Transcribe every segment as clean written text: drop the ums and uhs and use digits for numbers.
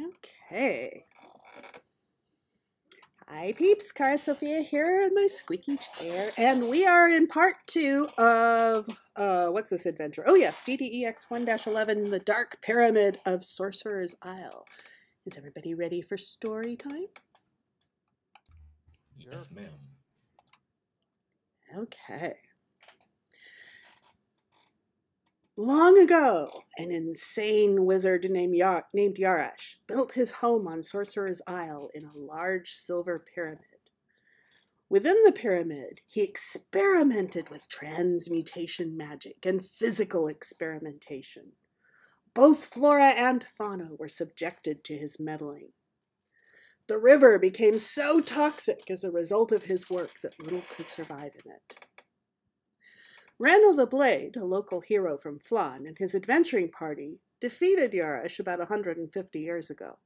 Okay. Hi peeps, Cara Sophia here in my squeaky chair, and we are in part 2 of, what's this adventure? Oh yes, DDEX1-11, The Dark Pyramid of Sorcerer's Isle. Is everybody ready for story time? Yes, ma'am. Okay. Long ago, an insane wizard named Garrus built his home on Sorcerer's Isle in a large silver pyramid. Within the pyramid, he experimented with transmutation magic and physical experimentation. Both flora and fauna were subjected to his meddling. The river became so toxic as a result of his work that little could survive in it. Randall the Blade, a local hero from Flan, and his adventuring party defeated Garrus about 150 years ago.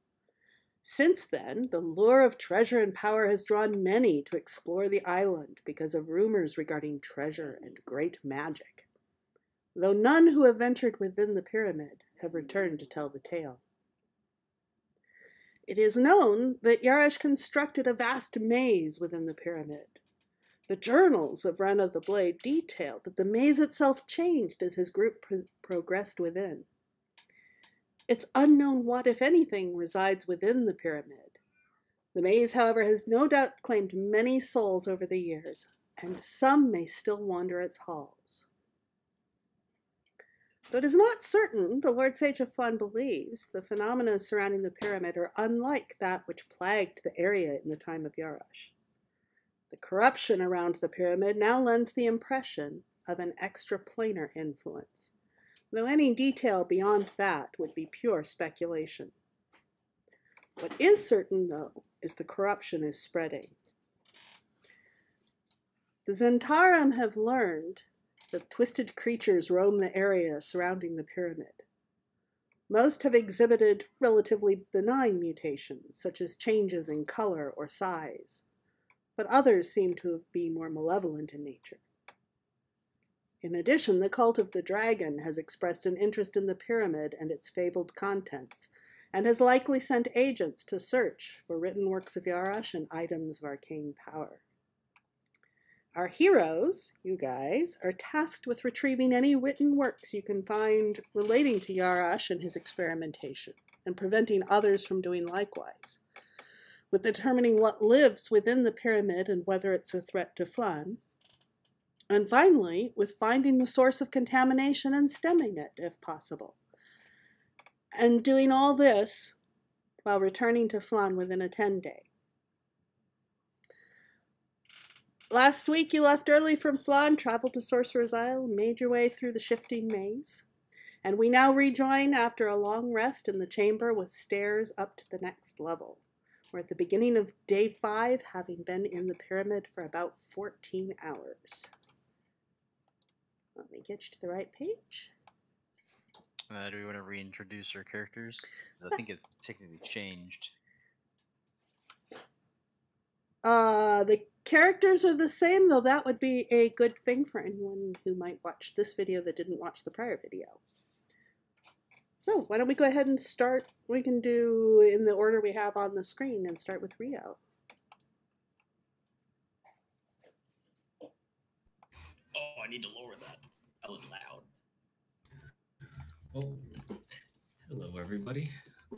Since then, the lure of treasure and power has drawn many to explore the island because of rumors regarding treasure and great magic, though none who have ventured within the pyramid have returned to tell the tale. It is known that Garrus constructed a vast maze within the pyramid. The journals of Randall the Blade detail that the maze itself changed as his group progressed within. It's unknown what, if anything, resides within the pyramid. The maze, however, has no doubt claimed many souls over the years, and some may still wander its halls. Though it is not certain, the Lord Sage of Flan believes the phenomena surrounding the pyramid are unlike that which plagued the area in the time of Garrus. The corruption around the pyramid now lends the impression of an extraplanar influence, though any detail beyond that would be pure speculation. What is certain, though, is the corruption is spreading. The Zentarum have learned that twisted creatures roam the area surrounding the pyramid. Most have exhibited relatively benign mutations, such as changes in color or size, but others seem to be more malevolent in nature. In addition, the cult of the dragon has expressed an interest in the pyramid and its fabled contents, and has likely sent agents to search for written works of Garrus and items of arcane power. Our heroes, you guys, are tasked with retrieving any written works you can find relating to Garrus and his experimentation, and preventing others from doing likewise. With determining what lives within the pyramid and whether it's a threat to Flan, and finally, with finding the source of contamination and stemming it, if possible. And doing all this while returning to Flan within a 10-day. Last week you left early from Flan, traveled to Sorcerer's Isle, made your way through the shifting maze. And we now rejoin after a long rest in the chamber with stairs up to the next level. We're at the beginning of day 5, having been in the pyramid for about 14 hours. Let me get you to the right page. Do we want to reintroduce our characters? Because I think it's technically changed. The characters are the same, though that would be a good thing for anyone who might watch this video that didn't watch the prior video. So, why don't we go ahead and start? We can do in the order we have on the screen and start with Rio. Oh, I need to lower that. That was loud. Well, hello everybody.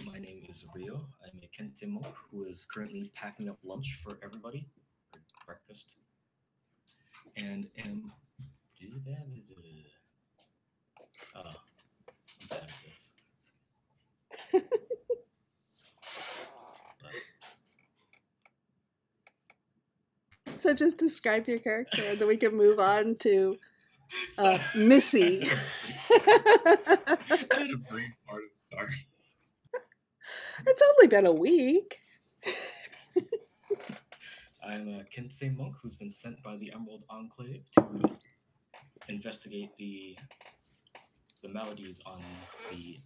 My name is Rio. I'm a Kente monk who is currently packing up lunch for everybody, for breakfast. And am... I'm bad at this. So just describe your character, and then we can move on to Missy. I had a brain fart, I'm sorry. It's only been a week. I'm a Kensei monk who's been sent by the Emerald Enclave to investigate the maladies on the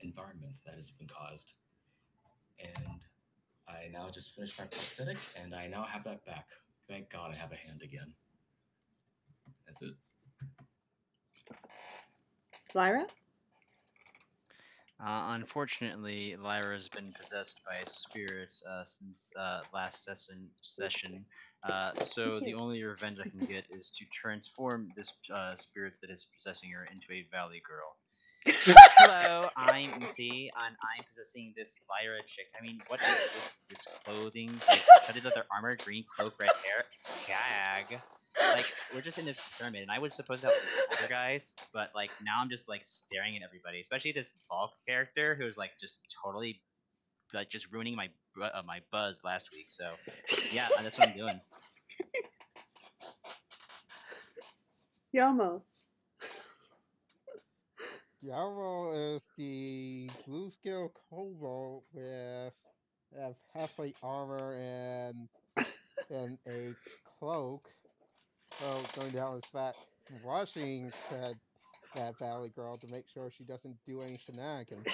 environment that has been caused. And I now just finished my prosthetic, and I now have that back. Thank God I have a hand again. That's it. Lyra? Unfortunately, Lyra's been possessed by spirits since last session. So Thank the you. only revenge I can get is to transform this spirit that is possessing her into a valley girl. Hello, I'm Missy, and I'm possessing this Lyra chick. I mean, what is with this clothing? Like, studded leather armor, green cloak, red hair, gag. Like, we're just in this pyramid, and I was supposed to have poltergeists, but like now I'm just like staring at everybody, especially this Valk character who's like just totally like just ruining my my buzz last week. So yeah, that's what I'm doing. Yama. Yarrow is the blue skill Cobwebs with halfway armor and a cloak. So going down his back, rushing said that valley girl to make sure she doesn't do any shenanigans.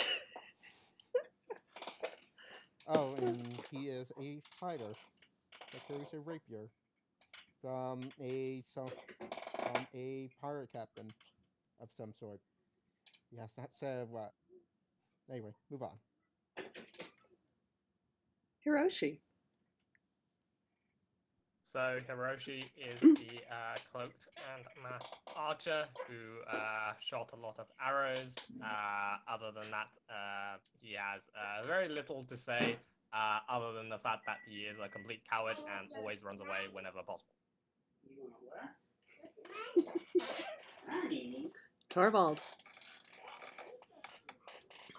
Oh, and he is a fighter that carries a rapier from a pirate captain of some sort. He has not said what. Anyway, move on. Hiroshi. So Hiroshi is the cloaked and masked archer who shot a lot of arrows. Other than that, he has very little to say, other than the fact that he is a complete coward and always runs away whenever possible. Torvald.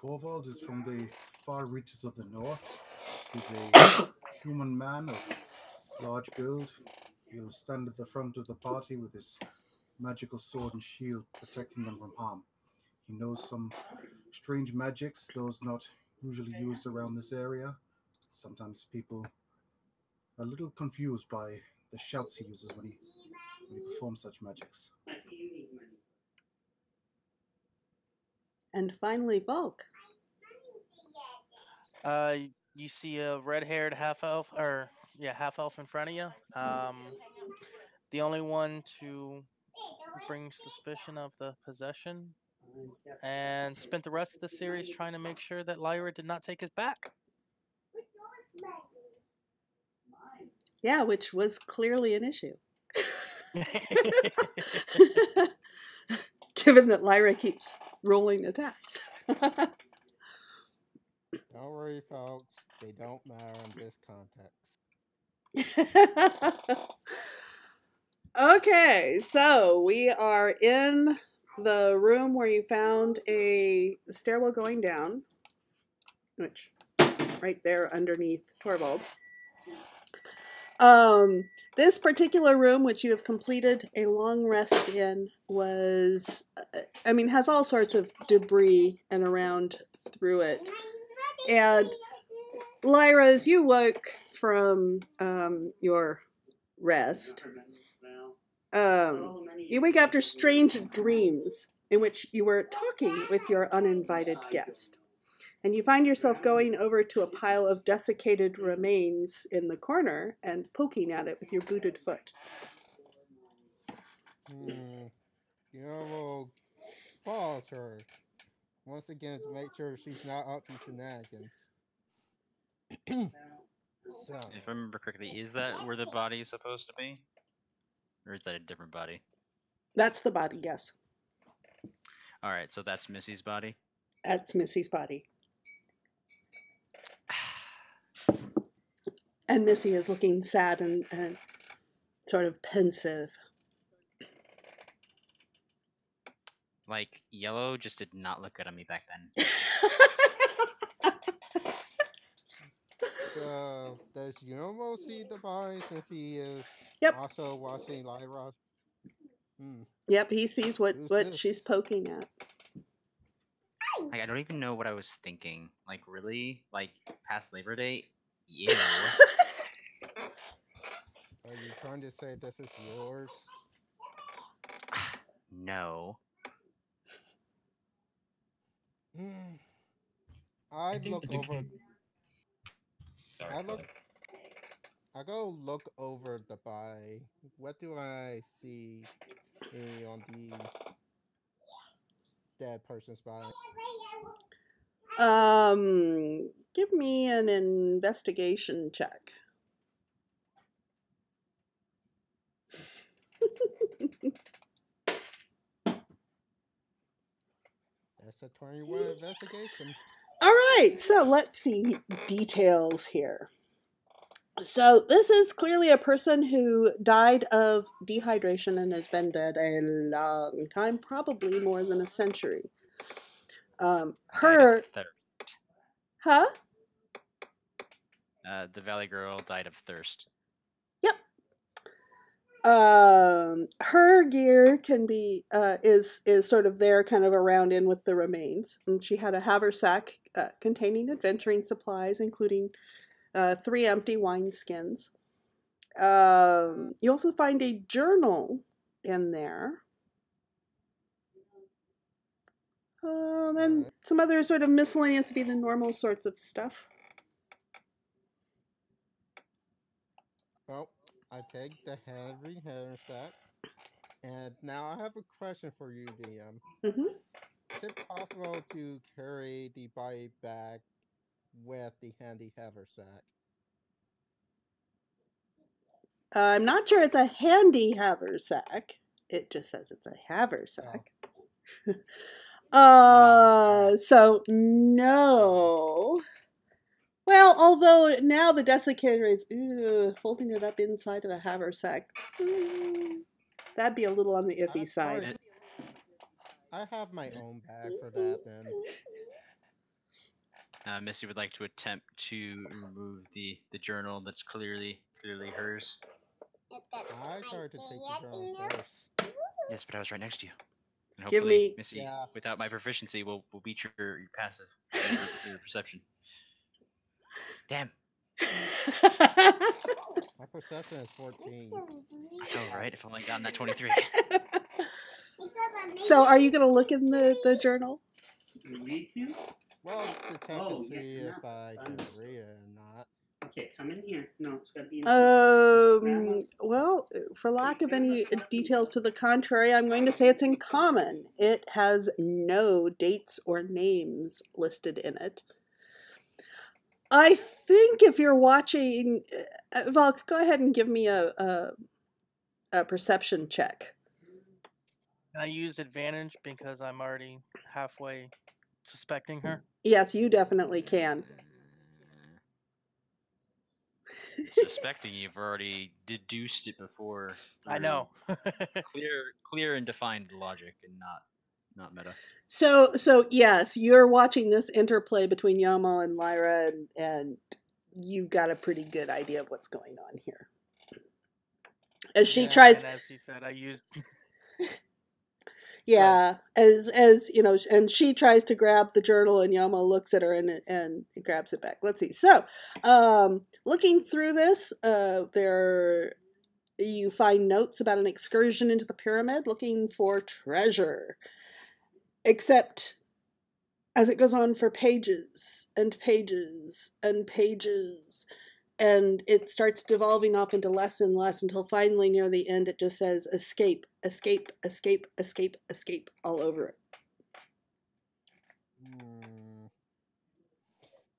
Torvald is from the far reaches of the north. He's a human man of large build. He'll stand at the front of the party with his magical sword and shield protecting them from harm. He knows some strange magics, those not usually used around this area. Sometimes people are a little confused by the shouts he uses when he performs such magics. And finally, Volk. You see a red-haired half-elf, half-elf in front of you. The only one to bring suspicion of the possession, and spent the rest of the series trying to make sure that Lyra did not take his back. Yeah, which was clearly an issue. Given that Lyra keeps rolling attacks. Don't worry, folks. They don't matter in this context. Okay, so we are in the room where you found a stairwell going down, which right there underneath Torvald. This particular room, which you have completed a long rest in, was, has all sorts of debris and around through it. And Lyra, as you woke from your rest, you wake after strange dreams in which you were talking with your uninvited guest. And you find yourself going over to a pile of desiccated remains in the corner and poking at it with your booted foot. We'll pause her once again to make sure she's not up to shenanigans. So, If I remember correctly, is that where the body is supposed to be? Or is that a different body? That's the body, yes. Alright, so that's Missy's body? That's Missy's body. And Missy is looking sad and sort of pensive. Like, Yellow just did not look good on me back then. So, does Yomo see the body since he is also watching Lyra? Yep, he sees what she's poking at. Like, I don't even know what I was thinking. Like, really? Like, past Labor Day? Ew. Are you trying to say this is yours? No. I look over. Sorry, I go look over the body. What do I see on the dead person's body? Give me an investigation check. That's a 21 investigation. All right, so let's see details here. So this is clearly a person who died of dehydration and has been dead a long time, probably more than a century. Her, huh? The Valley Girl died of thirst. Yep. Her gear can be is sort of there, kind of around in with the remains. And she had a haversack containing adventuring supplies, including 3 empty wineskins. You also find a journal in there. And some other sort of miscellaneous, to be the normal sorts of stuff. Well, I take the heavy haversack. And now I have a question for you, DM. Mm-hmm. Is it possible to carry the body bag with the handy haversack? I'm not sure it's a handy haversack. It just says it's a haversack. So no. Well, although now the desiccator is folding it up inside of a haversack. That'd be a little on the iffy side. I have my own bag for that then. Missy would like to attempt to remove the journal that's clearly hers. I tried to take the journal first. Yes, but I was right next to you. And Give me, Missy, without my proficiency, will beat your passive, your perception. Damn. My perception is 14. That's alright, if I only gotten that 23. So are you going to look in the journal? You need to? Well, to check to see if I can read it or not. Okay, come in here. No, it's got to be in well, for lack of any details to the contrary, I'm going to say it's in common. It has no dates or names listed in it. I think if you're watching, Valk, go ahead and give me a perception check. Can I use advantage because I'm already halfway suspecting her? Yes, you definitely can. Suspecting you've already deduced it before. I know. clear and defined logic and not meta. So yes, you're watching this interplay between Yama and Lyra, and you got a pretty good idea of what's going on here. As she tries, and as he said, I used. Yeah, as you know, and she tries to grab the journal, and Yama looks at her and grabs it back. Let's see. So, looking through this, there you find notes about an excursion into the pyramid, looking for treasure. Except, as it goes on for pages and pages and pages, and it starts devolving off into less and less until finally near the end it just says escape, escape, escape, escape, escape all over it.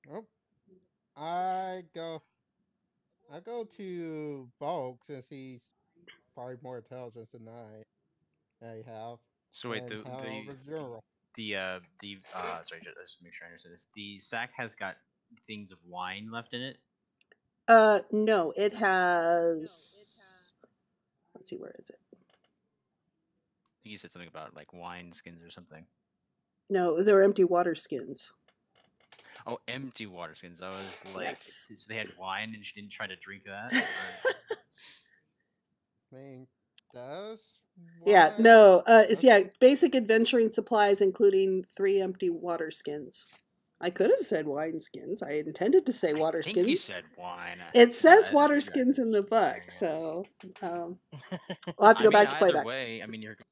Oh, I go to Bulk since he's probably more intelligent than I have. So wait, sorry, just make sure I understand this. The sack has got things of wine left in it. No, it has. Let's see, where is it? I think you said something about like wine skins or something. No, they're empty water skins. Oh, empty water skins. I was like, yes. So they had wine and she didn't try to drink that? I mean, does? Yeah, no, it's basic adventuring supplies, including 3 empty water skins. I could have said wine skins. I intended to say water skins. You said wine. It says water skins in the book, so we'll have to go back to playback. Way, I mean, you're going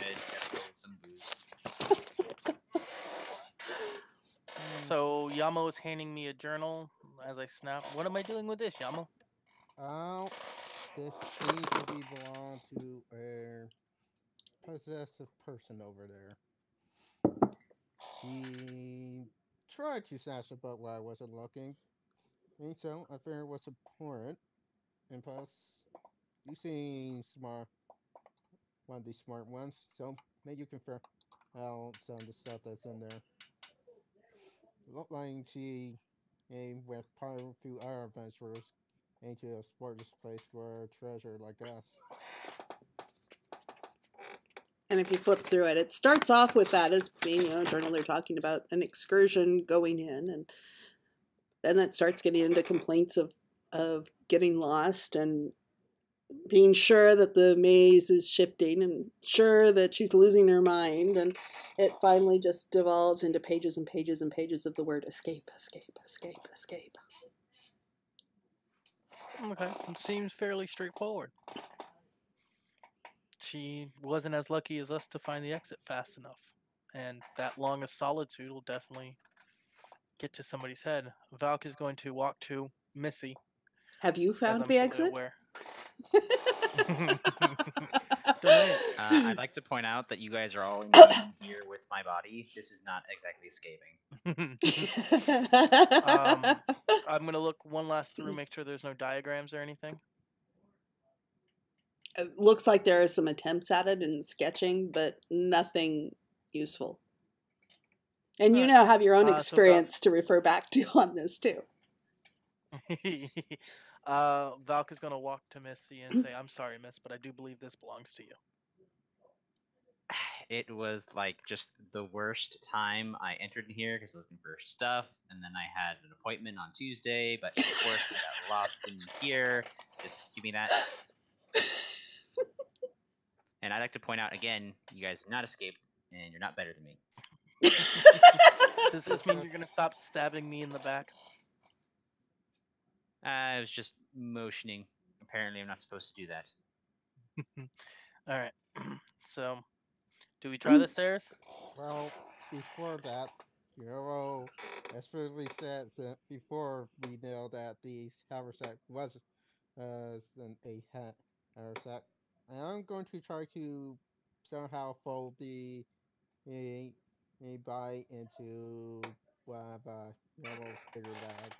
to some booze. So Yamo is handing me a journal as I snap. What am I doing with this, Yamo? This seems to belong to a possessive person over there. She tried to snatch the book while I wasn't looking. And so I figured it was important. And plus, you seem smart, one of the smart ones, so maybe you can figure out some of the stuff that's in there. Looked like she went part of a few other adventurers into explore this place for treasure like us. And if you flip through it, it starts off with that as being, a journal. They're talking about an excursion going in, and then it starts getting into complaints of getting lost and being sure that the maze is shifting and sure that she's losing her mind. And it finally just devolves into pages and pages and pages of the word escape, escape, escape, escape. Okay, it seems fairly straightforward. She wasn't as lucky as us to find the exit fast enough. And that long of solitude will definitely get to somebody's head. Valk is going to walk to Missy. Have you as found I'm the fully exit? aware. I'd like to point out that you guys are all in here with my body. This is not exactly escaping. I'm going to look one last through, make sure there's no diagrams or anything. It looks like there are some attempts at it in sketching, but nothing useful. And you now have your own experience to refer back to on this, too. Valk is going to walk to Missy and say, I'm sorry, miss, but I do believe this belongs to you. It was like just the worst time. I entered in here because I was looking for stuff, and then I had an appointment on Tuesday, but of course I got lost in here. Just give me that. And I'd like to point out again, you guys have not escaped, and you're not better than me. Does this mean you're going to stop stabbing me in the back? I was just motioning. Apparently I'm not supposed to do that. Alright, so, do we try the stairs? Well, before that, Hero explicitly said before we know that the haversack was a haversack, I'm going to try to somehow fold the body into one of Nemo's bigger bag.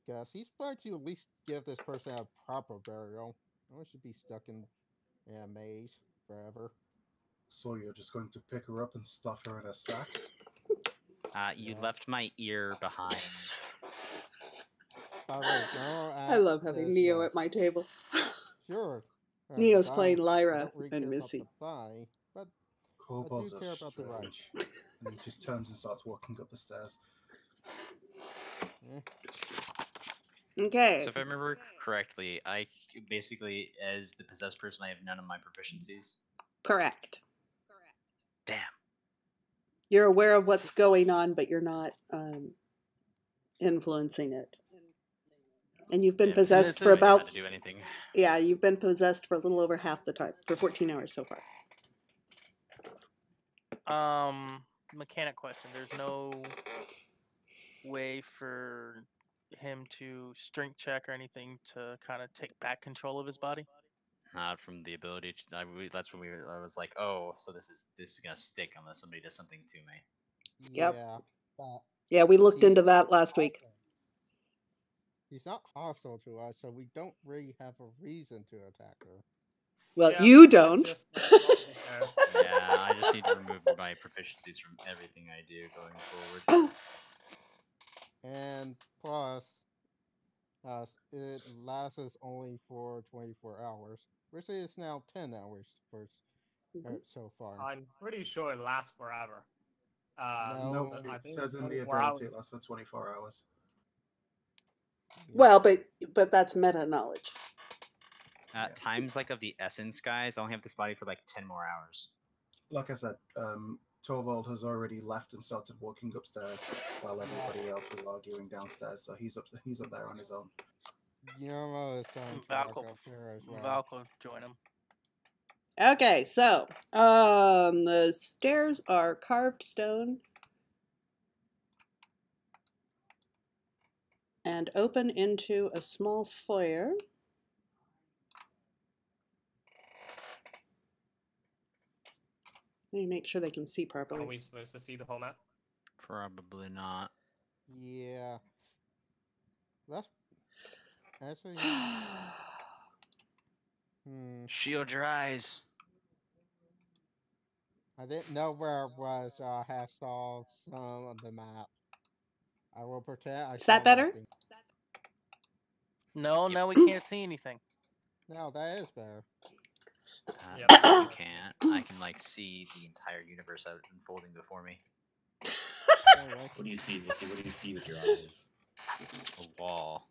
Because he's trying to at least give this person a proper burial. No one should be stuck in a maze forever. So you're just going to pick her up and stuff her in a sack? You left my ear behind. By the way, no, I love having Neo at my table. Sure. Neo's playing Lyra and Missy. But Kobolds I do are care about the right. strange. And he just turns and starts walking up the stairs. Okay. So if I remember correctly, I basically, as the possessed person, I have none of my proficiencies. Correct. Damn. You're aware of what's going on, but you're not influencing it. And you've been possessed for about... To do anything. Yeah, you've been possessed for a little over half the time, for 14 hours so far. Mechanic question. There's no way for him to strength check or anything to kind of take back control of his body? Not from the ability to, that's when I was like, oh, so this is gonna stick unless somebody does something to me. Yep. Yeah. Yeah, we looked into that last week. He's not hostile to us, so we don't really have a reason to attack her. Well, yeah, you don't. Yeah, I just need to remove my proficiencies from everything I do going forward. And plus, it lasts us only for 24 hours. We're saying it's now 10 hours for so far. I'm pretty sure it lasts forever. No, I it think says in the 24 hours. ability it lasts for 24 hours. Well, but that's meta knowledge. Time's like of the essence, guys. I only have this body for like 10 more hours. Like I said, Torvald has already left and started walking upstairs while everybody else was arguing downstairs, so he's up there on his own. Valk will join him. Okay, so the stairs are carved stone and open into a small foyer. Let me make sure they can see properly. Are we supposed to see the whole map? Probably not. Yeah. That's actually. Shield your eyes. I didn't know where it was. I have saw some of the map. I will pretend I Is saw that better? nothing. No, Yep. now we can't see anything. No, that is better. Yep. You can't. I can like see the entire universe unfolding before me. Anyway. What do you see, Missy? What do you see with your eyes? A wall.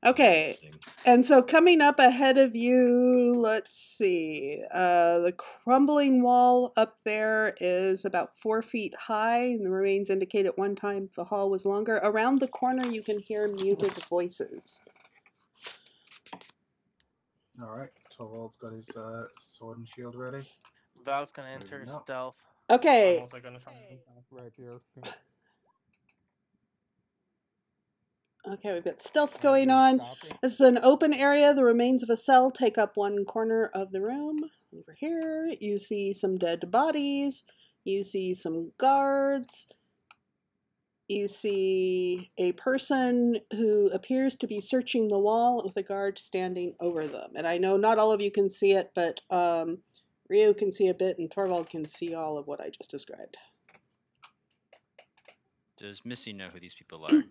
Okay, Amazing. and so coming up ahead of you, let's see, the crumbling wall up there is about 4 feet high, and the remains indicate at one time the hall was longer. Around the corner, you can hear muted voices. Alright, Torvald's got his sword and shield ready. Val's gonna enter No. stealth. I'm Okay, also gonna try and Right here. okay, we've got stealth going on. Stopping. This is an open area. The remains of a cell take up one corner of the room. Over here, you see some dead bodies. You see some guards. You see a person who appears to be searching the wall with a guard standing over them. And I know not all of you can see it, but Rio can see a bit and Torvald can see all of what I just described. Does Missy know who these people are?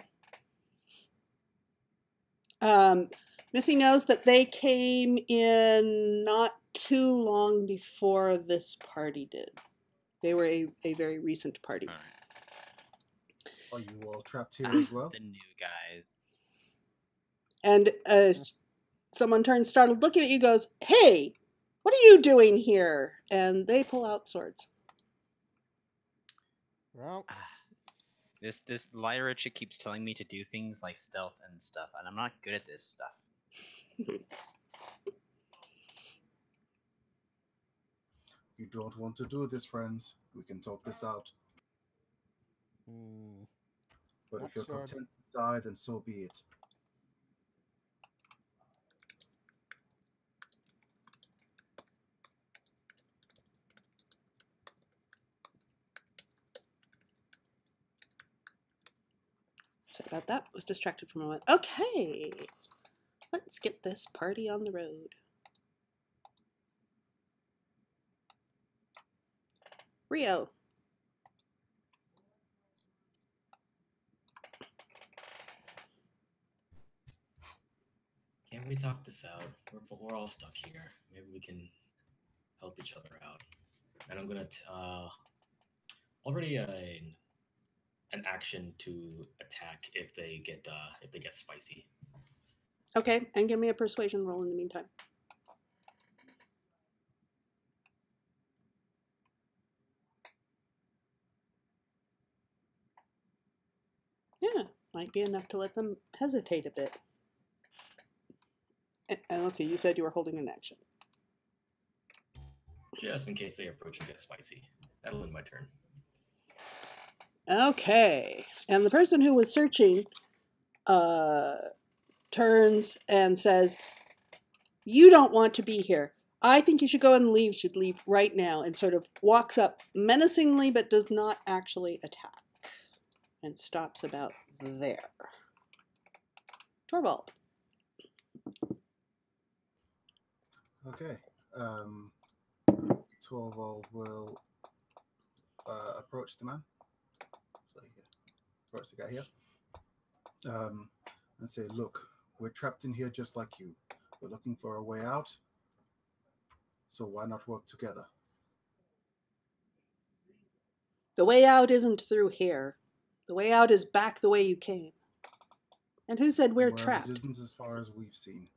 Missy knows that they came in not too long before this party did. They were a very recent party. All right. Are you all trapped here as well? The new guys. And someone turns startled, looking at you, goes, "Hey, what are you doing here?" And they pull out swords. Well, This Lyra chick keeps telling me to do things like stealth and stuff, and I'm not good at this stuff. You don't want to do this, friends. We can talk this out. But Not if you're sure. content to die, then so be it. Sorry about that. Was distracted for a moment. Okay, let's get this party on the road. Rio. Can't we talk this out? We're all stuck here. Maybe we can help each other out. And I'm gonna already an action to attack if they get spicy. Okay, and give me a persuasion roll in the meantime. Yeah, might be enough to let them hesitate a bit. And let's see, you said you were holding an action. Just in case they approach and get spicy. That'll end my turn. Okay, and the person who was searching turns and says, "You don't want to be here. I think you should go and leave. You should leave right now," and sort of walks up menacingly but does not actually attack. And stops about there. Torvald. Okay. Torvald will approach the man. So approach the guy here. And say, "Look, we're trapped in here just like you. We're looking for a way out. So why not work together?" The way out isn't through here. The way out is back the way you came. And who said we're Well, trapped? it isn't as far as we've seen.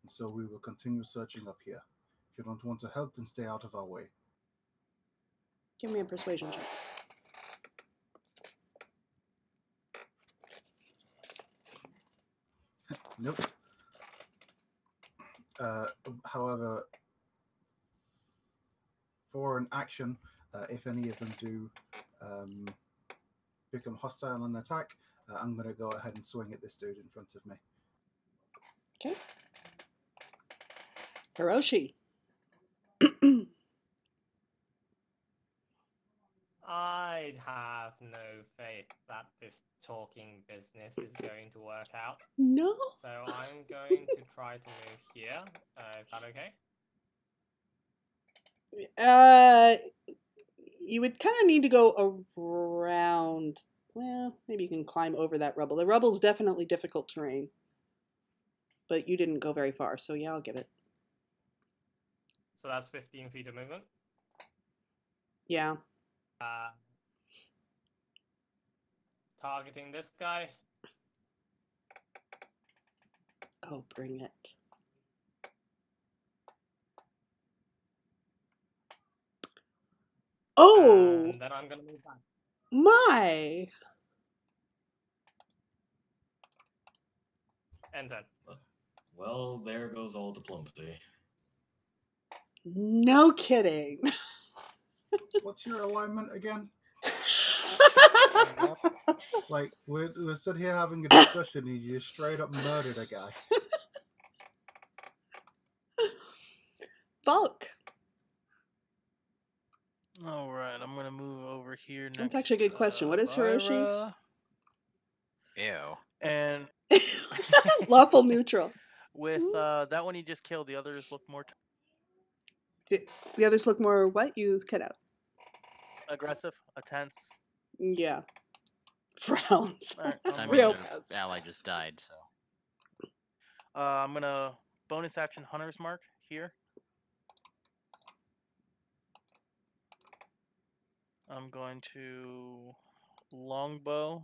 And so we will continue searching up here. If you don't want to help, then stay out of our way. Give me a persuasion check. Nope. However, for an action, if any of them do become hostile and attack, I'm going to go ahead and swing at this dude in front of me. Okay. Hiroshi. I'd have no faith that this talking business is going to work out. No. So I'm going to try to move here. Is that okay? You would kind of need to go around. Well, maybe you can climb over that rubble. The rubble's definitely difficult terrain. But you didn't go very far, so yeah, I'll give it. So that's 15 feet of movement. Yeah. Targeting this guy. Oh, bring it. Oh! And then I'm going to move back. My! Enter. Well, there goes all diplomacy. No kidding. What's your alignment again? Like, we're stood here having a discussion and you just straight up murdered a guy. Bulk. Alright, I'm gonna move over here next. That's actually a good question. What is Hiroshi's? Ew. And Lawful neutral. with that one you just killed, the others look more The others look more what? You cut out. aggressive, tense. Yeah. Frowns. Alright, I Real mean, frowns. the ally just died, so. I'm gonna bonus action Hunter's Mark here. I'm going to longbow.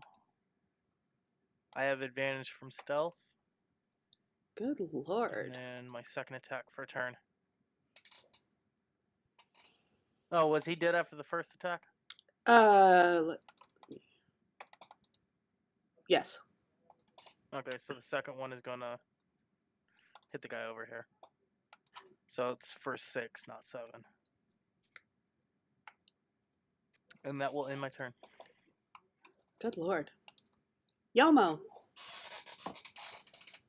I have advantage from stealth. Good lord. And then my second attack for a turn. Oh, was he dead after the first attack? Yes. Okay, so the second one is gonna hit the guy over here. So it's for 6, not 7. And that will end my turn. Good lord. Yomo.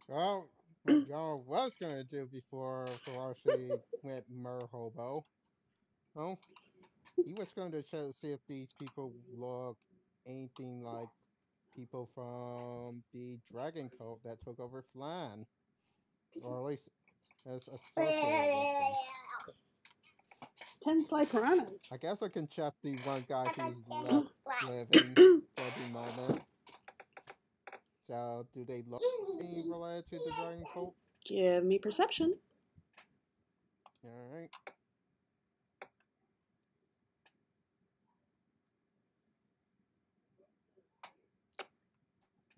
Well, what y'all was gonna do before Hiroshi went merhobo. Well, he was going to see if these people look anything like people from the dragon cult that took over Flan. Or at least as associated with them. 10 sly piranhas. I guess I can check the one guy who's left living for the moment. So, do they look any related to the dragon cult? Give me perception. Alright.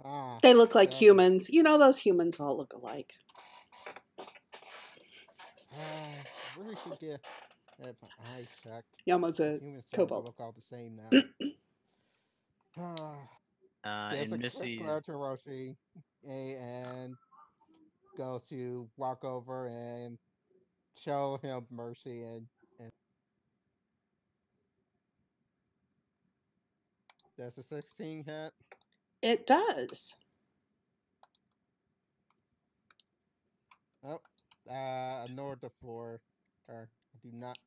Ah, They look like 7. humans. You know, those humans all look alike. I really should get my eyes checked. Yomo's a Humans tend to kobold. look all the same now. And There's a Missy. quick glare to Hiroshi, and go to walk over and show him mercy and there's a 16 hit. It does. Oh, ignore the 4. Or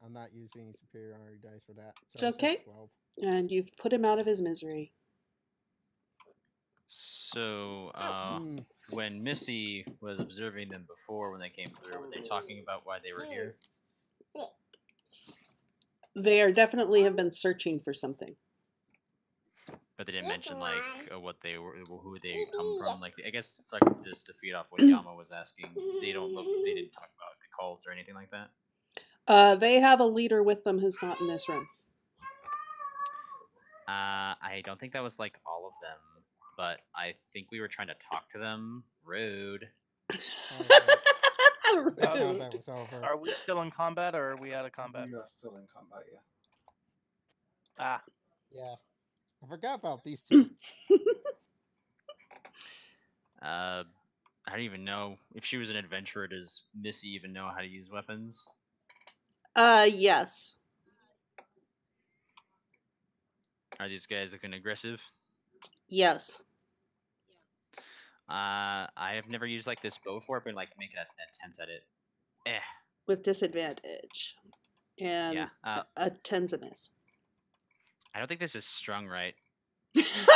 I'm not using superiority dice for that. It's So okay. 12. And you've put him out of his misery. So, when Missy was observing them before when they came through, were they talking about why they were here? They are definitely have been searching for something. But they didn't mention, like, what they were, who they come from. Like, I guess it's like just to feed off what Yama was asking. They didn't talk about the cults or anything like that? They have a leader with them who's not in this room. I don't think that was, like, all of them. But I think we were trying to talk to them. Rude. Rude. That was over. Are we still in combat or are we out of combat? You are still in combat, yeah. Ah. Yeah. I forgot about these two. I don't even know. If she was an adventurer, does Missy even know how to use weapons? Yes. Are these guys looking aggressive? Yes. I have never used like this bow before, but like make an attempt at it. With disadvantage. And yeah, a 10's a miss. I don't think this is strung right. That's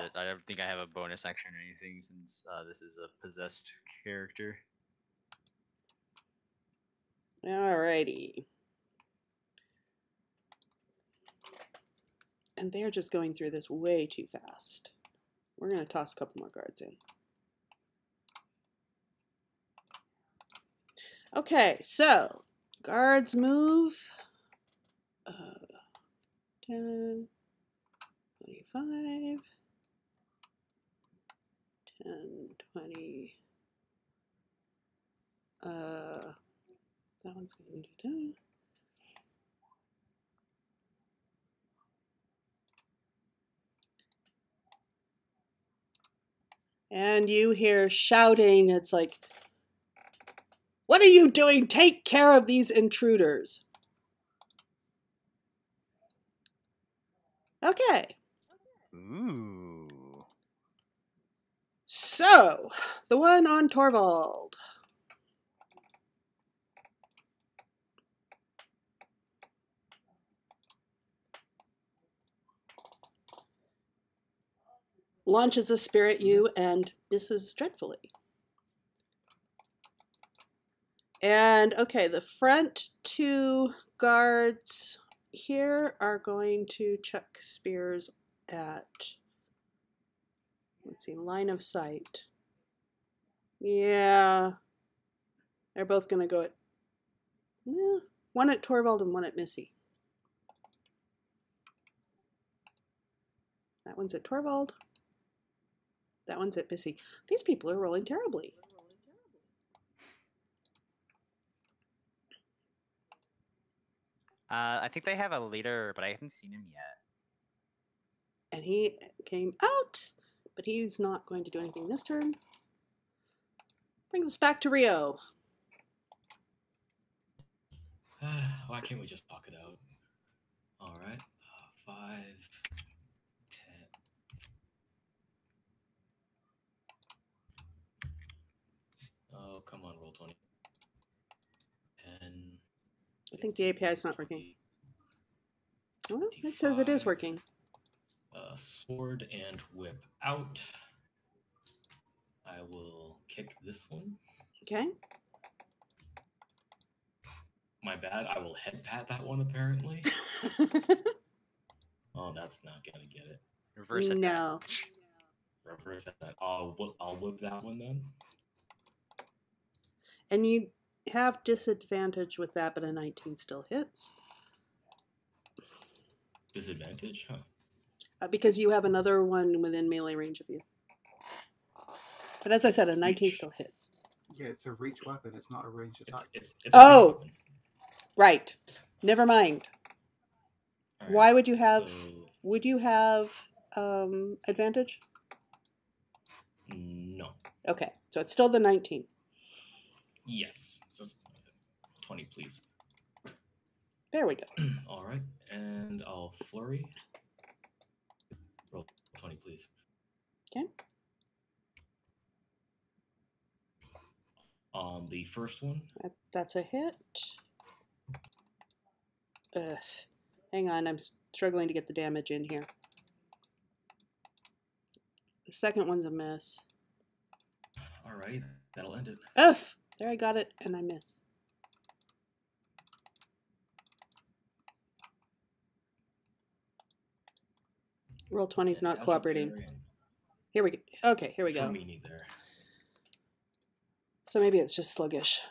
it. I don't think I have a bonus action or anything since this is a possessed character. Alrighty. And they're just going through this way too fast. We're going to toss a couple more guards in. Okay, so guards move 10, 25, 10, 20. That one's going to do that. And you hear shouting. It's like, what are you doing? Take care of these intruders. Okay. Ooh. So, the one on Torvald. Launches a spear at you and misses dreadfully. And, okay, the front two guards here are going to chuck spears at, let's see, line of sight. Yeah. They're both going to go at, yeah, one at Torvald and one at Missy. That one's at Torvald. That one's at Missy. These people are rolling terribly. I think they have a leader, but I haven't seen him yet. And he came out, but he's not going to do anything this turn. Brings us back to Rio. Why can't we just talk it out? Alright. 5, 10. Oh, come on, roll 20. 10. I think the API is not working. Oh, it says it is working. Sword and whip out. I will kick this one. Okay. My bad. I will head pat that one, apparently. Oh, that's not gonna get it. Reverse it. No. Reverse that. I'll whip that one then. And you have disadvantage with that, but a 19 still hits. Disadvantage, huh? Because you have another one within melee range of you. But as I said, a 19 still hits. Yeah, it's a reach weapon. It's not a ranged attack. It's oh! Right. Never mind. Right, Why would you have... So, would you have advantage? no. Okay, so it's still the 19. Yes. So 20, please. There we go. All right, and I'll flurry. Roll 20, please. Okay. On the first one. That's a hit. Ugh. Hang on, I'm struggling to get the damage in here. The second one's a miss. All right, that'll end it. Ugh! There, I got it, and I miss. Roll 20's not cooperating. Here we go. Okay, here we go. Me neither. So maybe it's just sluggish.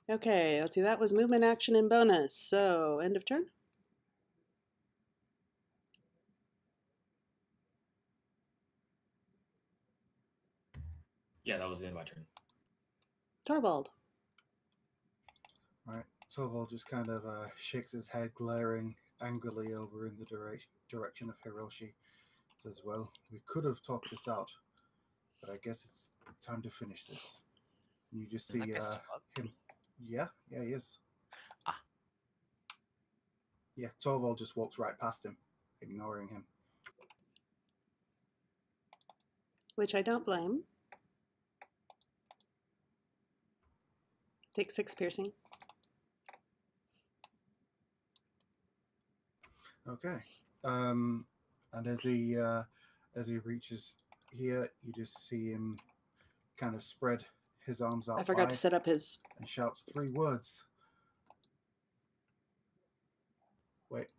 Okay, let's see. That was movement, action, and bonus. So, end of turn. Yeah, that was the end of my turn. Torvald. Right, Torval just kind of shakes his head, glaring angrily over in the direction of Hiroshi. Says, well, we could have talked this out, but I guess it's time to finish this. And you just see him. Yeah, he is. Ah. Yeah, Torval just walks right past him, ignoring him. Which I don't blame. Take 6 piercing. Okay. And as he reaches here, you just see him kind of spread his arms out I forgot wide to set up his... and shouts 3 words. Wait,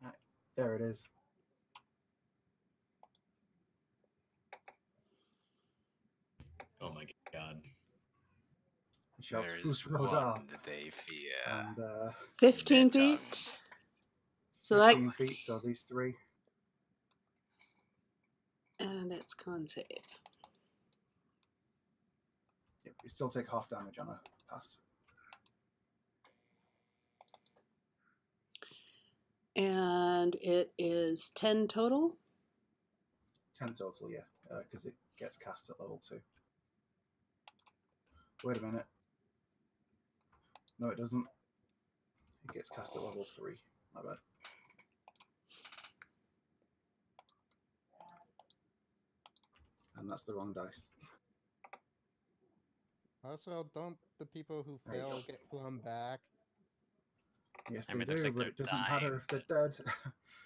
there it is. Oh my god. He shouts There Fus is Rodar. one that they fear. And 15 Meta. feet. So that... 15 feet, so these 3. And it's con save. Yep, you still take half damage on a pass. And it is 10 total. 10 total, yeah, because it gets cast at level 2. Wait a minute. No, it doesn't. It gets cast at level 3. My bad. And that's the wrong dice. Also, don't the people who There you fail go. get flown back? Yes, I they mean, it looks do, like but they're it doesn't matter dying. if they're dead.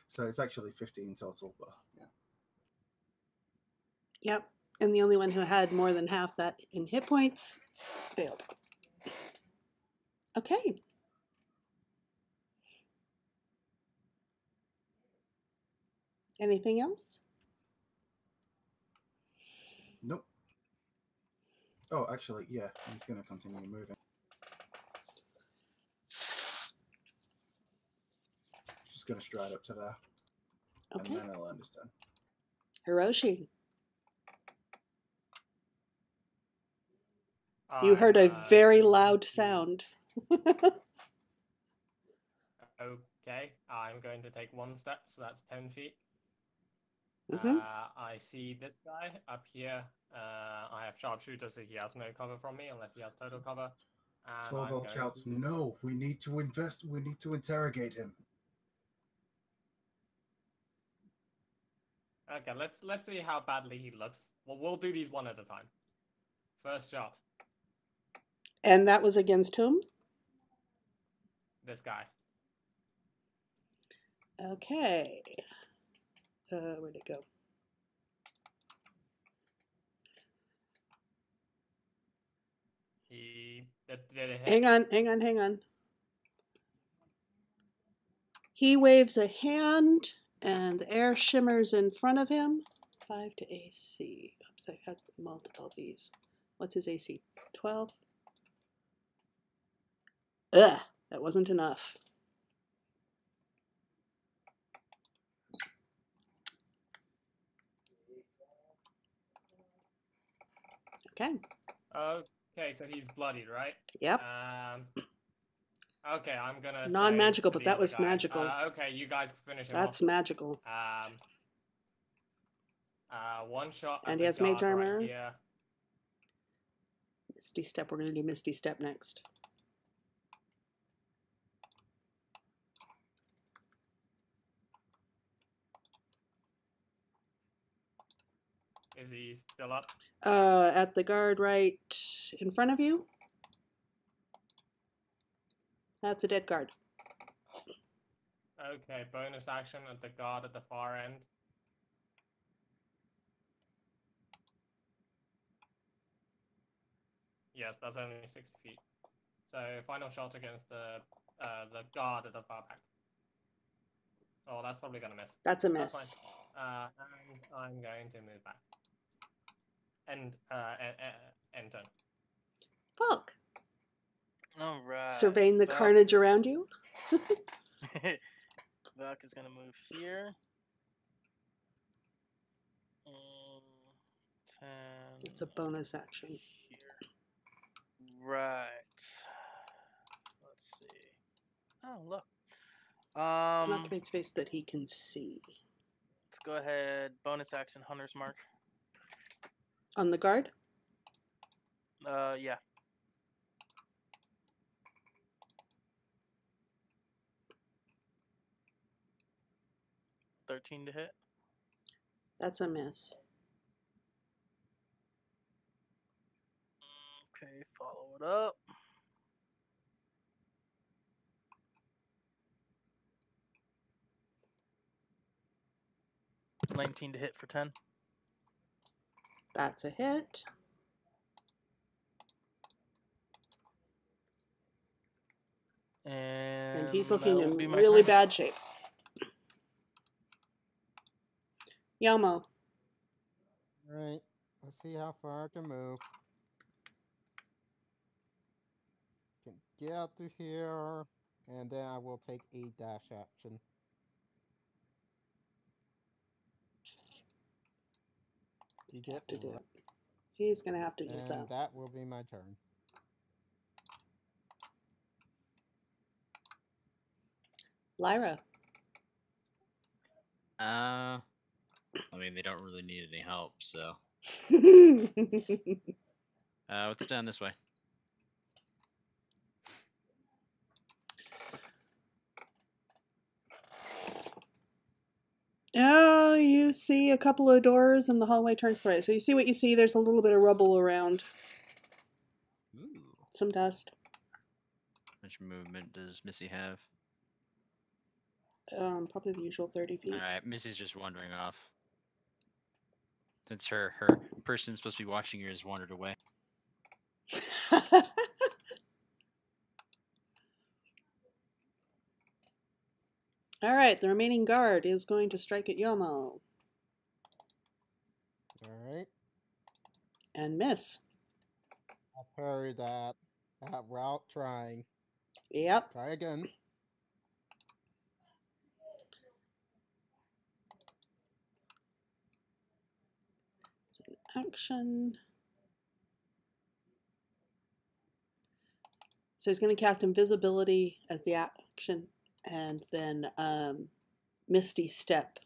So it's actually 15 total, but yeah. Yep. And the only one who had more than half that in hit points failed. Okay. Anything else? Nope. Oh, actually, yeah, he's going to continue moving. Just going to stride up to there. Okay. And then I'll understand. Hiroshi. You heard a very loud sound. Okay, I'm going to take 1 step, so that's 10 feet. Mhm. I see this guy up here. I have sharpshooter, so he has no cover from me unless he has total cover. And I'm Torval going shouts, to... "No, we need to interrogate him." Okay, let's see how badly he looks. Well, we'll do these one at a time. First shot, And that was against whom? this guy. Okay. Where'd it go? Did it hit? Hang on. He waves a hand, and the air shimmers in front of him. 5 to AC. Oops, I had multiple of these. What's his AC? 12? Ugh, that wasn't enough. Okay. Okay, so he's bloodied, right? Yep. Okay, I'm gonna say Non-magical, to but the that other was guy, magical. Okay, you guys finish him That's off. magical. 1 shot at And the he has mage guard armor. right here. Misty Step. We're going to do Misty Step next. Is he still up? At the guard right in front of you. That's a dead guard. Okay, bonus action at the guard at the far end. Yes, that's only 60 feet. So final shot against the guard at the far back. Oh, that's probably gonna miss. That's a That's miss. fine. And I'm going to move back. And enter. Falk. All right. Surveying the Valk carnage is- around you. Valk is gonna move here. 10. It's a bonus action. Here. Right. Let's see. Oh, look. An occupied space that he can see. Let's go ahead. Bonus action, Hunter's Mark. On the guard? Yeah. $13 to hit. That's a miss. Okay, follow it up. 19 to hit for 10. That's a hit. And he's looking that will be in my really turn. bad shape. Yomo. Alright, let's see how far I can move. Can get out to here, and then I will take a dash action. You get To do it. He's going to have to use that. And that will be my turn. Lyra. I mean, they don't really need any help, so. What's down this way? Oh, you see a couple of doors and the hallway turns to right. So you see what you see. There's a little bit of rubble around. Ooh. Some dust. How much movement does Missy have? Probably the usual 30 feet. Alright, Missy's just wandering off. Since her person supposed to be watching her has wandered away. Alright, the remaining guard is going to strike at Yomo. Alright. And miss. I'll parry that route trying. Yep. Try again. It's an action. So he's going to cast Invisibility as the action, and then Misty Step.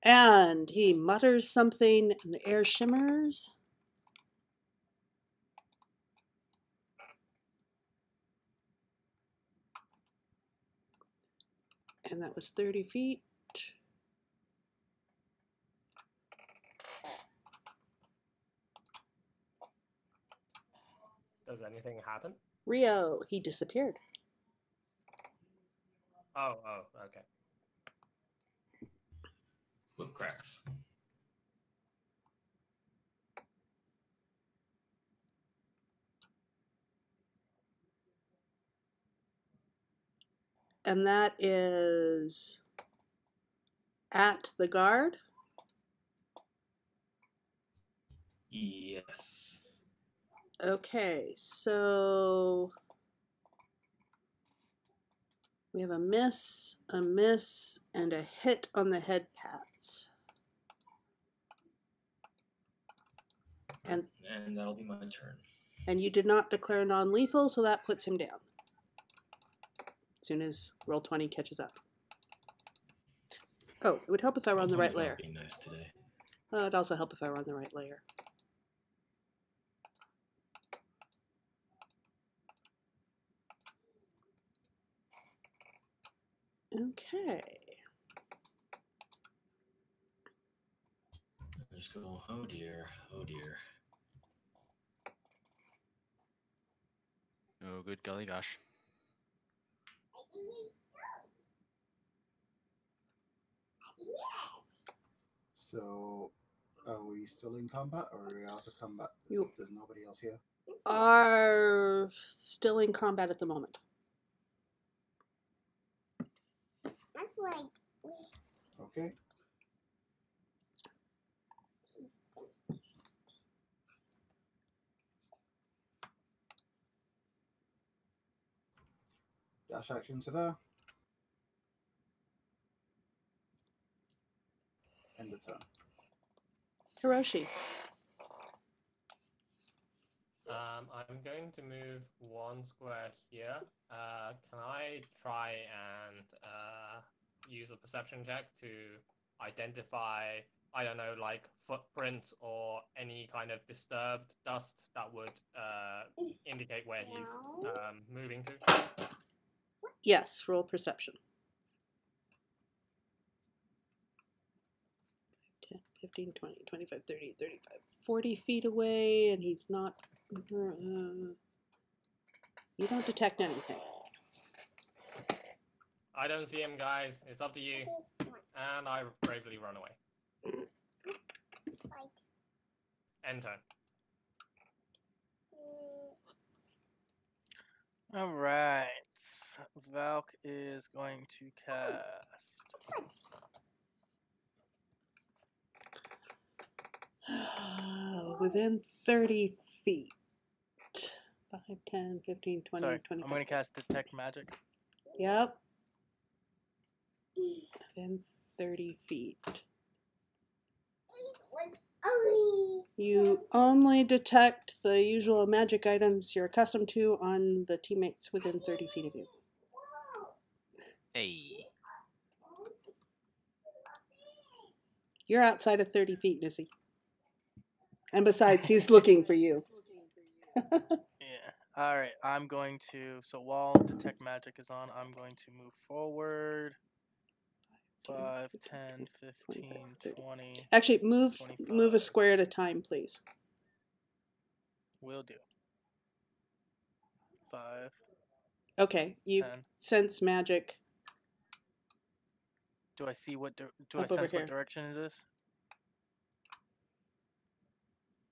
And he mutters something, and the air shimmers. And that was 30 feet. Does anything happen? Rio, he disappeared. Oh, okay. Whip cracks. And that is at the guard. Yes. Okay, so we have a miss, and a hit on the head pats. And that'll be my turn. And you did not declare non-lethal, so that puts him down. As soon as roll 20 catches up. Oh, it would help if I were on the right layer. Being nice today. It'd also help if I were on the right layer. Okay. Just go, oh dear, oh dear. Oh, good golly gosh. So, are we still in combat, or are we out of combat? There's nobody else here. Are still in combat at the moment. That's right. Okay. Dash action to there. End of turn. Hiroshi. I'm going to move one square here. Can I try and use a perception check to identify, I don't know, like footprints or any kind of disturbed dust that would indicate where he's moving to? Yes, roll perception. 10, 15, 20, 25, 30, 35, 40 feet away, and he's not... you don't detect anything. I don't see him, guys. It's up to you. This one. and I bravely run away. End turn. All right. Valk is going to cast. Within 30 feet. 5, 10, 15, 20, Sorry, 25. I'm going to cast Detect Magic. Yep. Within 30 feet. You only detect the usual magic items you're accustomed to on the teammates within 30 feet of you. Hey. You're outside of 30 feet, Missy. And besides, he's looking for you. Yeah. All right. I'm going to. So while Detect Magic is on, I'm going to move forward. 5, 10, 15, 20. Actually, move 25. a square at a time, please. Will do. 5. Okay, you 10. sense magic. Do I see what? Do Up I sense over here. what direction it is?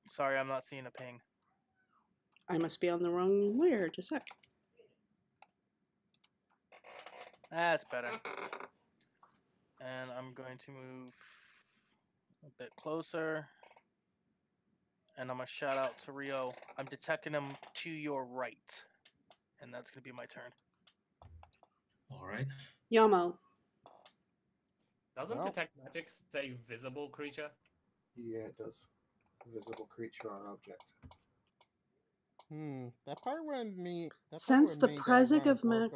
Sorry, I'm not seeing a ping. I must be on the wrong layer. Just a sec. That's better. And I'm going to move a bit closer. And I'm going to shout out to Rio. I'm detecting him to your right. And that's going to be my turn. All right. Yamo. Doesn't Detect Magic say visible creature? Yeah, it does. Visible creature or object. That part would mean. Sense the presence of magic.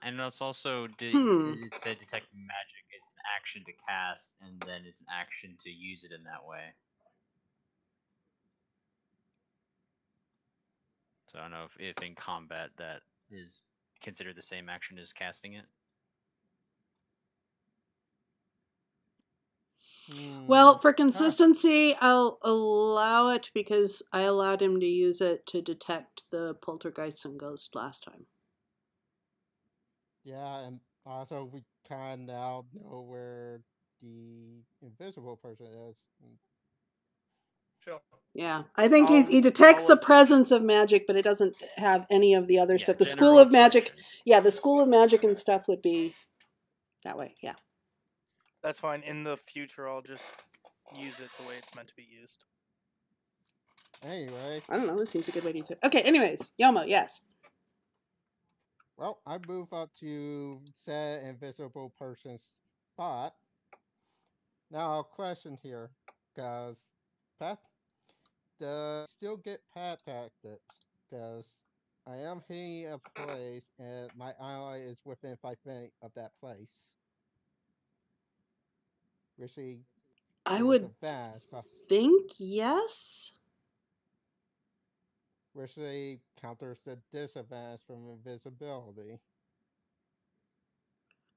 And it's also it said Detect Magic is an action to cast, and then it's an action to use it in that way. So I don't know if in combat that is considered the same action as casting it. Well, for consistency, I'll allow it because I allowed him to use it to detect the poltergeist and ghost last time. Yeah, and also we kind of now know where the invisible person is. Sure. Yeah, I think he detects the presence of magic, but it doesn't have any of the other stuff. The School of Magic, the School of Magic and stuff would be that way, yeah. That's fine. In the future, I'll just use it the way it's meant to be used. Anyway. I don't know, this seems a good way to use it. Okay, anyways, Yomo, yes. Well, I move up to set invisible person's spot. Now, question here, because Pat, still get Pat tactics, because I am hitting a place and my ally is within 5 feet of that place. Which I would think yes. Which counters the disadvantage from invisibility.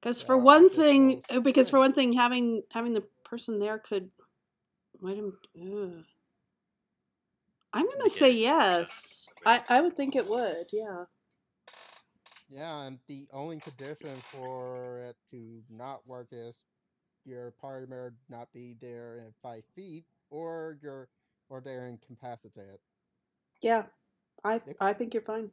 Because for one thing, having the person there could I'm gonna say yes. I would think it would, yeah. Yeah, and the only condition for it to not work is your partner not be there in 5 feet, or they're incapacitated. Yeah, I think you're fine.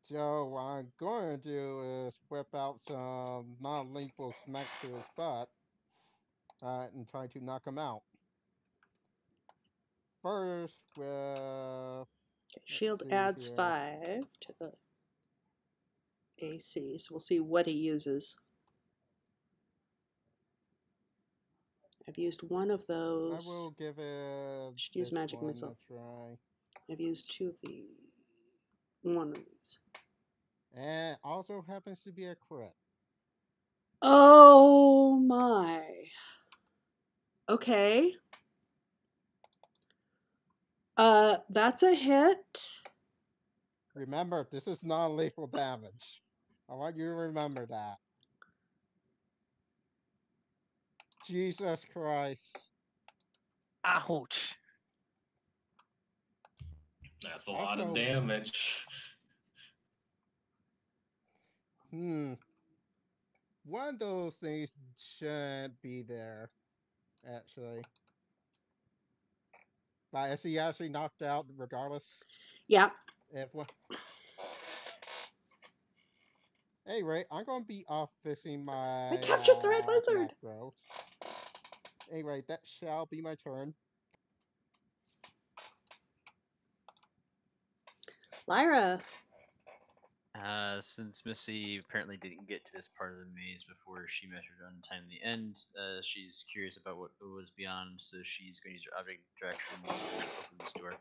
So what I'm going to do is whip out some non-lethal smacks to his butt and try to knock him out. First, with shield adds 5 to the AC, so we'll see what he uses. I've used one of those. I will give it. Should use magic missile. A try. I've used 2 of these. 1 of these. And also happens to be a crit. Oh my. Okay. That's a hit. Remember, this is non-lethal damage. I want you to remember that. Jesus Christ. Ouch. That's a lot Also- of damage. One of those things shouldn't be there, actually. But is he actually knocked out regardless? Yeah. If what? Anyway, I'm gonna be off fishing my. I captured the red lizard. Growls. Anyway, that shall be my turn. Lyra. Since Missy apparently didn't get to this part of the maze before she met her untimely end, she's curious about what was beyond, so she's going to use her object direction to open this door.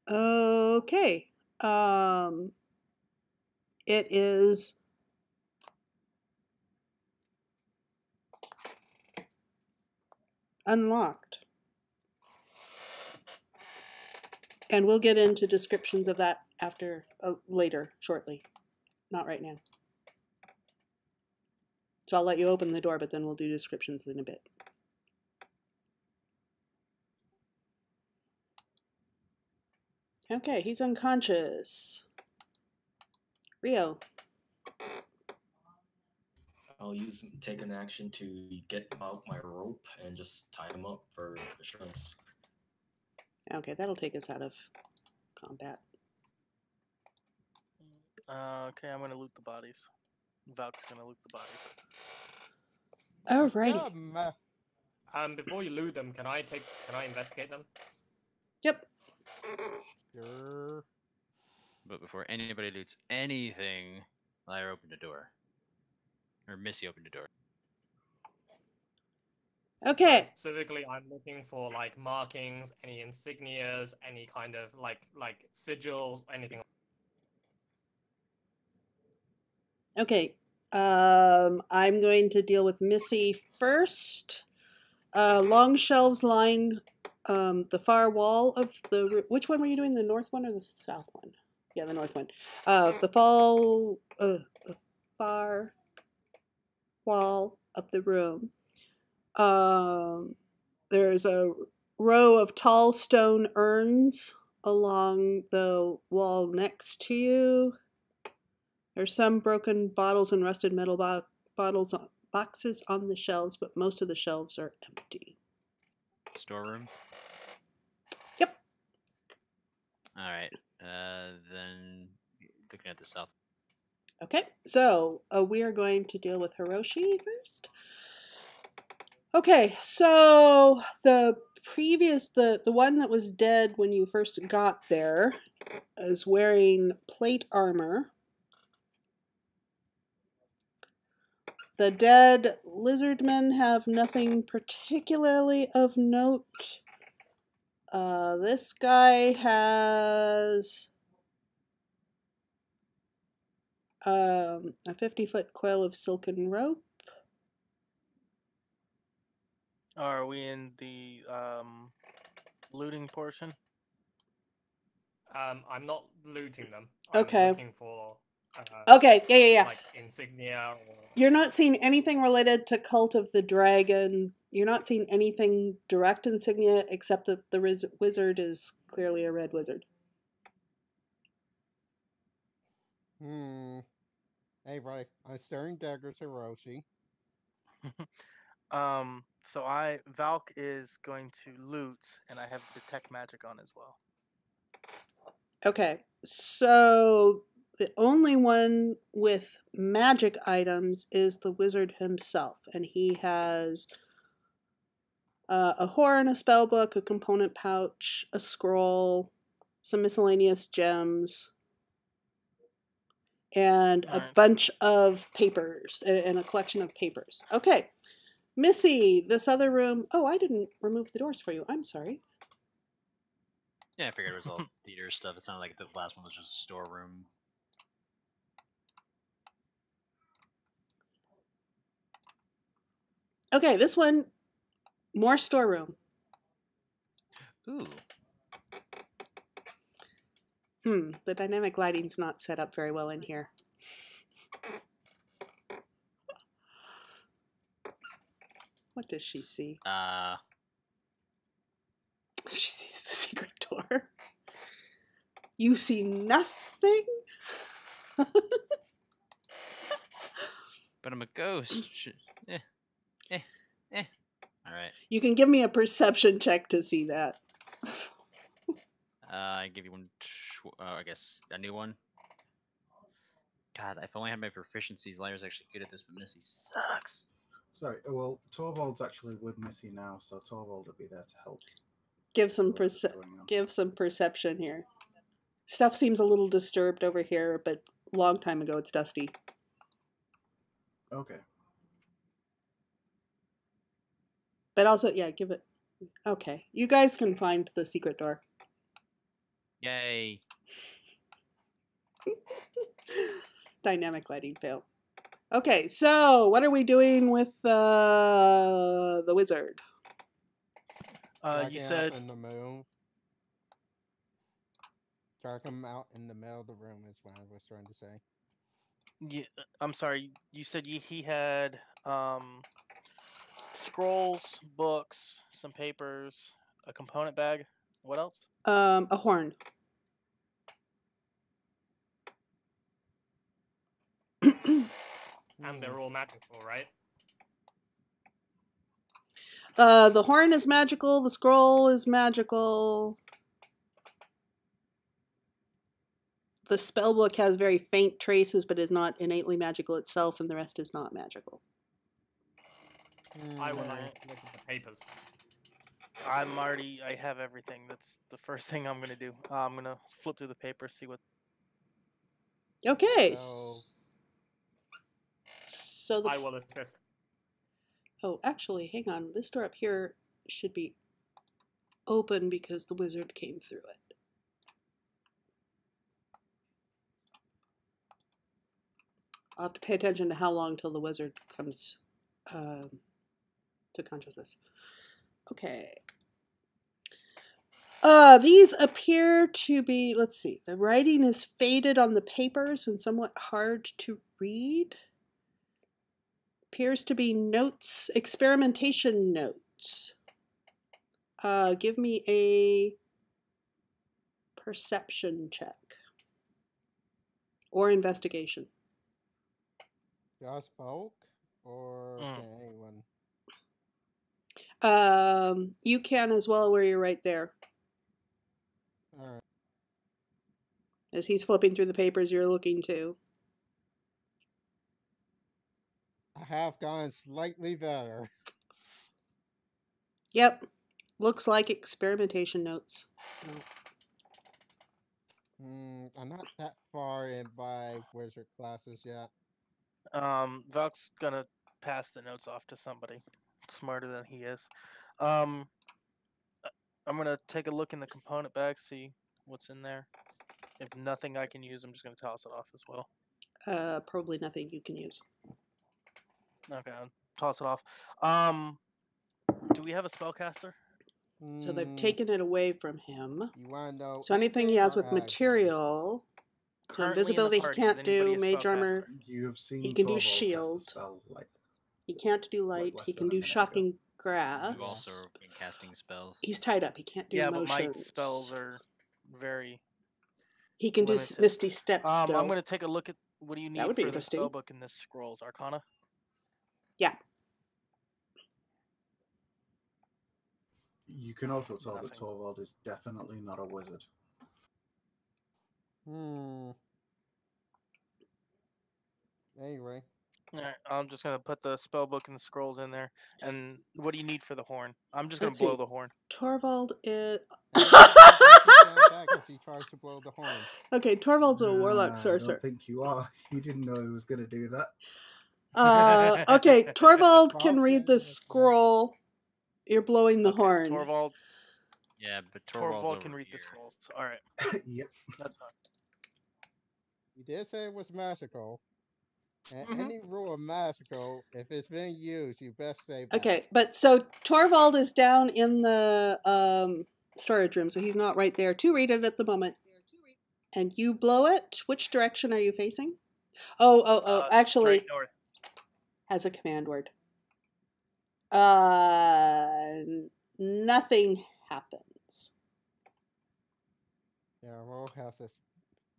Okay. It is unlocked. And we'll get into descriptions of that after later, shortly. Not right now. So I'll let you open the door, but then we'll do descriptions in a bit. Okay, he's unconscious. Rio. I'll take an action to get out my rope and just tie him up for assurance. Okay, that'll take us out of combat. Okay, I'm gonna loot the bodies. Valk's gonna loot the bodies. Alrighty. Before you loot them, can I investigate them? Yep. Sure. But before anybody loots anything, Lyra opened a door. Or Missy opened a door. Okay. Specifically, I'm looking for like markings, any insignias, any kind of like sigils, anything. Okay. I'm going to deal with Missy first. Long shelves line the far wall of the... Which one were you doing? The north one or the south one? Yeah, the north one. The far wall of the room. There's a row of tall stone urns along the wall next to you. There's some broken bottles and rusted metal boxes on the shelves, but most of the shelves are empty. Storeroom? Yep. Alright, then looking at the south. Okay, so we are going to deal with Hiroshi first. Okay, so the one that was dead when you first got there is wearing plate armor. The dead lizardmen have nothing particularly of note. This guy has a 50-foot coil of silken rope. Are we in the looting portion? I'm not looting them. I'm Okay. looking for. Okay, yeah. Like insignia. Or... You're not seeing anything related to Cult of the Dragon. You're not seeing anything direct insignia, except that the wizard is clearly a red wizard. Hey, right. I'm staring daggers at Hiroshi. So Valk is going to loot, and I have detect magic on as well. Okay, so the only one with magic items is the wizard himself, and he has a horn, a spellbook, a component pouch, a scroll, some miscellaneous gems, and a bunch of papers, and a collection of papers. Okay, Missy, this other room... Oh, I didn't remove the doors for you. I'm sorry. Yeah, I figured it was all theater stuff. It sounded like the last one was just a storeroom. Okay, this one, more storeroom. Ooh. The dynamic lighting's not set up very well in here. What does she see? Uh, She sees the secret door. You see nothing? but I'm a ghost. All right. You can give me a perception check to see that. I give you one. I guess a new one. God, if I only had my proficiencies, Lyra's actually good at this, but Missy sucks. Sorry, well, Torvald's actually with Missy now, so Torvald will be there to help. Give some What's going on. give some perception here. Stuff seems a little disturbed over here, but long time ago it's dusty. Okay. But also, yeah, give it. Okay, you guys can find the secret door. Yay! Dynamic lighting fail. Okay, so what are we doing with the wizard? You Dragging said out in the middle. Drag him out in the middle of the room is what I was trying to say. I'm sorry. You said he had scrolls, books, some papers, a component bag. What else? A horn. And they're all magical, right? The horn is magical. The scroll is magical. The spellbook has very faint traces, but is not innately magical itself, and the rest is not magical. I would Alright. like to look at the papers. I have everything. That's the first thing I'm gonna do. I'm gonna flip through the papers, see what. Okay. So- So the I will assist. Oh, actually, hang on. This door up here should be open because the wizard came through it. I'll have to pay attention to how long till the wizard comes to consciousness. Okay. These appear to be, let's see, the writing is faded on the papers and somewhat hard to read. Appears to be notes, experimentation notes. Give me a perception check. Or investigation. Just folk or can anyone? You can as well where you're right there. Alright. As he's flipping through the papers, you're looking too. I have gone slightly better. Yep. Looks like experimentation notes. I'm not that far in my wizard classes yet. Valk's gonna pass the notes off to somebody smarter than he is. I'm gonna take a look in the component bag, see what's in there. If nothing I can use, I'm just gonna toss it off as well. Probably nothing you can use. Okay, I'll toss it off. Do we have a spellcaster? So they've taken it away from him. You want to know? So anything he has or with action? material. So Currently in the invisibility he party, can't is anybody do, a mage armor. spellcaster? You have seen He can do Torvald cast the shield. spell, like, He can't do Like light. less He than can a do minute ago. shocking You've grass. also been casting spells. He's tied up. He can't do Yeah, but my motions. spells are very. He can do limited. misty steps still. I'm gonna take a look at what do you need would be for the interesting. spellbook in this scrolls Arcana. Yeah. you can also tell that Nothing. Torvald is definitely not a wizard. Anyway, Alright, I'm just gonna put the spellbook and the scrolls in there. And what do you need for the horn? I'm just gonna Let's blow see. the horn. Torvald is. and stand back if he tries to blow the horn. Okay, Torvald's a warlock I sorcerer. don't think you are. You didn't know he was going to do that. Okay, Torvald can Bob read said the that's scroll. You're blowing the Okay, horn. Torvald Yeah, but Torvald's can over read the here. scrolls. Alright, Yep. that's fine. You did say it was magical. And Mm-hmm. any rule of magical, if it's been used, you best say that. Okay, but so Torvald is down in the storage room, so he's not right there to read it at the moment. And you blow it. Which direction are you facing? Oh, actually, Straight north. as a command word. Nothing happens. Yarrow has a.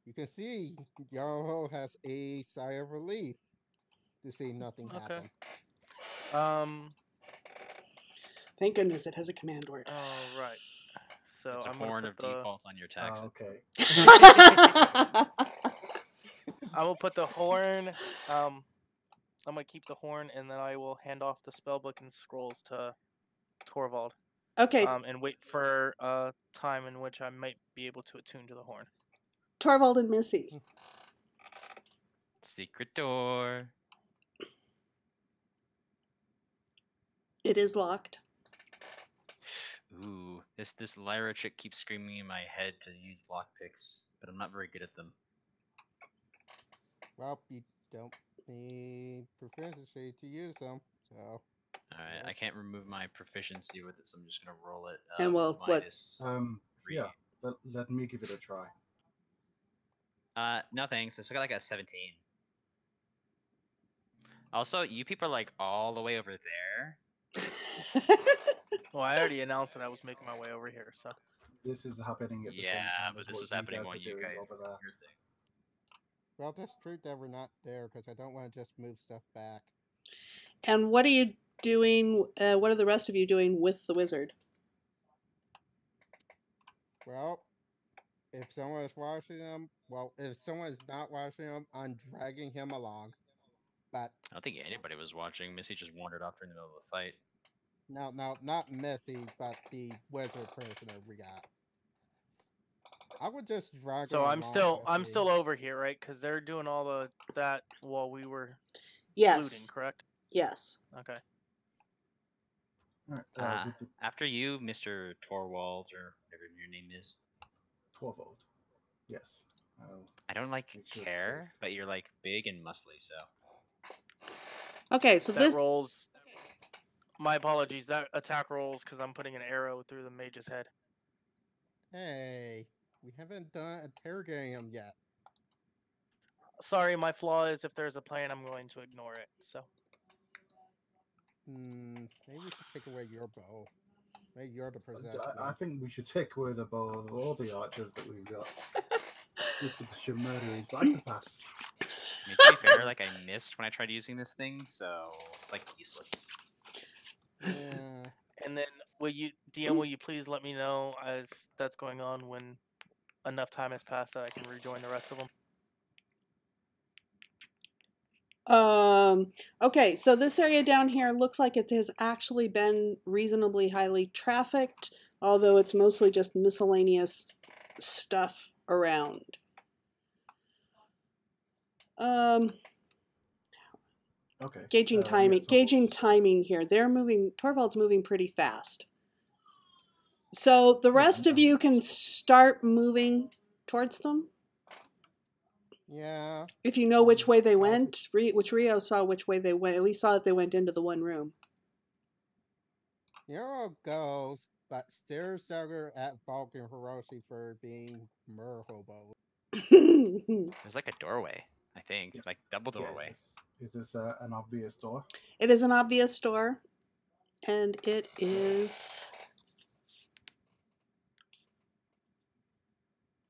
You can see Yarrow has a sigh of relief to see nothing Okay. happen. Thank goodness it has a command word. All right. So It's a I'm gonna horn put of the default on your tax. Okay. I will put the horn. I'm gonna keep the horn, and then I will hand off the spellbook and scrolls to Torvald. Okay, And wait for a time in which I might be able to attune to the horn. Torvald and Missy. Secret door. It is locked. Ooh, this Lyra chick keeps screaming in my head to use lockpicks, but I'm not very good at them. Well, you don't need proficiency to use them, so. Alright, I can't remove my proficiency with it, so I'm just gonna roll it. And well, what? minus 3. Yeah. Let me give it a try. No thanks. I still got like a 17. Also, you people are like all the way over there. Well, I already announced that I was making my way over here, so. This is happening at the same Yeah, time but as this what was you happening guys while were you doing guys over were there. doing your thing. Well, just true that we're not there because I don't want to just move stuff back. And what are you doing? What are the rest of you doing with the wizard? Well, if someone is watching him, well, if someone is not watching him, I'm dragging him along. But I don't think anybody was watching. Missy just wandered off during the middle of the fight. no, not Missy, but the wizard prisoner we got. I would just drag So him I'm along. still over here, right? Because they're doing all that while we were Yes. looting, correct? Yes. Okay. All right. With the After you, Mr. Torvald, or whatever your name is. torvald. Yes. I don't like Make sure it's care, but you're like big and muscly, so. Okay, so That this rolls. My apologies. That attack rolls because I'm putting an arrow through the mage's head. Hey, we haven't done interrogating him yet. Sorry, my flaw is if there's a plan, I'm going to ignore it. So. Maybe we should take away your bow. Maybe you're the possessed I one. think we should take away the bow of all the archers that we've got. Just to should murder psychopaths. I mean, to be fair, like I missed when I tried using this thing, so it's like useless. Yeah. And then, will you please let me know as that's going on when enough time has passed that I can rejoin the rest of them? Okay, so this area down here looks like it has actually been reasonably highly trafficked, although it's mostly just miscellaneous stuff around. Okay. Gauging timing here. Torvald's moving pretty fast. So the rest of you can start moving towards them. Yeah. If you know which way they went, which Rio saw which way they went, at least saw that they went into the one room. Nero goes, but stares dagger at Valk and Hiroshi for being mer hobos. There's like a doorway, I think, like double doorway. Yeah, is this an obvious door? It is an obvious door, and it is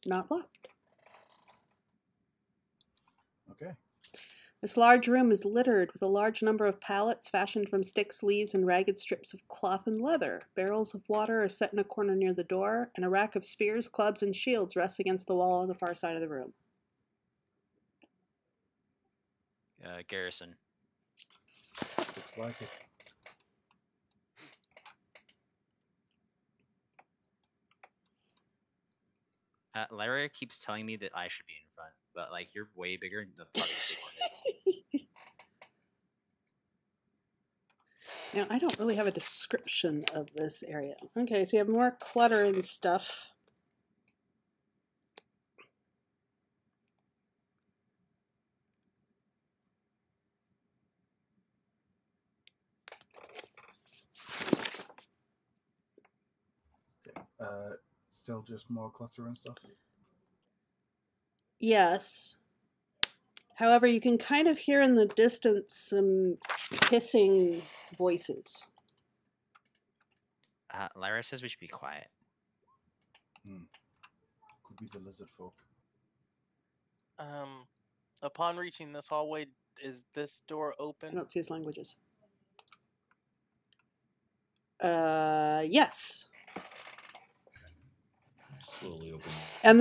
not locked. Okay. This large room is littered with a large number of pallets fashioned from sticks, leaves, and ragged strips of cloth and leather. Barrels of water are set in a corner near the door, and a rack of spears, clubs, and shields rests against the wall on the far side of the room. Garrison. Looks like it. Lyra keeps telling me that I should be in front, but like you're way bigger and the probably take more hits. Now, I don't really have a description of this area. Okay, so you have more clutter and stuff. Okay. Still just more clutter and stuff? Yes. However, you can kind of hear in the distance some hissing voices. Lyra says we should be quiet. Could be the lizard folk. Upon reaching this hallway, is this door I open? don't see his languages. Yes. Slowly open. And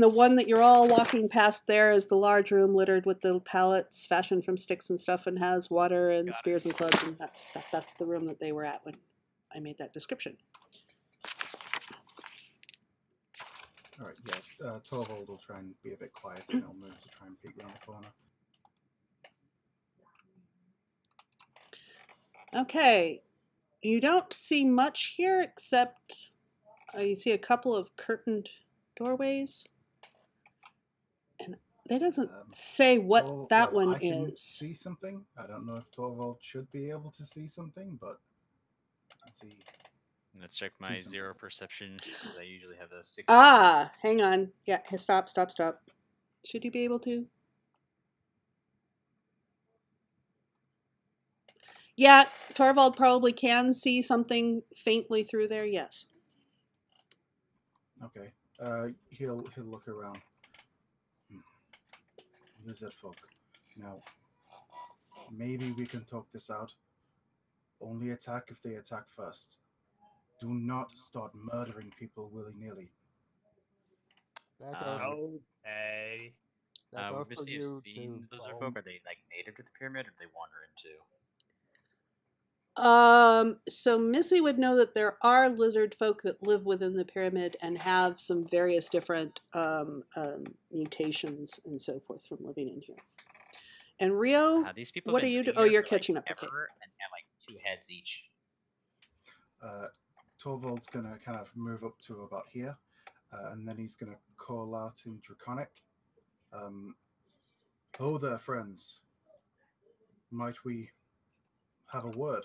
the one that you're all walking past there is the large room littered with the pallets fashioned from sticks and stuff, and has water and Got it. spears and clubs, and that's the room that they were at when I made that description. All right, yes. Torvald will try and be a bit quiet, and he'll move to try and peek around the corner. Okay, you don't see much here except you see a couple of curtained doorways, and it doesn't say what that one I can is. see something. I don't know if Torvald should be able to see something, but let's see. Let's check my something. 0 perception, because I usually have a 6. Ah, hang on. Yeah, stop. Should you be able to? Yeah, Torvald probably can see something faintly through there, yes. Okay. He'll look around. Lizard folk. Now, maybe we can talk this out. Only attack if they attack first. Do not start murdering people willy-nilly. That goes, Okay. that goes Would for Missy you have seen too, lizard Boomp. folk? Are they like native to the pyramid, or do they wander into? So Missy would know that there are lizard folk that live within the pyramid and have some various different mutations and so forth from living in here. And Rio, These people what been are you living doing? Oh, here you're for, catching like, up. Okay. ever, and have like 2 heads each. Torvald's going to kind of move up to about here, and then he's going to call out in Draconic. Oh there, friends. Might we have a word?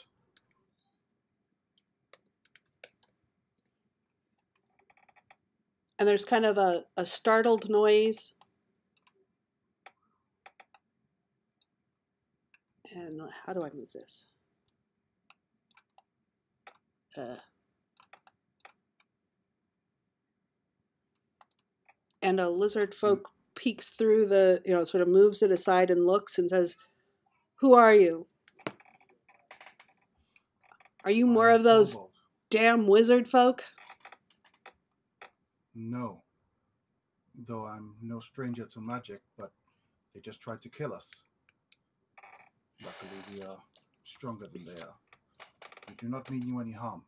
And there's kind of a startled noise. And how do I move this? And a lizard folk peeks through the, sort of moves it aside and looks and says, "Who are you? Are you more of those Torvald. damn wizard folk?" No. Though I'm no stranger to magic, but they just tried to kill us. Luckily, we are stronger than they are. We do not mean you any harm,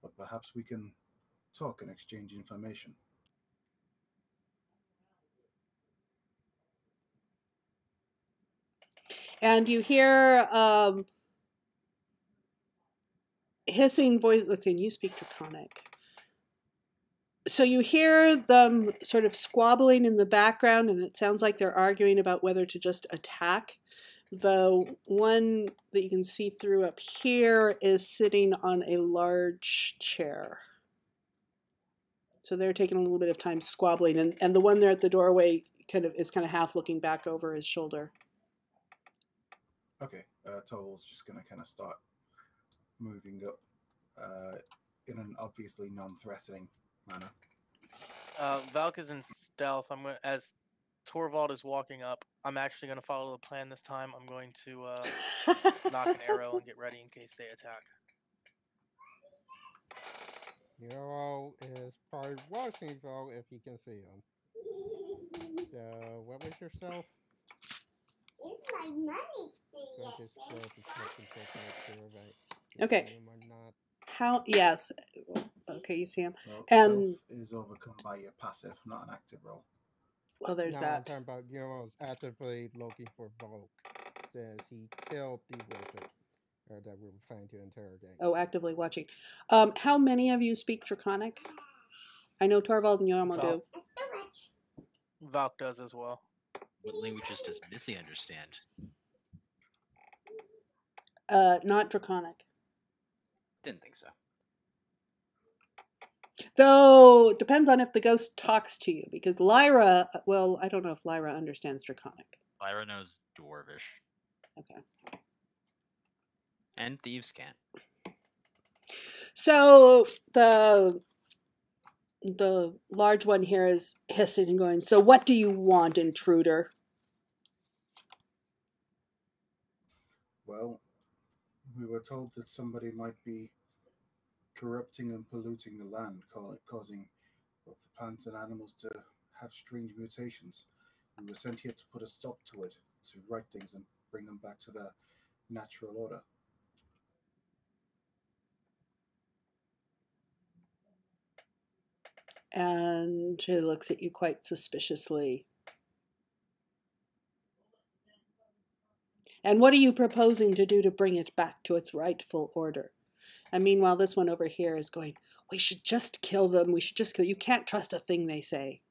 but perhaps we can talk and exchange information. And you hear hissing voice. Let's see, you speak Draconic. So you hear them sort of squabbling in the background, and it sounds like they're arguing about whether to just attack. The one that you can see through up here is sitting on a large chair. So they're taking a little bit of time squabbling, and the one there at the doorway is kind of half looking back over his shoulder. Okay, Torvald's just going to kind of start moving up in an obviously non-threatening manner. Valk is in stealth. As Torvald is walking up, I'm actually going to follow the plan this time. I'm going to knock an arrow and get ready in case they attack. Hero is probably watching though if he can see him. So, what was yourself? It's my money. That is right. Okay. Him or not. How? Yes. Okay, you see him. Well, And stealth is overcome by your passive, not an active roll. well, there's No, I'm that. talking about Hero's actively looking for Volk. Says he killed the wizard that we were trying to interrogate. Oh, actively watching. How many of you speak Draconic? I know Torvald and Yomo do. Valk does as well. What languages does Missy understand? Not Draconic. Didn't think so. Though, it depends on if the ghost talks to you, because Lyra, well, I don't know if Lyra understands Draconic. Lyra knows Dwarvish. Okay. And thieves can't. So the large one here is hissing and going, so what do you want, intruder? Well, we were told that somebody might be corrupting and polluting the land, causing both the plants and animals to have strange mutations. We were sent here to put a stop to it, to right things and bring them back to their natural order. And she looks at you quite suspiciously. And what are you proposing to do to bring it back to its rightful order? And meanwhile, this one over here is going, we should just kill them. We should just kill. You can't trust a thing they say.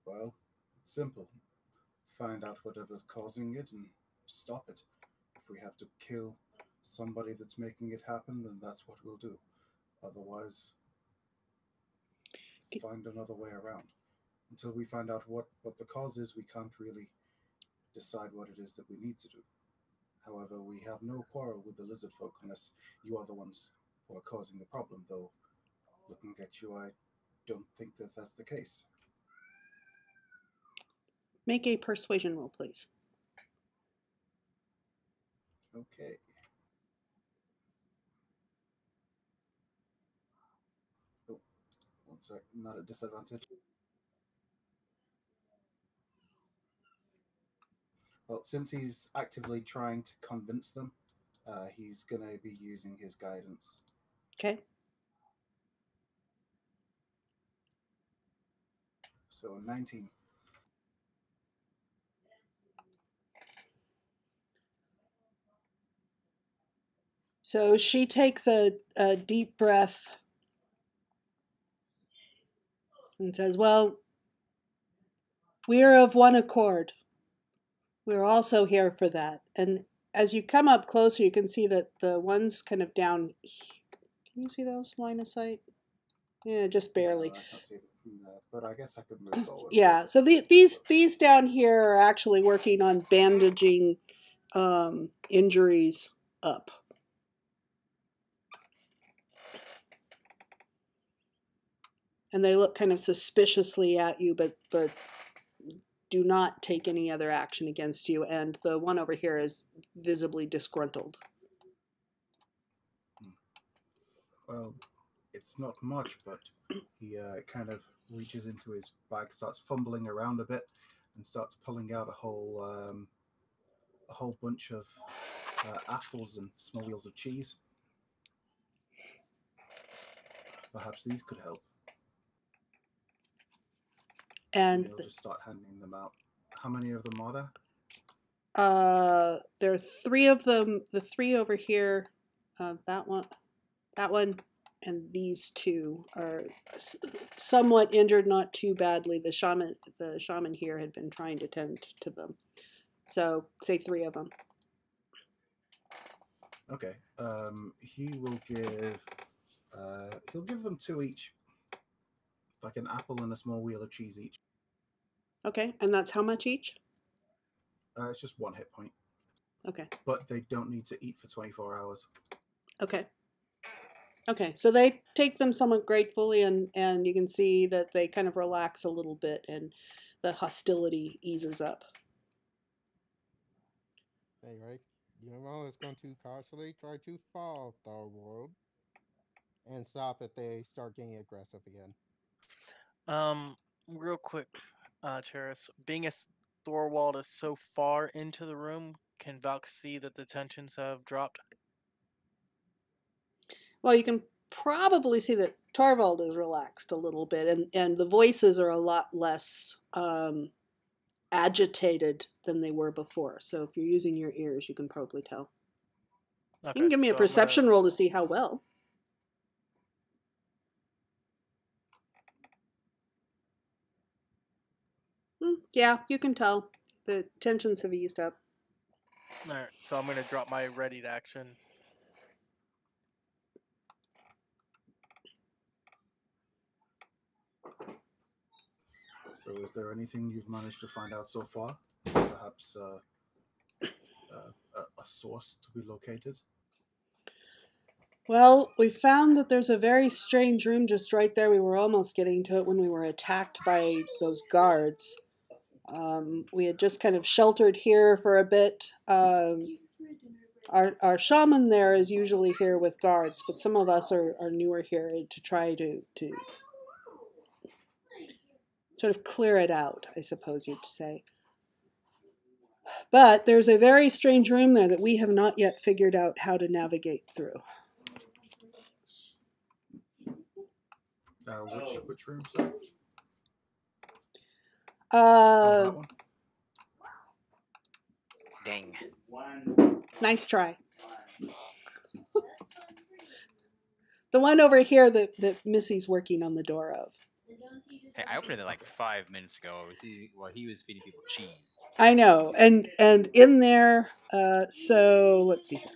Well, it's simple. Find out whatever's causing it and stop it. If we have to kill somebody that's making it happen, then that's what we'll do. Otherwise, find another way around. Until we find out what the cause is, we can't really decide what it is that we need to do. However, we have no quarrel with the lizard folk unless you are the ones who are causing the problem, though looking at you, I don't think that that's the case. Make a persuasion roll, please. Okay. Oh, one sec, not at disadvantage. Well, since he's actively trying to convince them, he's going to be using his guidance. Okay. So 19. So she takes a deep breath and says, well, we're of one accord. We're also here for that. And as you come up closer, you can see that the ones kind of down. Can you see those line of sight? Yeah, just barely. I can't see them from there, but I guess I could move forward. Yeah, so these down here are actually working on bandaging injuries up. And they look kind of suspiciously at you, but do not take any other action against you. And the one over here is visibly disgruntled. Well, it's not much, but he kind of reaches into his bag, starts fumbling around a bit, and starts pulling out a whole bunch of apples and small wheels of cheese. Perhaps these could help. And he'll just start handing them out. How many of them are there? There are 3 of them. The 3 over here, that one, and these 2 are somewhat injured, not too badly. The shaman here had been trying to tend to them. So say 3 of them. Okay. He will give. He'll give them 2 each. Like an apple and a small wheel of cheese each. Okay, and that's how much each? It's just 1 hit point. Okay. But they don't need to eat for 24 hours. Okay. Okay, so they take them somewhat gratefully, and you can see that they kind of relax a little bit, and the hostility eases up. Hey, right? Guillermo is going to cautiously try to fall Torvald and stop if they start getting aggressive again. Real quick, Cheris, being as Thorwald is so far into the room, can Valk see that the tensions have dropped? Well, you can probably see that Torvald is relaxed a little bit, and the voices are a lot less agitated than they were before. So if you're using your ears, you can probably tell. Okay, You can give me a perception roll to see how well. Yeah, you can tell. The tensions have eased up. Alright, so I'm going to drop my ready to action. So is there anything you've managed to find out so far? Perhaps a source to be located? Well, we found that there's a very strange room just right there. We were almost getting to it when we were attacked by those guards. We had just kind of sheltered here for a bit. Our shaman there is usually here with guards, but some of us are newer here to try to sort of clear it out, I suppose you'd say. But there's a very strange room there that we have not yet figured out how to navigate through. Which room, sorry? That one? Dang. Nice try. The one over here that Missy's working on the door of. Hey, I opened it like 5 minutes ago. He was feeding people cheese. I know, and in there, so let's see here.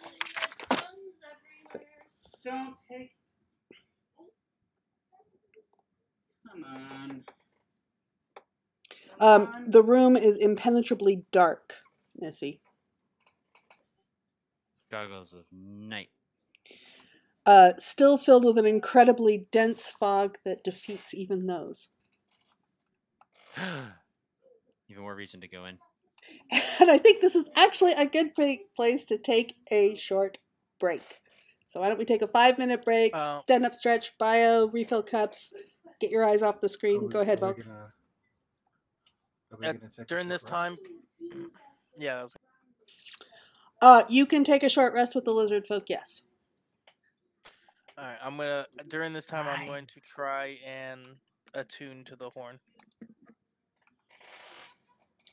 6. Don't take. Come on. The room is impenetrably dark, Missy. Goggles of night. Still filled with an incredibly dense fog that defeats even those. Even more reason to go in. And I think this is actually a good place to take a short break. So why don't we take a 5-minute break, stand up, stretch, bio, refill cups, get your eyes off the screen. Go ahead, Volk. During this time, yeah. You can take a short rest with the lizard folk, yes. All right, during this time, I'm going to try and attune to the horn.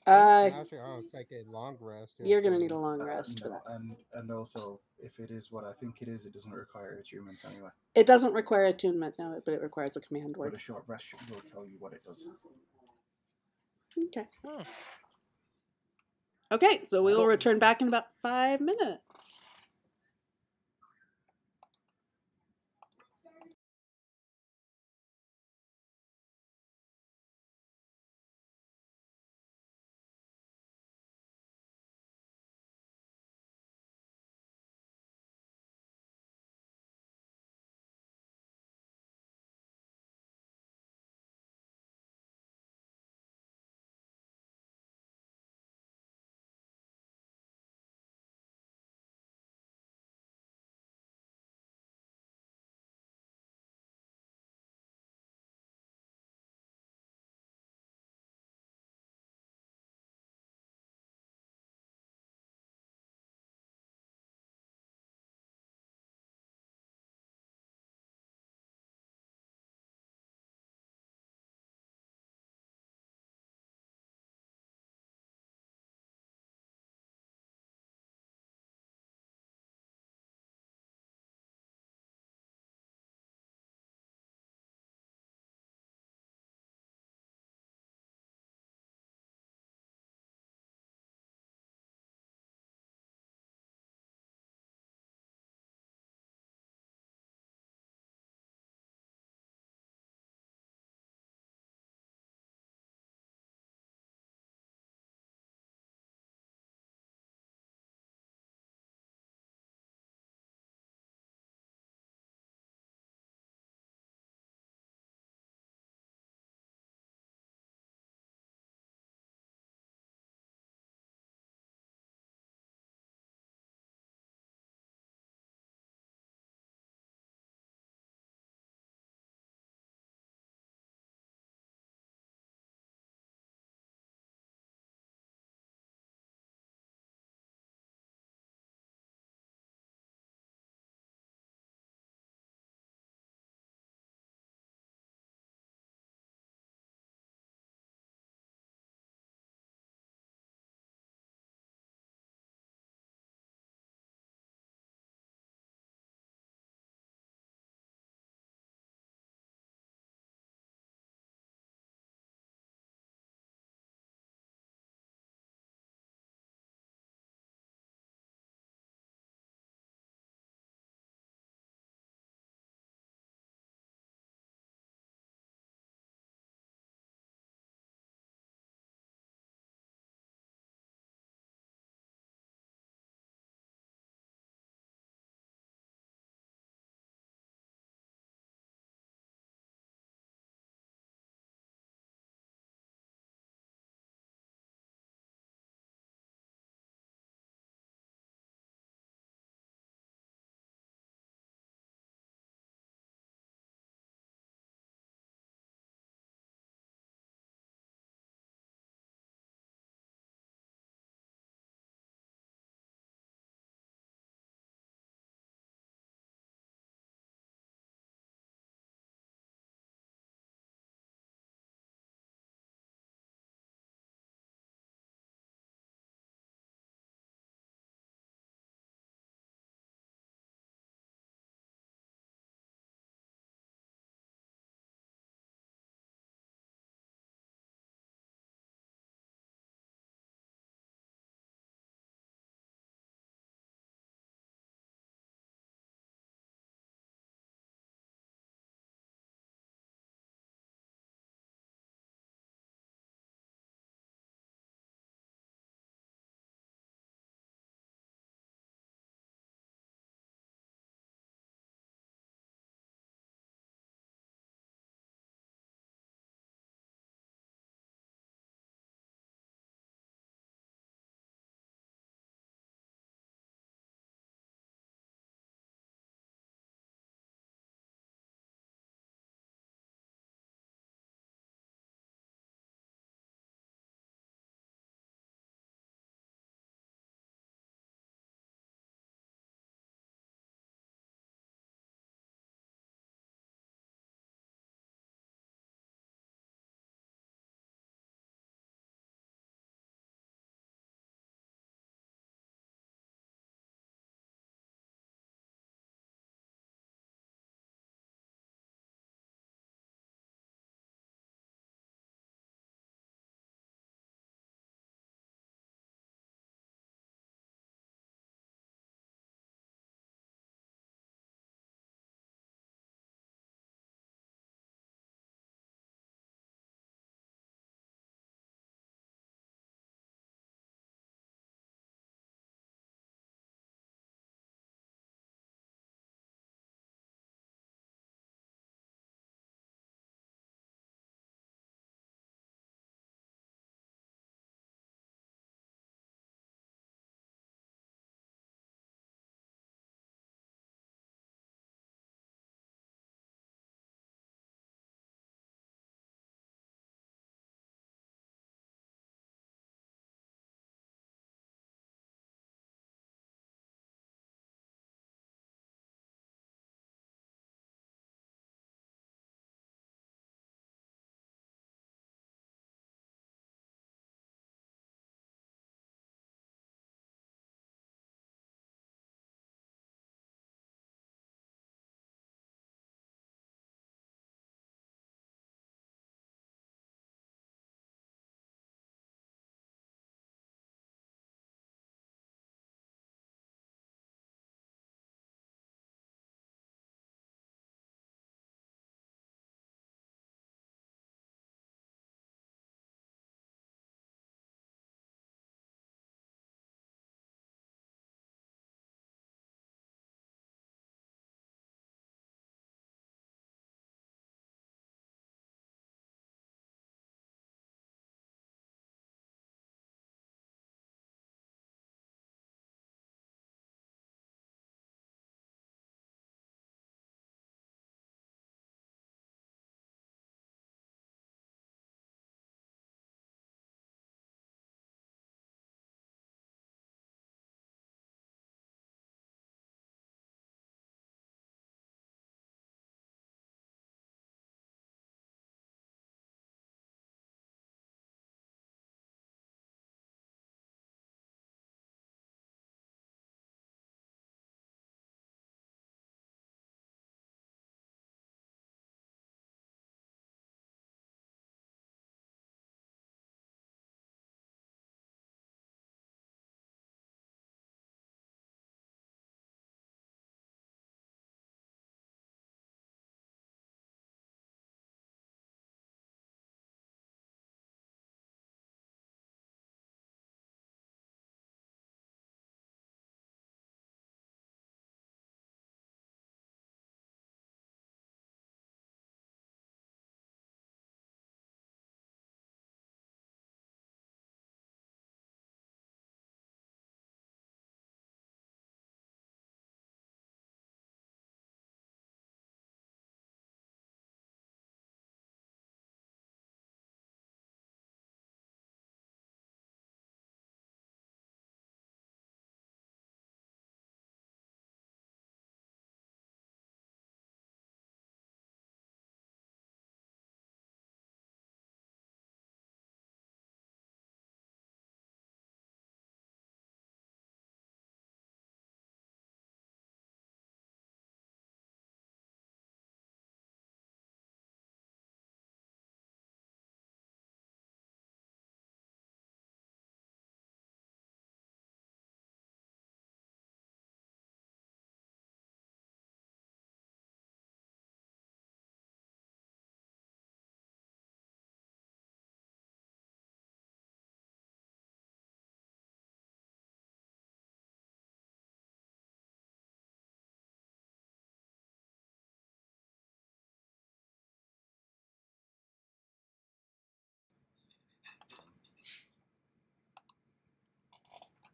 Actually, I'll take a long rest. You're going to need a long rest for that. And also, if it is what I think it is, it doesn't require attunement anyway. It doesn't require attunement, no, but it requires a command word. But a short rest will tell you what it does. Okay. Okay, so we will return back in about 5 minutes.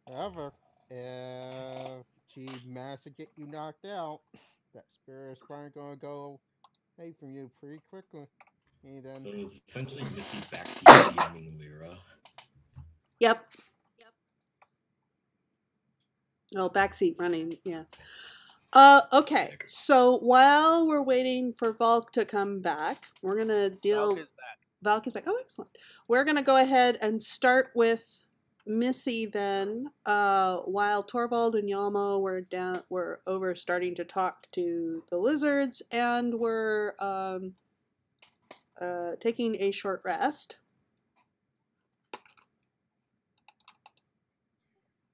However, if she managed to get you knocked out, that spirit's probably gonna go away from you pretty quickly. And then, So it was essentially Missy backseat DMing Lyra. Yep. Oh, backseat running, yeah. Okay, so while we're waiting for Valk to come back, we're gonna deal... Valk is back. Valk is back. Oh, excellent. We're gonna go ahead and start with Missy then, while Torvald and Yalmo were over starting to talk to the lizards, and we're taking a short rest.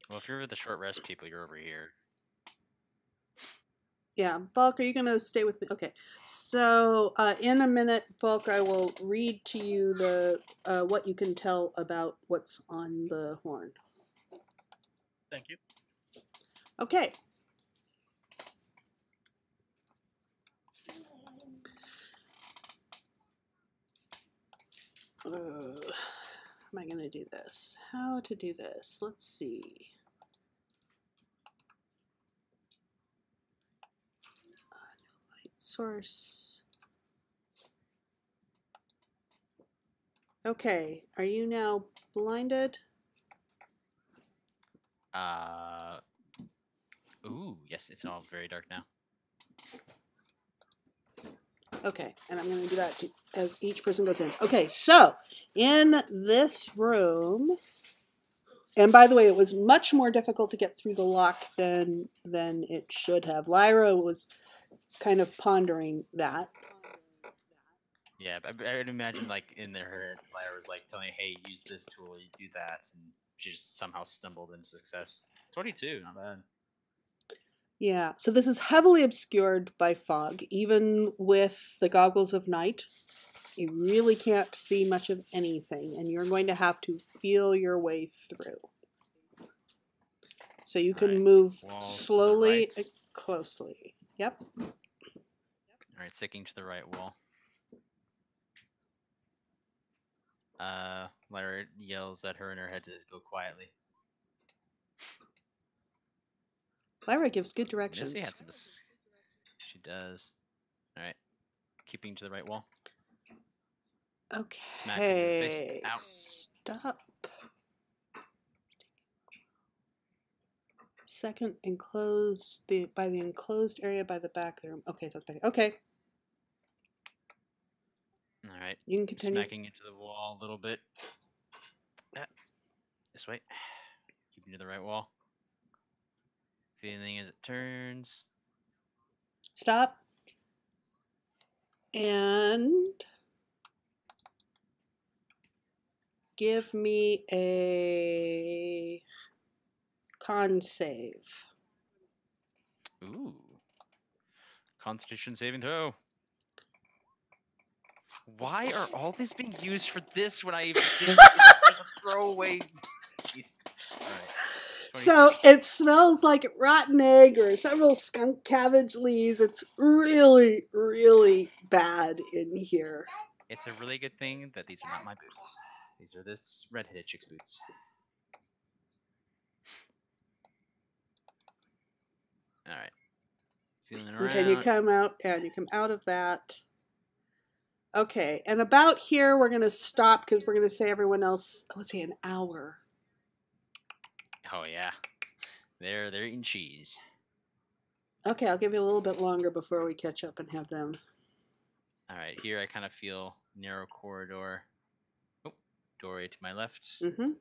Well, if you're the short rest people, you're over here. Yeah, Valk, are you going to stay with me? Okay, so in a minute, Valk, I will read to you the what you can tell about what's on the horn. Thank you. Okay. How am I going to do this? How to do this? Let's see. Source. Okay, are you now blinded? Ooh, yes, it's all very dark now. Okay, and I'm going to do that too, as each person goes in. Okay, so in this room, and by the way, it was much more difficult to get through the lock than it should have. Lyra was kind of pondering that. Yeah, I would imagine like in her head, Lyra was like telling, "Hey, use this tool, you do that," and she just somehow stumbled into success. 22, not bad. Yeah, so this is heavily obscured by fog. Even with the goggles of night, you really can't see much of anything, and you're going to have to feel your way through. So you can move slowly and closely. Yep. Alright, sticking to the right wall. Lyra yells at her in her head to go quietly. Lyra gives good directions. Missy had some... She does. Alright. Keeping to the right wall. Okay. Smack into her face. Ow. Stop. Second enclosed by the enclosed area by the back there. Okay, so that's back. Okay. Alright. You can continue. Smacking into the wall a little bit. This way. Keeping to the right wall. Feeling as it turns. Stop. And give me a con save. Ooh. Constitution saving throw. Why are all these being used for this when I even did a throwaway? Jeez. Alright. So it smells like rotten egg or several skunk cabbage leaves. It's really, really bad in here. It's a really good thing that these are not my boots. These are this redheaded chick's boots. Alright. Feeling around. Okay, you come out, and you come out of that. Okay, and about here we're going to stop because we're going to say everyone else, let's say an hour. Oh yeah. They're eating cheese. Okay, I'll give you a little bit longer before we catch up and have them. Alright, here I kind of feel narrow corridor. Oh, doorway to my left. Mm-hmm.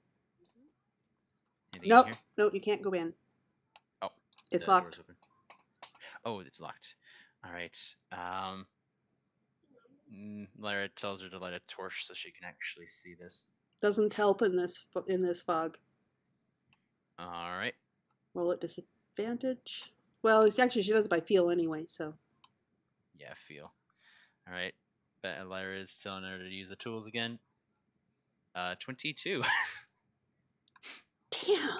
Anything Nope, in here? nope, you can't go in. Oh. It's the locked. door's open. Oh, it's locked. Alright. Lyra tells her to light a torch so she can actually see this. Doesn't help in this fog. Alright. Roll at disadvantage. Well, actually, she does it by feel anyway, so. Yeah, feel. Alright. Lyra is telling her to use the tools again. 22. Damn.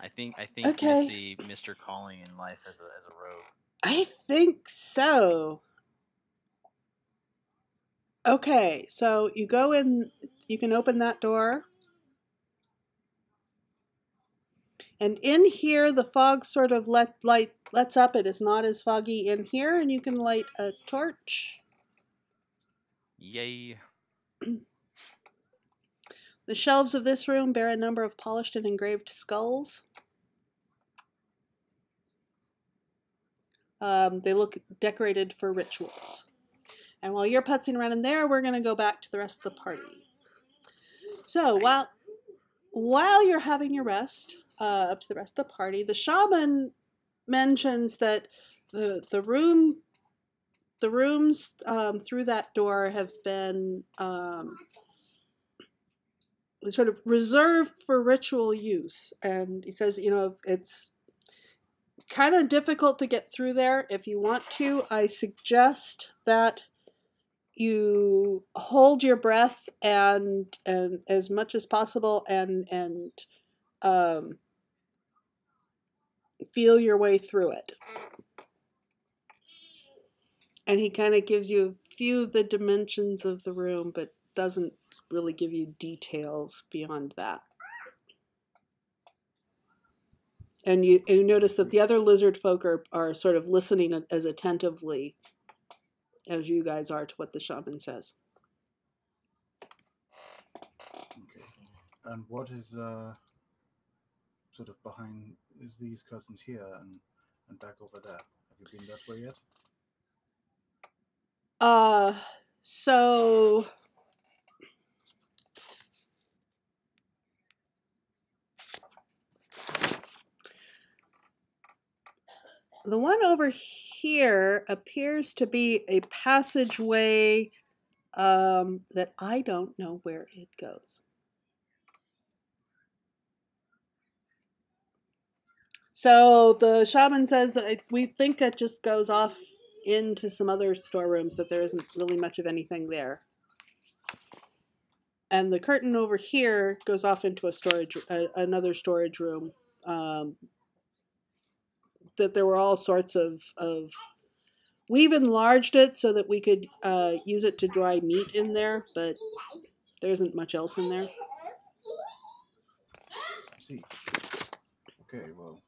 I think Okay. Missy missed her calling in life as a rogue. I think so. Okay, so you go in, you can open that door. And in here, the fog sort of lets up. It is not as foggy in here, and you can light a torch. Yay. The shelves of this room bear a number of polished and engraved skulls. They look decorated for rituals. And while you're putzing around in there, we're going to go back to the rest of the party. So while you're having your rest, up to the rest of the party, the shaman mentions that the rooms through that door have been sort of reserved for ritual use. And he says, it's kind of difficult to get through there. If you want to, I suggest that you hold your breath and as much as possible and feel your way through it. And he kind of gives you a few of the dimensions of the room, but doesn't really give you details beyond that. And you notice that the other lizard folk are sort of listening as attentively as you guys are to what the shaman says. Okay. And what is sort of behind is these curtains here and back over there? Have you been that way yet? So the one over here appears to be a passageway that I don't know where it goes. So the shaman says that we think it just goes off into some other storerooms, that there isn't really much of anything there. And the curtain over here goes off into another storage room. That there were all sorts of. We've enlarged it so that we could use it to dry meat in there, but there isn't much else in there. I see. Okay, well,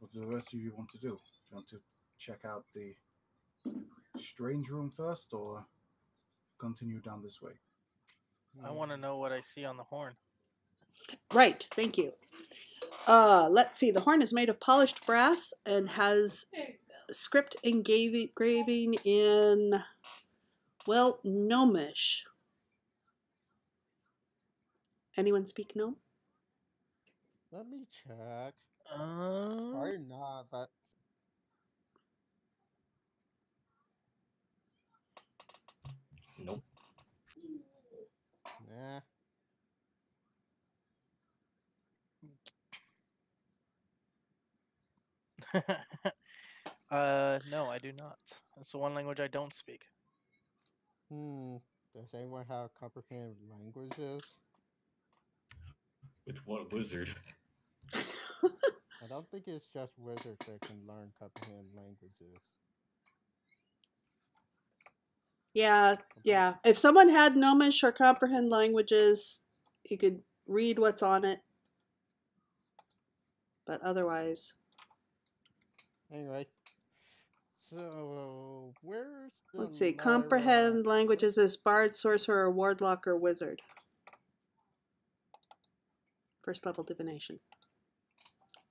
what do the rest of you want to do? Do you want to check out the strange room first, or continue down this way? I want to know what I see on the horn. Right, thank you. Let's see. The horn is made of polished brass and has script engraving in, well, gnomish. Anyone speak gnome? Let me check. Probably not, but Nope. nah. No, I do not. That's the one language I don't speak. Does anyone have comprehend languages? With what wizard? I don't think it's just wizards that can learn comprehend languages. Yeah. If someone had gnomish or comprehend languages, you could read what's on it. But otherwise. Anyway. So, where's the Let's see. Lyra? Comprehend languages is bard, sorcerer, warlock, or wizard. First level divination.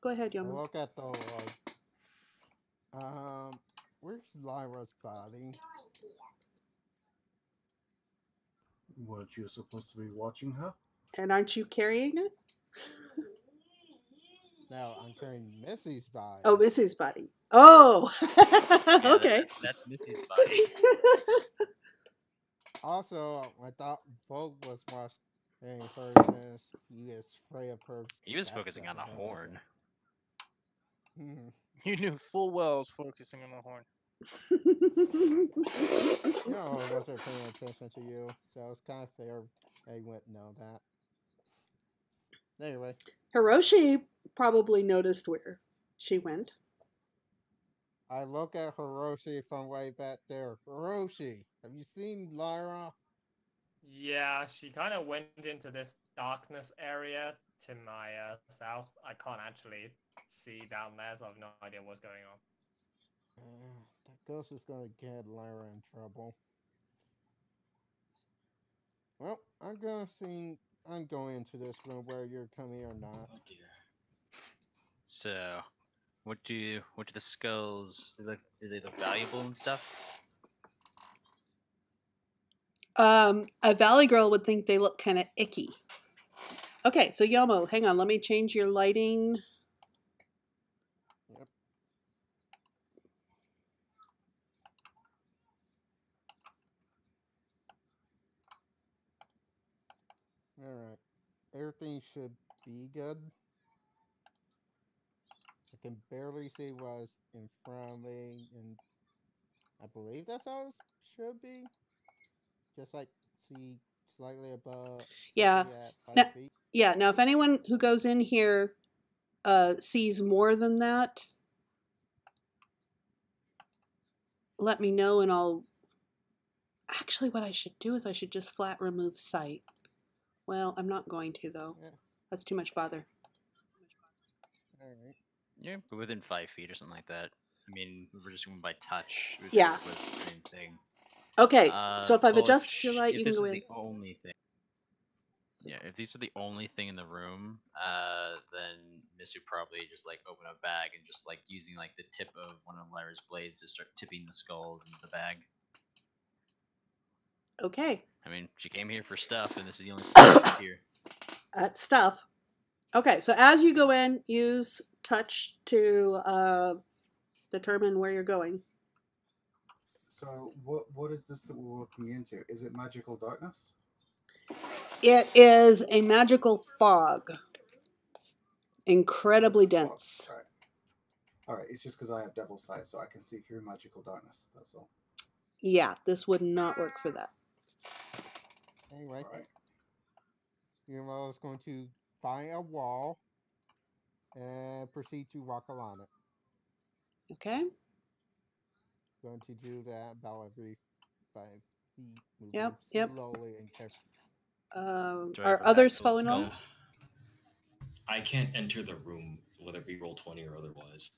Go ahead, I Yeoman. look at the where's Lyra's body? Weren't you supposed to be watching her? And aren't you carrying it? No, I'm carrying Missy's body. Oh, Missy's body. Oh! Yeah, Okay. That's Missy's body. Also, I thought Vogue was watching her since he is afraid of her. He was focusing on a horn. You knew full well I was focusing on the horn. You know, I wasn't paying attention to you, so it's kind of fair I wouldn't know that. Anyway. Hiroshi probably noticed where she went. I look at Hiroshi from way back there. Hiroshi, have you seen Lyra? Yeah, she kind of went into this darkness area to my south. I can't actually see down there, so I have no idea what's going on. That ghost is gonna get Lyra in trouble. Well, I'm going into this room where you're coming or not. Oh dear. So, what do the skulls do they look valuable and stuff? A valley girl would think they look kind of icky. Okay, so Yomo, hang on. Let me change your lighting. Yep. Alright. Everything should be good. I can barely see what's in front of me, and I believe that's how it should be. Just like see slightly above. Yeah. At 5 Now, feet. yeah. Now, if anyone who goes in here sees more than that, let me know, and I'll. Actually, what I should do is I should just flat remove sight. Well, I'm not going to though. Yeah. That's too much bother. Alright. Yeah, but within 5 feet or something like that. I mean, we're just going by touch. Which Yeah. was the same thing. Okay, so if I've well, adjusted your light, if you this can go is in. the only thing. Yeah, if these are the only thing in the room, then Miss would probably just like open a bag and just like using like the tip of one of Lyra's blades to start tipping the skulls into the bag. Okay. I mean, she came here for stuff, and this is the only stuff that's here. That's stuff. Okay, so as you go in, use touch to determine where you're going. So what is this that we're walking into? Is it magical darkness? It is a magical fog. Incredibly dense. Alright. Alright, it's just because I have devil sight, so I can see through magical darkness. That's all. Yeah, this would not work for that. Anyway, Alright. Yuma is going to find a wall and proceed to walk along it. Okay. Going to do that about every 5 feet, moving Yep. slowly and carefully. Do I Are have a others bag full of following along? skulls? I can't enter the room, whether it be roll 20 or otherwise.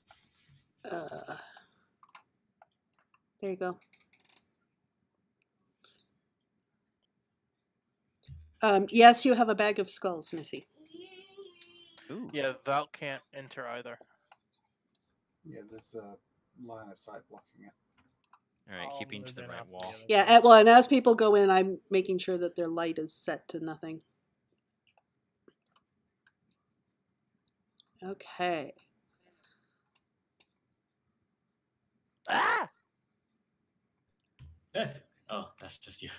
There you go. Yes, you have a bag of skulls, Missy. Ooh. Yeah, Val can't enter either. Yeah, there's a line of sight blocking it. Alright, I'll keeping to move the in right after wall. the other Yeah, guy. well, and as people go in, I'm making sure that their light is set to nothing. Okay. Ah! Oh, that's just you.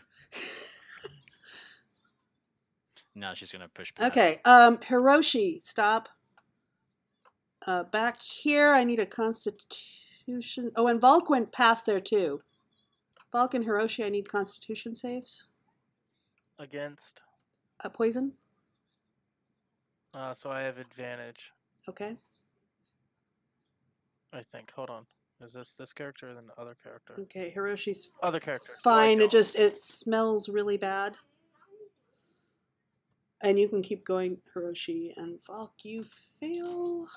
Now she's gonna push past. Okay, Hiroshi, stop. Back here, I need a constitution. Oh, and Volk went past there too. Volk and Hiroshi, I need constitution saves. Against. Poison? So I have advantage, Okay. I think. Hold on. Is this character or the other character? Okay, Hiroshi's Other character. fine. Like, It smells really bad. And you can keep going, Hiroshi. And Volk, you fail.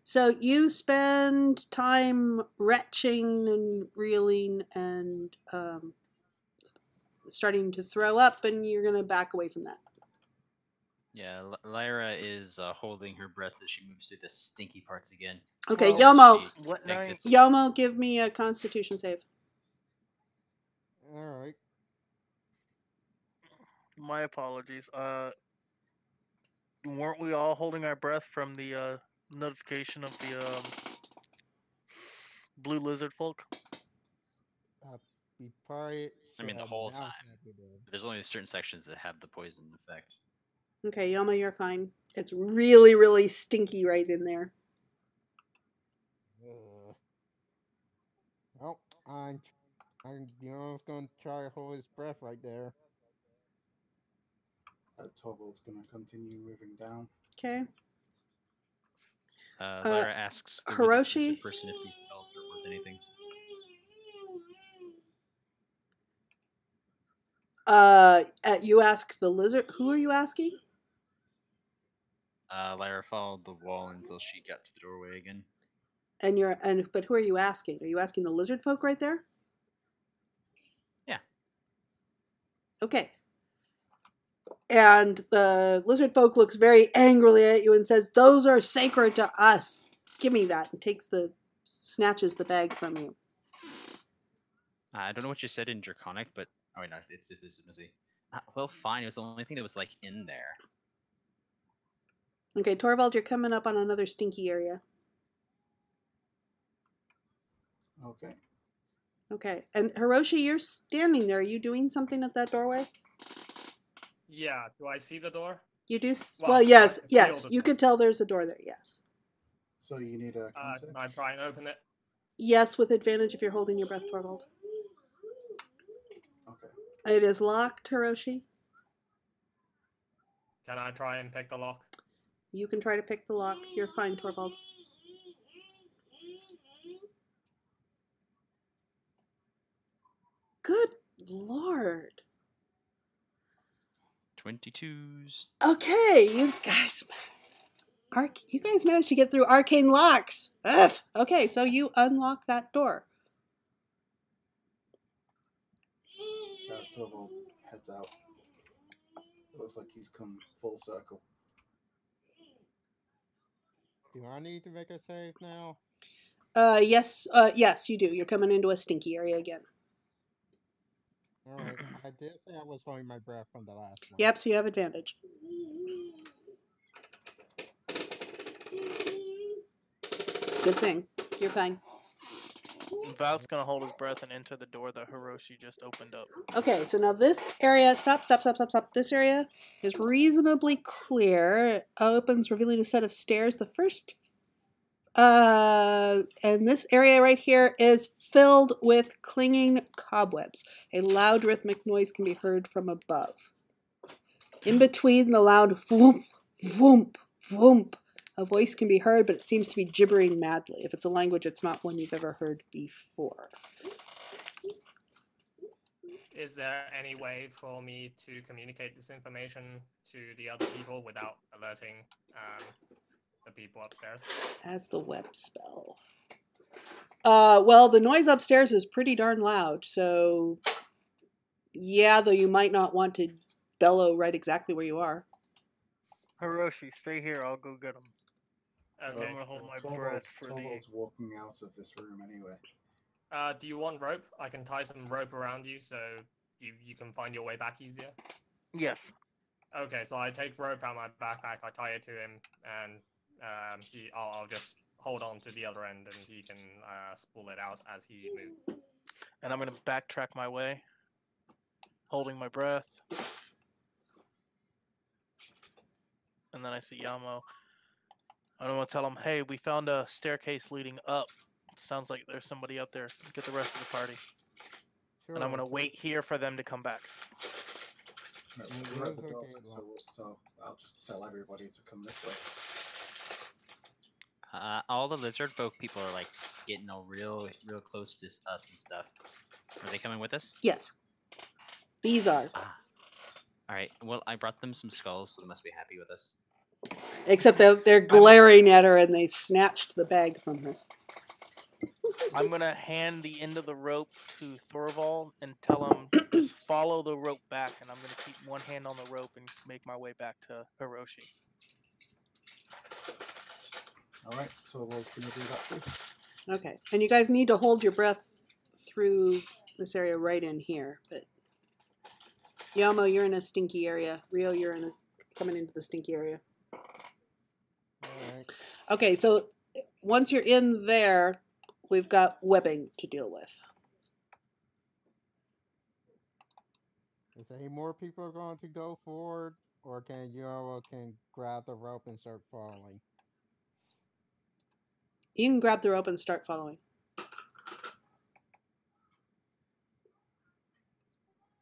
So you spend time retching and reeling and starting to throw up, and you're going to back away from that. Yeah, Lyra is holding her breath as she moves through the stinky parts again. Okay, Well, Yomo. What night? Exits. Yomo, give me a constitution save. Alright. My apologies. Weren't we all holding our breath from the notification of the blue lizard folk? We probably I mean, the should whole now time. have it in. There's only certain sections that have the poison effect. Okay, Yomo, you're fine. It's really, really stinky right in there. Well, I'm going to try to hold his breath right there. Torvald's going to continue moving down. Okay. Lyra asks the Hiroshi? wizard person if these spells are worth anything. You ask the lizard. Who are you asking? Lyra followed the wall until she got to the doorway again. But who are you asking? Are you asking the lizard folk right there? Yeah. Okay. And the lizard folk looks very angrily at you and says, "Those are sacred to us. Give me that." And snatches the bag from you. I don't know what you said in Draconic, but oh wait, no, this is Missy. Well, fine. It was the only thing that was like in there. Okay, Torvald, you're coming up on another stinky area. Okay. Okay, and Hiroshi, you're standing there. Are you doing something at that doorway? Yeah. Do I see the door? You do. Well, Well, yes, I can yes. feel the You door. could tell there's a door there. Yes. So you need a Can concept. I try and open it? Yes, with advantage if you're holding your breath, Torvald. Okay. It is locked, Hiroshi. Can I try and pick the lock? You can try to pick the lock. You're fine, Torvald. Good Lord. 22s. Okay, you guys managed to get through arcane locks. Ugh. Okay, so you unlock that door. Torval heads out. Looks like he's come full circle. Do I need to make a save now? Yes, you do. You're coming into a stinky area again. Alright, I did say I was holding my breath from the last one. Yep, so you have advantage. Good thing. You're fine. Val's gonna hold his breath and enter the door that Hiroshi just opened up. Okay, so now this area, stop. This area is reasonably clear. It opens, revealing a set of stairs. The first, and this area right here is filled with clinging cobwebs. A loud rhythmic noise can be heard from above. In between the loud voomp, voomp, voomp, a voice can be heard, but it seems to be gibbering madly. If it's a language, it's not one you've ever heard before. Is there any way for me to communicate this information to the other people without alerting the people upstairs? As the web spell. Well, the noise upstairs is pretty darn loud, so yeah, though you might not want to bellow right exactly where you are. Hiroshi, stay here. I'll go get him. Okay. I'm gonna hold my Torvald's- breath for the. Torvald's walking out of this room anyway. Do you want rope? I can tie some rope around you so you can find your way back easier. Yes. Okay, so I take rope out of my backpack, I tie it to him, and I'll just hold on to the other end, and he can spool it out as he moves. And I'm gonna backtrack my way, holding my breath. And then I see Yamo. I'm gonna tell him, "Hey, we found a staircase leading up. Sounds like there's somebody up there. Get the rest of the party." Sure. And I'm gonna wait here for them to come back. No, Mm, we're at it's the door, okay, so I'll just tell everybody to come this way. All the lizard folk people are like getting all real close to us and stuff. Are they coming with us? Yes. These are. All right. Well, I brought them some skulls, so they must be happy with us. Except they're glaring at her and they snatched the bag from her. I'm gonna hand the end of the rope to Torval and tell him just follow the rope back, and I'm gonna keep one hand on the rope and make my way back to Hiroshi. Alright, Torvald's gonna do that too. Okay, and you guys need to hold your breath through this area right in here. But Yamo, you're in a stinky area. Rio, you're coming into the stinky area. Alright. Okay, so once you're in there, we've got webbing to deal with. Is any more people going to go forward, or can you grab the rope and start falling? You can grab the rope and start following.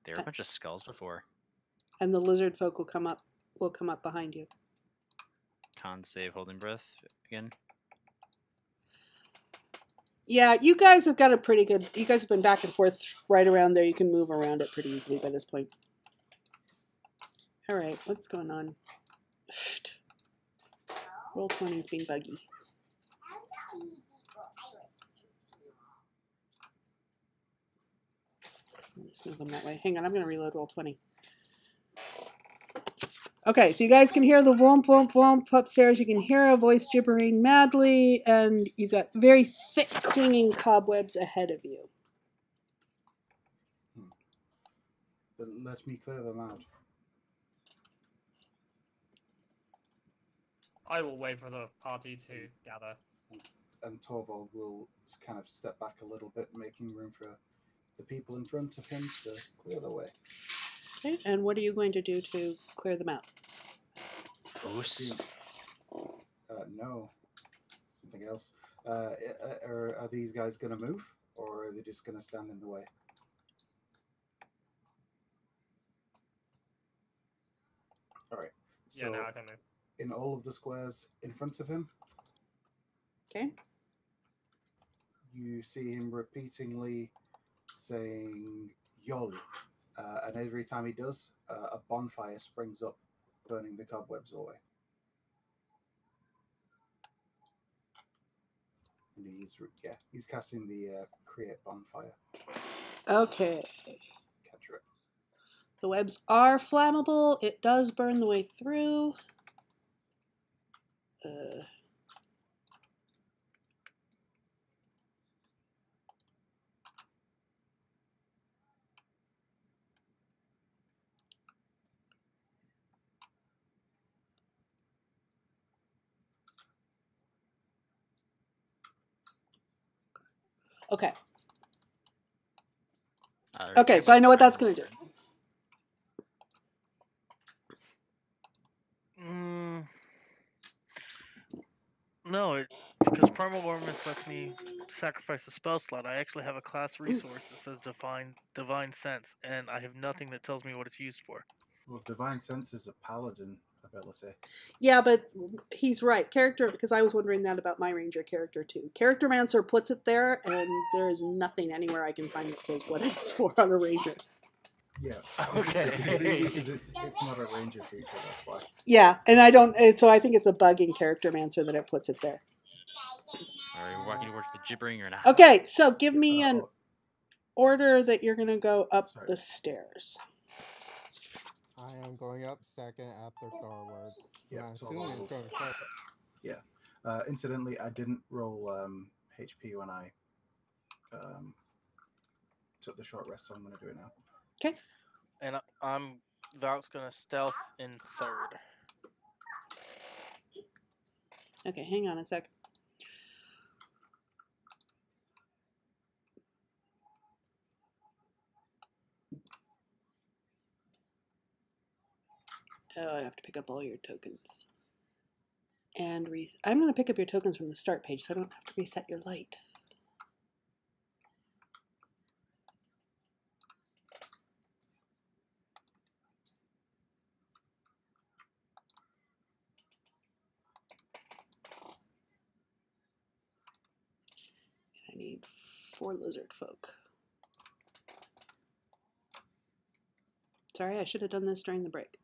There were a bunch of skulls before. And the lizard folk will come up behind you. Con save holding breath again. Yeah, you guys have got a pretty good... You guys have been back and forth right around there. You can move around it pretty easily by this point. All right, what's going on? Roll 20's being buggy. Let's move them that way. Hang on, I'm going to reload roll 20. Okay, so you guys can hear the womp, womp, womp upstairs. You can hear a voice gibbering madly, and you've got very thick, clinging cobwebs ahead of you. Then let me clear them out. I will wait for the party to gather. And Torval will kind of step back a little bit, making room for the people in front of him to clear the way. Okay, and what are you going to do to clear them out? Goose. No. Something else. Are these guys going to move, or are they just going to stand in the way? All right. So Yeah, now I can move. in all of the squares in front of him, Okay. you see him repeatedly saying "Yol," and every time he does, a bonfire springs up, burning the cobwebs away. And he's casting the create bonfire Okay. cantrip. The webs are flammable. It does burn the way through. Okay. Okay, so I know what that's going to do. No, because Primal Warmth lets me sacrifice a spell slot. I actually have a class resource that says Divine Sense, and I have nothing that tells me what it's used for. Well, Divine Sense is a paladin ability. Yeah, but he's right. Character, because I was wondering that about my ranger character too. Charactermancer puts it there, and there is nothing anywhere I can find that says what it's for on a ranger. Yeah. Okay. Because it's not a ranger feature, that's why. Yeah, and I don't. So I think it's a bug in Charactermancer that it puts it there. Are you walking towards the gibbering or not? Okay, so give me an order that you're going to go up the stairs. I am going up second after Starward. Yeah, I'm Torval assuming it's going to start. Yeah. Incidentally, I didn't roll HP when I took the short rest, so I'm going to do it now. Okay. And Valk's gonna stealth in third. Okay, hang on a sec. Oh, I have to pick up all your tokens. And I'm going to pick up your tokens from the start page, so I don't have to reset your light. I need 4 lizard folk. Sorry, I should have done this during the break.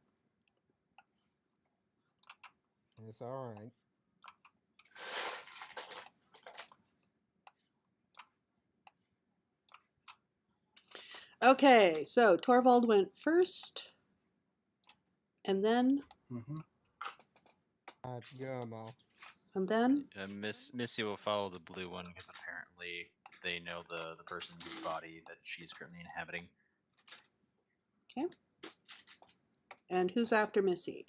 It's alright. Okay, so Torvald went first, and then, Guillermo. and then, Missy will follow the blue one because apparently they know the person's body that she's currently inhabiting. okay. And who's after Missy?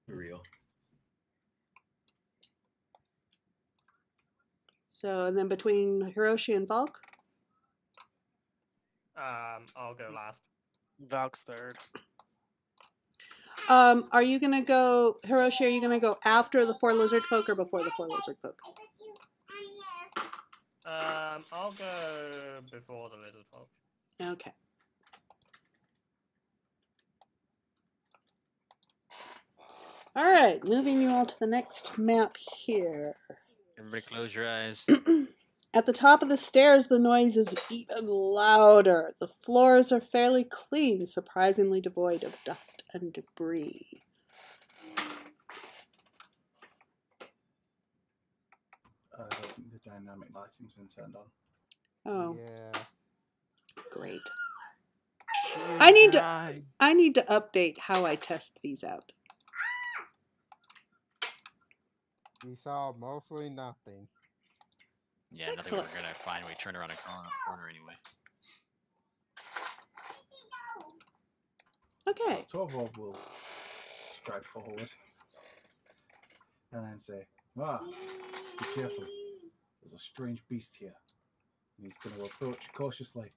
Real. So, and then between Hiroshi and Valk? I'll go last. Valk's third. Are you gonna go, Hiroshi, are you gonna go after the 4 lizard folk or before the 4 lizard folk? I'll go before the lizard folk. Okay. Alright, moving you all to the next map here. Everybody close your eyes. At the top of the stairs, the noise is even louder. The floors are fairly clean, surprisingly devoid of dust and debris. I don't think the dynamic lighting's been turned on. Oh, Yeah. great. I need to update how I test these out. We saw mostly nothing. Yeah, nothing Excellent. we're gonna find when we turn around a corner anyway. Okay. Torvald will stride forward and then say, be careful. There's a strange beast here. And he's going to approach cautiously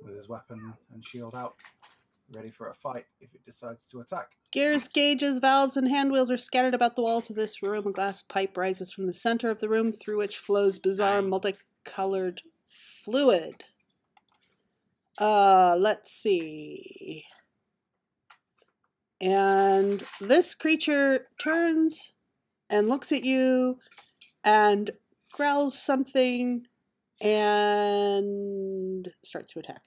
with his weapon and shield out, ready for a fight if it decides to attack. Gears, gauges, valves, and handwheels are scattered about the walls of this room. A glass pipe rises from the center of the room, through which flows bizarre, multicolored fluid. Let's see. And this creature turns and looks at you and growls something and starts to attack.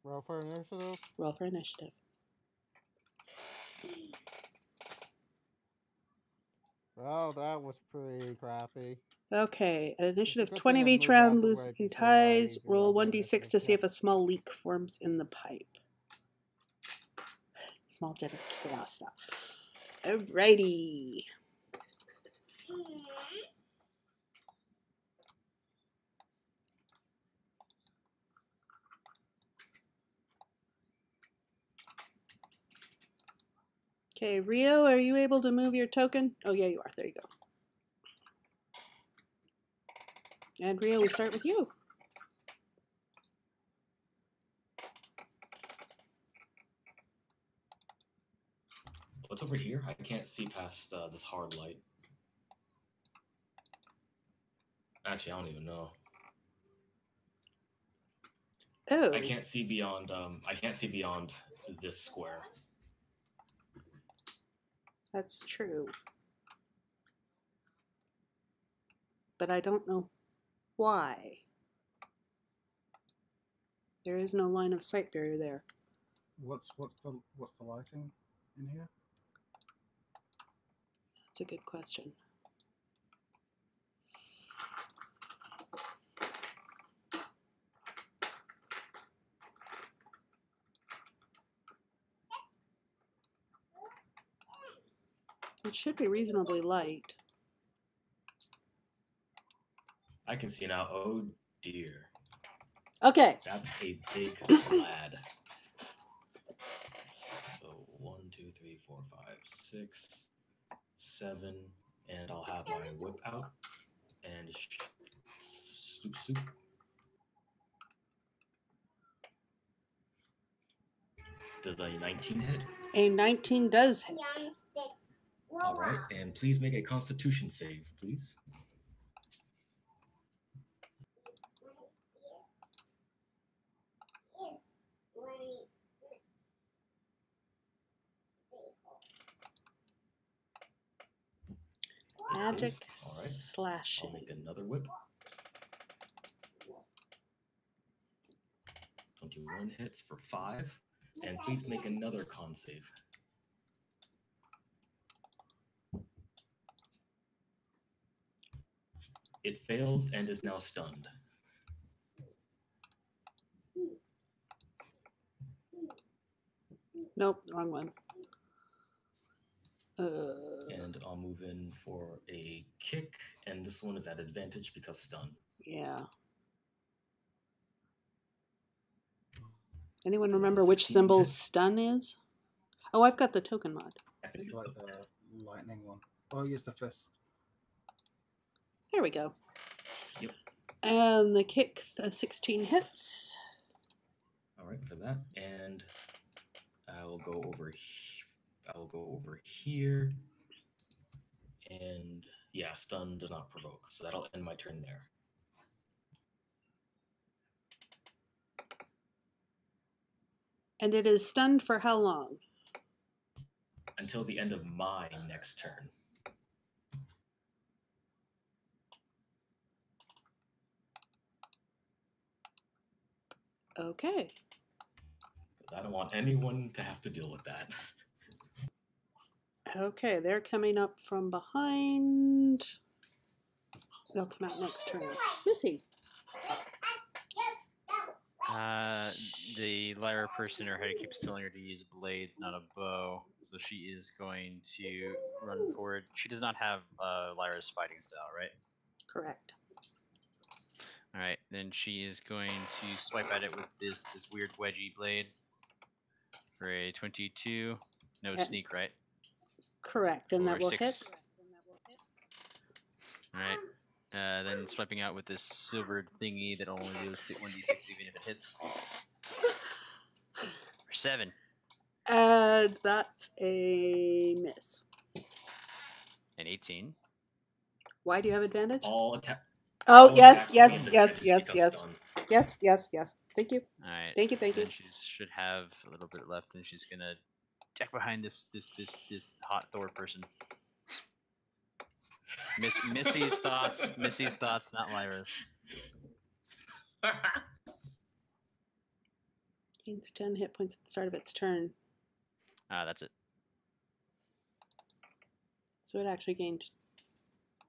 Roll for initiative. Roll for initiative. Well, that was pretty crappy. Okay, at initiative Good 20 thing of I each moved out round, the way losing before I ties. even Roll rolled my 1d6 to initiative. see if a small leak forms in the pipe. Small jet of chaos stuff. Alrighty. Okay, Rio, are you able to move your token? Oh, yeah, you are. There you go. And Rio, we start with you. What's over here? I can't see past this hard light. Actually, I don't even know. Oh. I can't see beyond. I can't see beyond this square. That's true. But I don't know why. There is no line of sight barrier there. What's the lighting in here? That's a good question. It should be reasonably light. I can see now. Oh dear. Okay. That's a big lad. So 1, 2, 3, 4, 5, 6, 7, and I'll have my whip out and soup. Does a 19 hit? A 19 does hit. All right, and please make a Constitution save, please. Magic All right. slashing. I'll make another whip. 21 hits for 5, and please make another con save. It fails and is now stunned. Nope, wrong one. And I'll move in for a kick, and this one is at advantage because stun. Yeah. Anyone remember which symbol stun is? Oh, I've got the token mod. It's like the lightning one. Oh, use the fist. There we go. Yep. And the kick, 16 hits. All right, for that, and I will go over. I will go over here, and yeah, stun does not provoke, so that'll end my turn there. And it is stunned for how long? Until the end of my next turn. Okay. Because I don't want anyone to have to deal with that. Okay, they're coming up from behind. They'll come out next turn. Missy. The Lyra person in her head keeps telling her to use blades, not a bow. So she is going to run forward. She does not have Lyra's fighting style, right? Correct. All right, then she is going to swipe at it with this weird wedgie blade for a 22. No sneak, right? Correct, and that Or will 6. hit. All right. Then swiping out with this silvered thingy that only deals 1d6 even if it hits. For 7. And that's a miss. And 18. Why do you have advantage? All attack. Oh, all yes, attacks yes, gained yes, advantage yes, because yes. stunned. Yes, yes, yes. Thank you. All right. Thank you, thank you. Then she should have a little bit left, and she's gonna check behind this hot Thor person. Missy's thoughts. Missy's thoughts, not Lyra's. Gains 10 hit points at the start of its turn. That's it. So it actually gained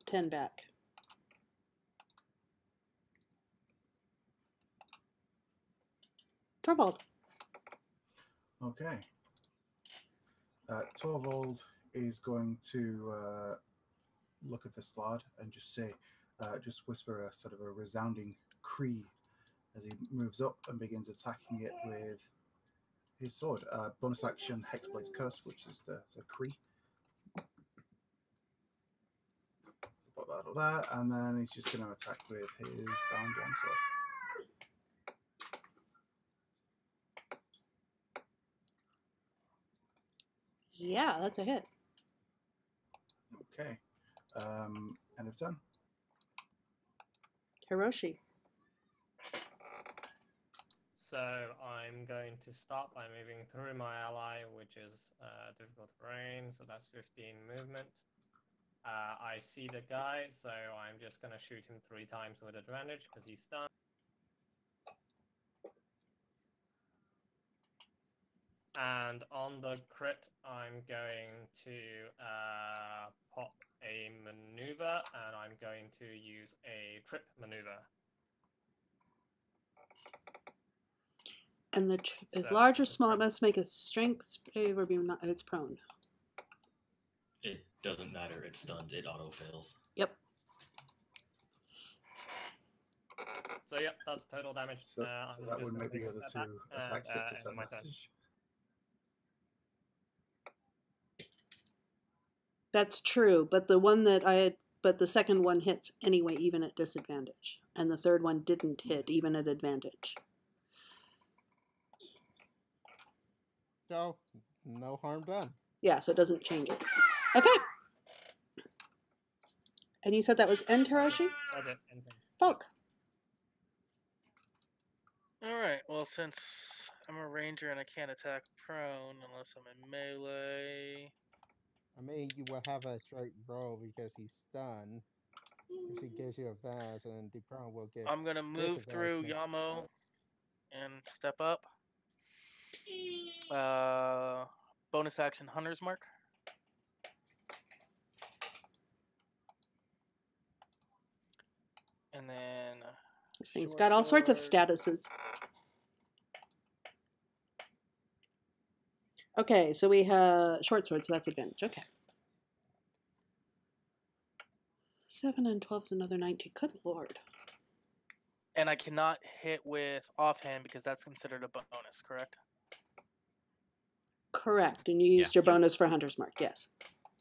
10 back. Torvald. Okay. Torvald is going to look at this Laude and just say, just whisper a sort of a resounding Cree as he moves up and begins attacking it with his sword. Bonus action Hexblade's Curse, which is the Cree. Put that up there, and then he's just going to attack with his bound longsword. Yeah, that's a hit. Okay. End of turn. Hiroshi. So I'm going to start by moving through my ally, which is difficult terrain, so that's 15 movement. I see the guy, so I'm just going to shoot him 3 times with advantage because he's stunned. And on the crit, I'm going to pop a maneuver, and I'm going to use a trip maneuver. And the So, large or small, it must make a strength save or be not, it's prone. It doesn't matter. It's stunned. It auto fails. Yep. So yep, that's total damage. So that would make the other two attacks at my turn. disadvantage. That's true, but the one that I had, but the second one hits anyway, even at disadvantage, and the third one didn't hit even at advantage. So, no harm done. Yeah, so it doesn't change it. Okay. And you said that was end, Hiroshi? That's it. End turn. Falk. Alright, well, since I'm a ranger and I can't attack prone unless I'm in melee. I mean, you will have a straight roll because he's stunned. If he gives you advantage, and the prone will get. I'm gonna move through Yamo and step up. Bonus action Hunter's Mark. And then This thing's got all sorts of statuses. Okay, so we have short sword, so that's advantage. Okay. 7 and 12 is another 19. Good lord. And I cannot hit with offhand because that's considered a bonus, correct? Correct, and you used your bonus for Hunter's Mark, yes.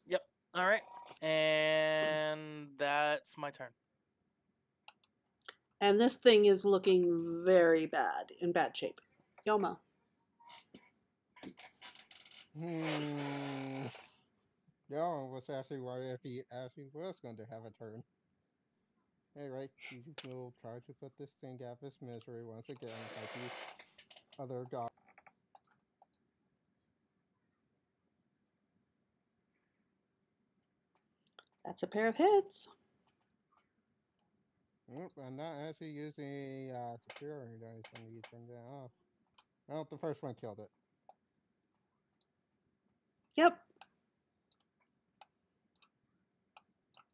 Yep. All right. And that's my turn. And this thing is looking very bad, in bad shape. Yomo. No, was actually worried if he actually was going to have a turn. Alright, he will try to put this thing out of his misery once again, like the other guy. That's a pair of hits. Nope, I'm not actually using superiority dice when you turn that off. Well, the first one killed it. Yep.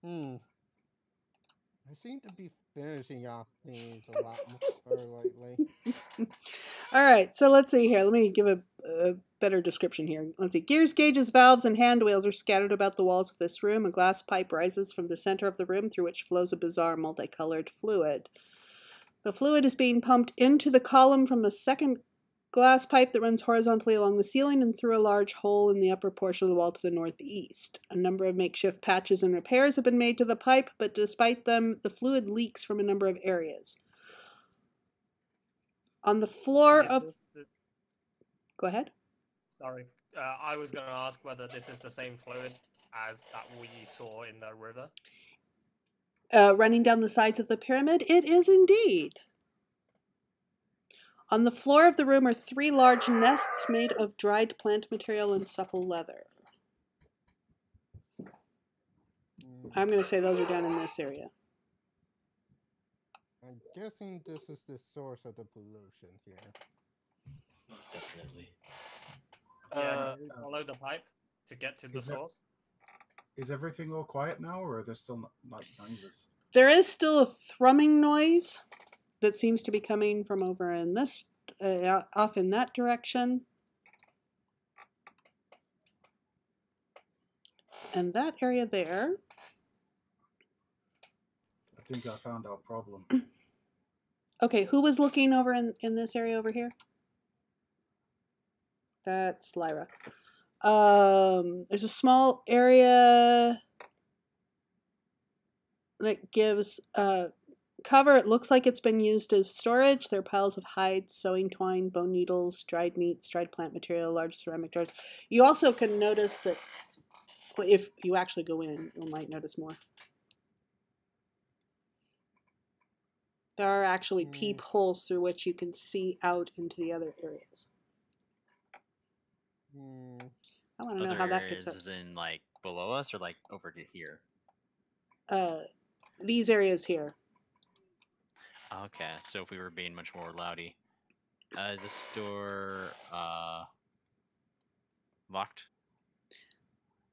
I seem to be finishing off things a lot more lately. All right, so let's see here. Let me give a better description here. Let's see. Gears, gauges, valves, and hand wheels are scattered about the walls of this room. A glass pipe rises from the center of the room through which flows a bizarre multicolored fluid. The fluid is being pumped into the column from the second glass pipe that runs horizontally along the ceiling and through a large hole in the upper portion of the wall to the northeast. A number of makeshift patches and repairs have been made to the pipe, but despite them, the fluid leaks from a number of areas. On the floor of... Go ahead. Sorry. I was going to ask whether this is the same fluid as that we saw in the river. Running down the sides of the pyramid? It is indeed. On the floor of the room are 3 large nests made of dried plant material and supple leather. I'm going to say those are down in this area. I'm guessing this is the source of the pollution here. Most definitely. Yeah, can we follow the pipe to get to the source? Is everything all quiet now, or are there still like noises? There is still a thrumming noise that seems to be coming from over in this, off in that direction. And that area there. I think I found our problem. Okay, who was looking over in this area over here? That's Lyra. There's a small area that gives cover. It looks like it's been used as storage. There are piles of hides, sewing twine, bone needles, dried meats, dried plant material, large ceramic jars. You also can notice that if you actually go in, you might notice more. There are actually peepholes through which you can see out into the other areas. I want to know how that gets up. Is in like below us or like over to here? These areas here. Okay, so if we were being much more loudy. Is this door locked?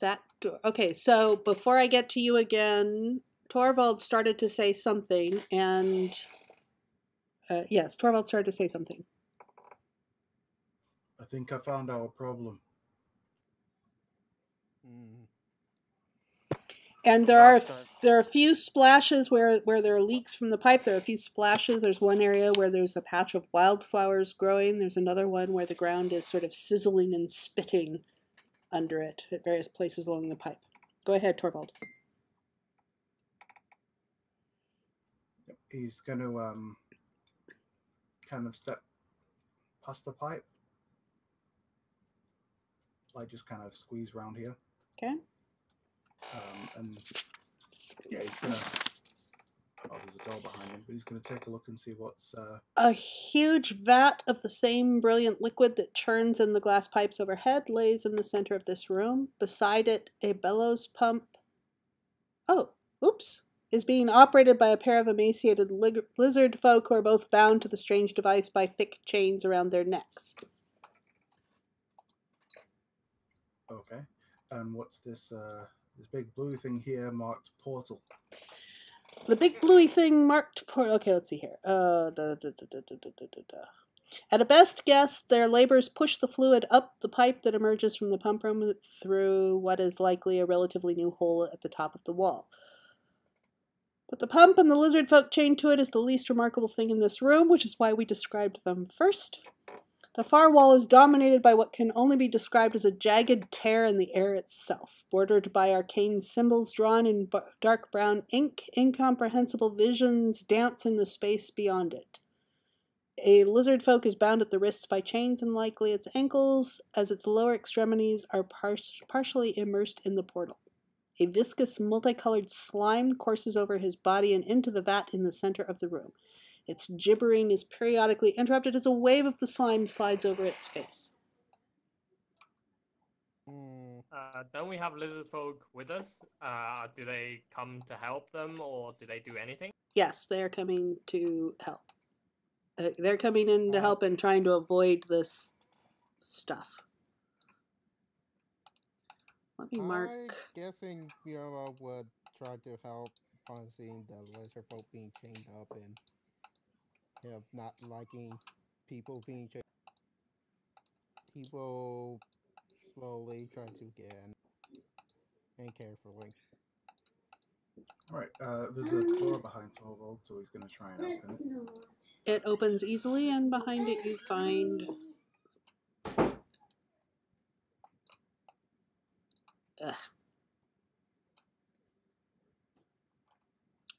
That door. Okay, so before I get to you again, Torvald started to say something, and yes, Torvald started to say something. I think I found our problem. And there are a few splashes where there are leaks from the pipe. There are a few splashes. There's one area where there's a patch of wildflowers growing. There's another one where the ground is sort of sizzling and spitting under it at various places along the pipe. Go ahead, Torvald. He's going to kind of step past the pipe. Like just kind of squeeze around here. Okay. And yeah, he's gonna. Oh, there's a door behind him, but he's gonna take a look and see what's. A huge vat of the same brilliant liquid that churns in the glass pipes overhead lays in the center of this room. Beside it, a bellows pump. Oh, oops! Is being operated by a pair of emaciated lizard folk who are both bound to the strange device by thick chains around their necks. Okay, and what's this? This big blue thing here marked portal. The big bluey thing marked portal. Okay, let's see here. At a best guess, their labors push the fluid up the pipe that emerges from the pump room through what is likely a relatively new hole at the top of the wall. But the pump and the lizard folk chained to it is the least remarkable thing in this room, which is why we described them first. The far wall is dominated by what can only be described as a jagged tear in the air itself, bordered by arcane symbols drawn in dark brown ink. Incomprehensible visions dance in the space beyond it. A lizard folk is bound at the wrists by chains and likely its ankles, as its lower extremities are partially immersed in the portal. A viscous, multicolored slime courses over his body and into the vat in the center of the room. Its gibbering is periodically interrupted as a wave of the slime slides over its face. don't we have lizard folk with us? Do they come to help them, or do they do anything? Yes, they're coming to help. They're coming in to help and trying to avoid this stuff. Let me mark. I'm guessing Bureau would try to help on seeing the lizard folk being chained up and not liking people being chained. He will slowly try to get in and carefully. Alright, there's a door behind Torvald, so he's going to try and open it. It opens easily, and behind it you find...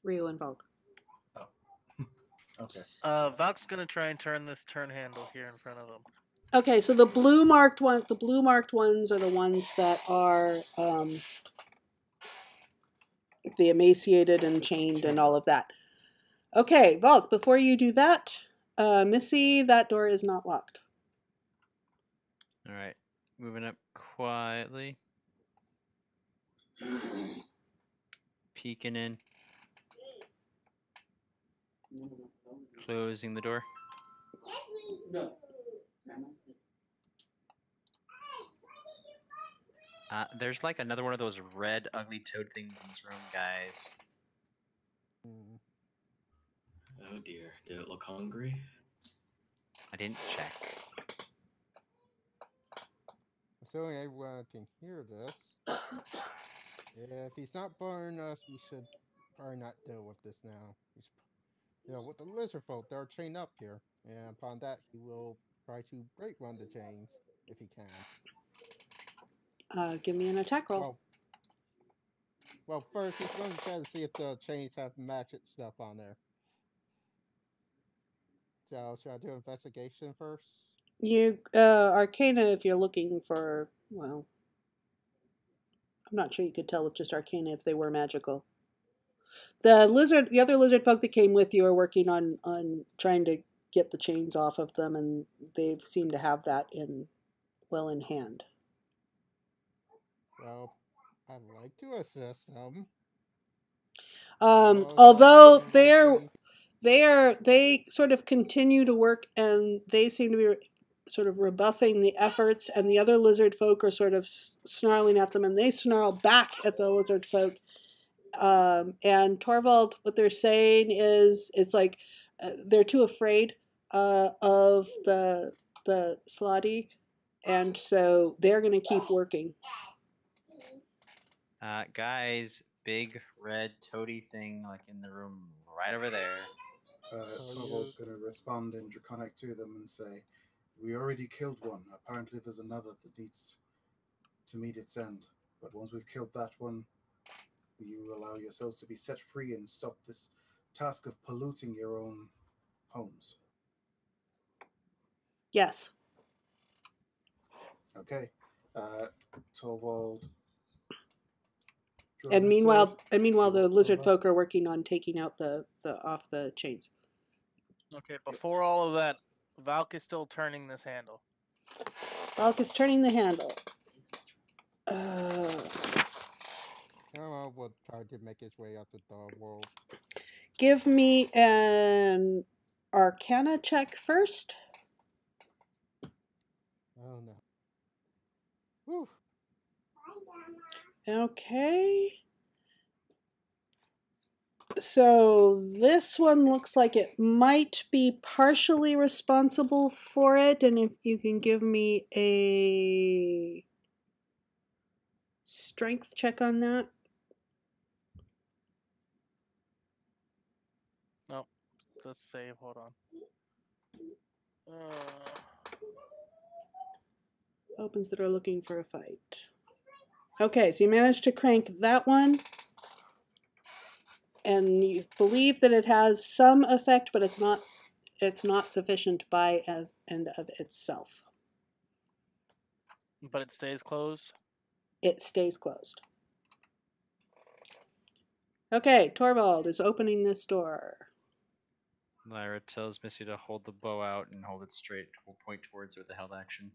Rio and Volk. Oh. Okay. Valk's gonna try and turn this turn handle here in front of him. Okay, so the blue marked ones are the ones that are the emaciated and chained and all of that. Okay, Volk, before you do that, Missy, that door is not locked. Alright, moving up quietly. Peeking in. Closing the door. No. There's like another one of those red ugly toad things in this room, guys. Oh dear, did it look hungry? I didn't check. Assuming everyone can hear this, if he's not bothering us, we should probably not deal with this now. With the lizard folk, they're chained up here, and upon that, he will try to break one of the chains if he can. Give me an attack roll. Well, first he's going to try to see if the chains have magic stuff on there. So, should I do investigation first? You, Arcana, if you're looking for, well, I'm not sure you could tell with just Arcana if they were magical. The other lizard folk that came with you are working on trying to get the chains off of them, and they seem to have that well in hand. Well, I'd like to assist them. Although they sort of continue to work, and they seem to be sort of rebuffing the efforts, and the other lizard folk are sort of snarling at them, and they snarl back at the lizard folk. And Torvald, what they're saying is, it's like they're too afraid of the Slotty, and so they're going to keep working. Guys, big red toady thing like in the room right over there. Torvald's going to respond in Draconic to them and say, "We already killed one. Apparently there's another that needs to meet its end. But once we've killed that one, you allow yourselves to be set free and stop this task of polluting your own homes." Yes. Okay. Torvald. And meanwhile, the lizard folk are working on taking out the off the chains. Okay, before all of that, Valk is still turning this handle. Valk is turning the handle. We'll try to make his way up to the world. Give me an Arcana check first. Oh no. Whew. Okay. So this one looks like it might be partially responsible for it, and if you can give me a strength check on that. Nope. Let's save. Hold on. Opens the door looking for a fight. Okay, so you managed to crank that one. And you believe that it has some effect, but it's not sufficient by and of itself. But it stays closed? It stays closed. Okay, Torvald is opening this door. Lyra tells Missy to hold the bow out and hold it straight. We'll point towards her with the held action.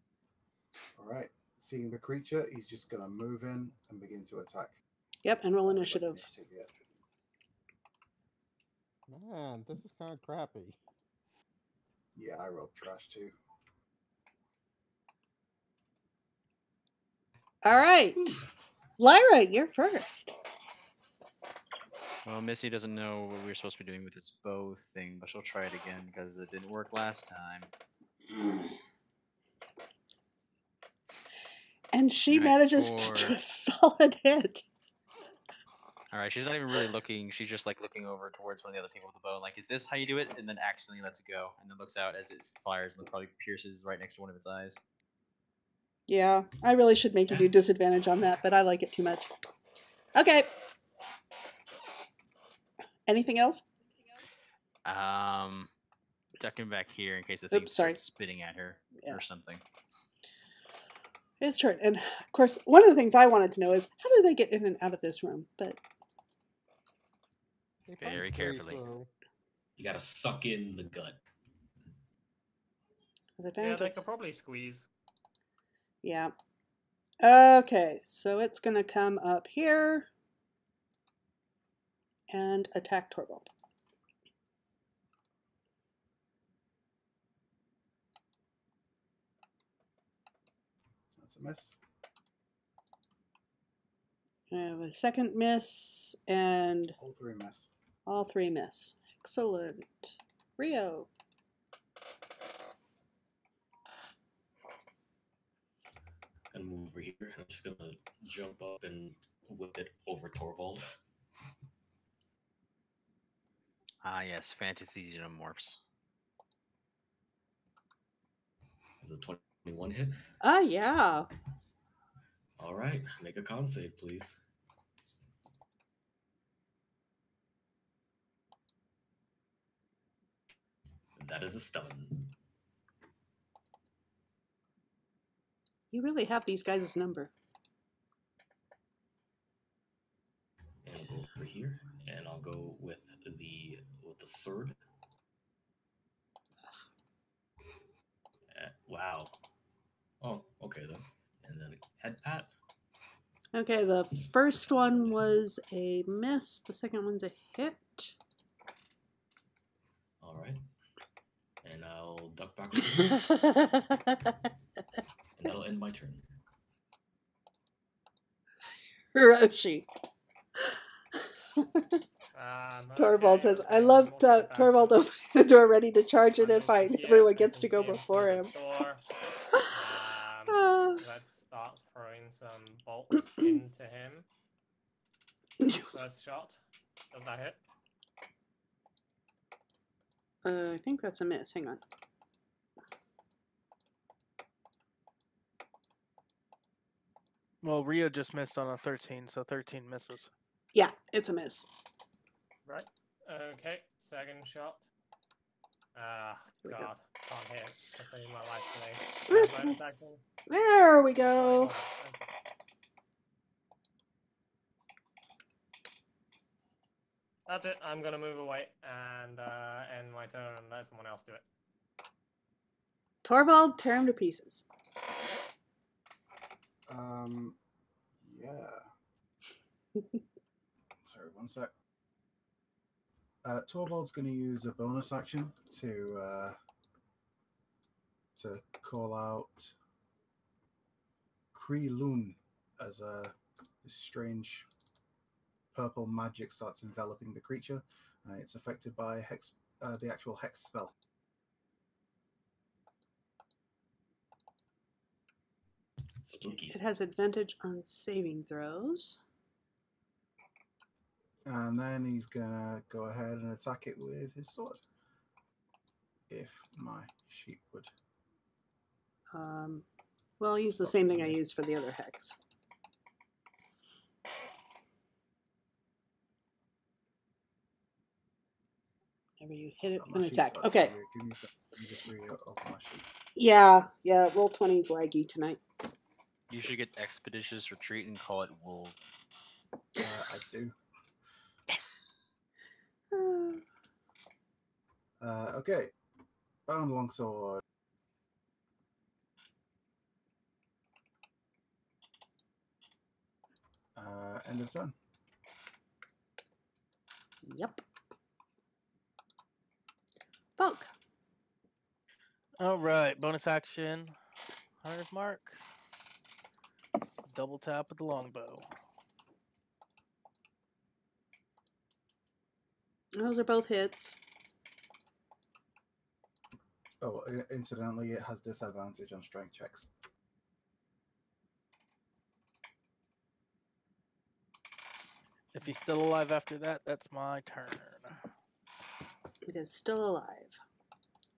Alright, seeing the creature, he's just going to move in and begin to attack. Yep, and roll initiative. Man, this is kind of crappy. Yeah, I rolled trash too. All right. Lyra, you're first. Well, Missy doesn't know what we were supposed to be doing with this bow thing, but she'll try it again because it didn't work last time. And she Alright, manages to do a solid hit. Alright, she's not even really looking. She's just like looking over towards one of the other people with the bow. Like, is this how you do it? And then accidentally lets it go. And then looks out as it fires and probably pierces right next to one of its eyes. Yeah, I really should make you do disadvantage on that, but I like it too much. Okay. Anything else? Ducking back here in case the thing starts spitting at her or something. It's true. And of course, one of the things I wanted to know is how do they get in and out of this room? But very carefully. You gotta suck in the gut. Yeah, they could probably squeeze. Yeah. Okay, so it's going to come up here and attack Torvald. That's a miss. I have a second miss and all three miss. All three miss. Excellent. Rio. Gonna move over here. I'm just gonna jump up and whip it over Torvald. Ah, yes, fantasy xenomorphs. Is a 21 hit? Yeah. All right, make a con save, please. That is a stun. You really have these guys' number. And we'll go over here, and I'll go with the sword. Wow. Oh, okay then. And then a head pat. Okay, the first one was a miss. The second one's a hit. All right. And I'll duck backwards. And that'll end my turn. Hiroshi. Torvald says, I love Torvald opening the door ready to charge it and fight. Everyone gets to go before him. Let's start throwing some bolts into him. First shot. Does that hit? I think that's a miss. Hang on. Well, Rio just missed on a 13, so 13 misses. Yeah, it's a miss. Right. Okay. Second shot. God. Can't hit. That's saving my life today. Let's miss. There we go. Okay. That's it. I'm gonna move away and end my turn and let someone else do it. Torvald, tear him to pieces. Yeah. Sorry, one sec. Torvald's going to use a bonus action to call out Kree Loon as this strange purple magic starts enveloping the creature, and it's affected by hex, the actual hex spell. Spooky. It has advantage on saving throws. And then he's gonna go ahead and attack it with his sword. If my sheep would. Well, I'll use the same thing I used for the other hex. Whenever you hit it with an attack. Okay. Give me a second. Let me just reopen my sheet. Yeah, roll 20 is laggy tonight. You should get Expeditious Retreat and call it Wolves. I do. Yes! Okay. Bound longsword. End of turn. Yep. Funk. All right, bonus action. Hunter's Mark. Double tap with the longbow. Those are both hits. Oh, incidentally, it has disadvantage on strength checks. If he's still alive after that, that's my turn. It is still alive.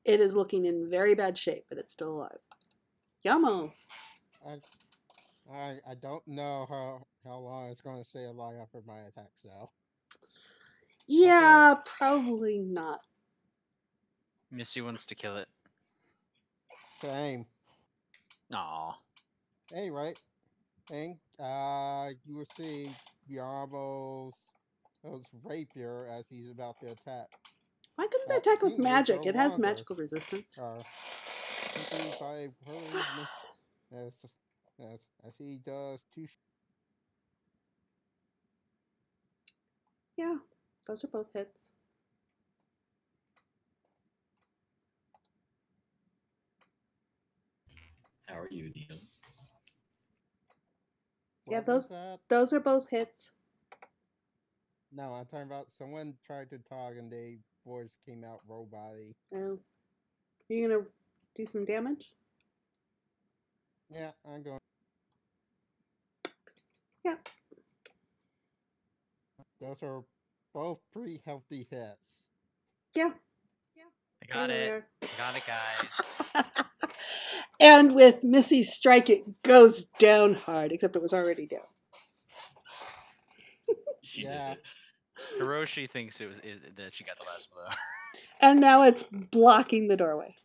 It is looking in very bad shape, but it's still alive. Yamo. I don't know how long it's going to stay alive after my attack, so. Yeah, probably not. Missy wants to kill it. Same. Aw. Hey, right. Hey, you will see Yamo's rapier as he's about to attack. Why couldn't they attack with Seems to magic? go It has longer. magical resistance. Simply by hurling as he does two. Yeah, those are both hits. How are you, Neil? Yeah, What was that? those are both hits. No, I'm talking about someone tried to talk and their voice came out robot-y. Oh. Are you gonna do some damage? Yeah, I'm going. Yeah. Those are both pretty healthy hits. Yeah. I got it. I got it, guys. And with Missy's strike, it goes down hard, except it was already down. She Yeah. did it. Hiroshi thinks that she got the last blow. And now it's blocking the doorway.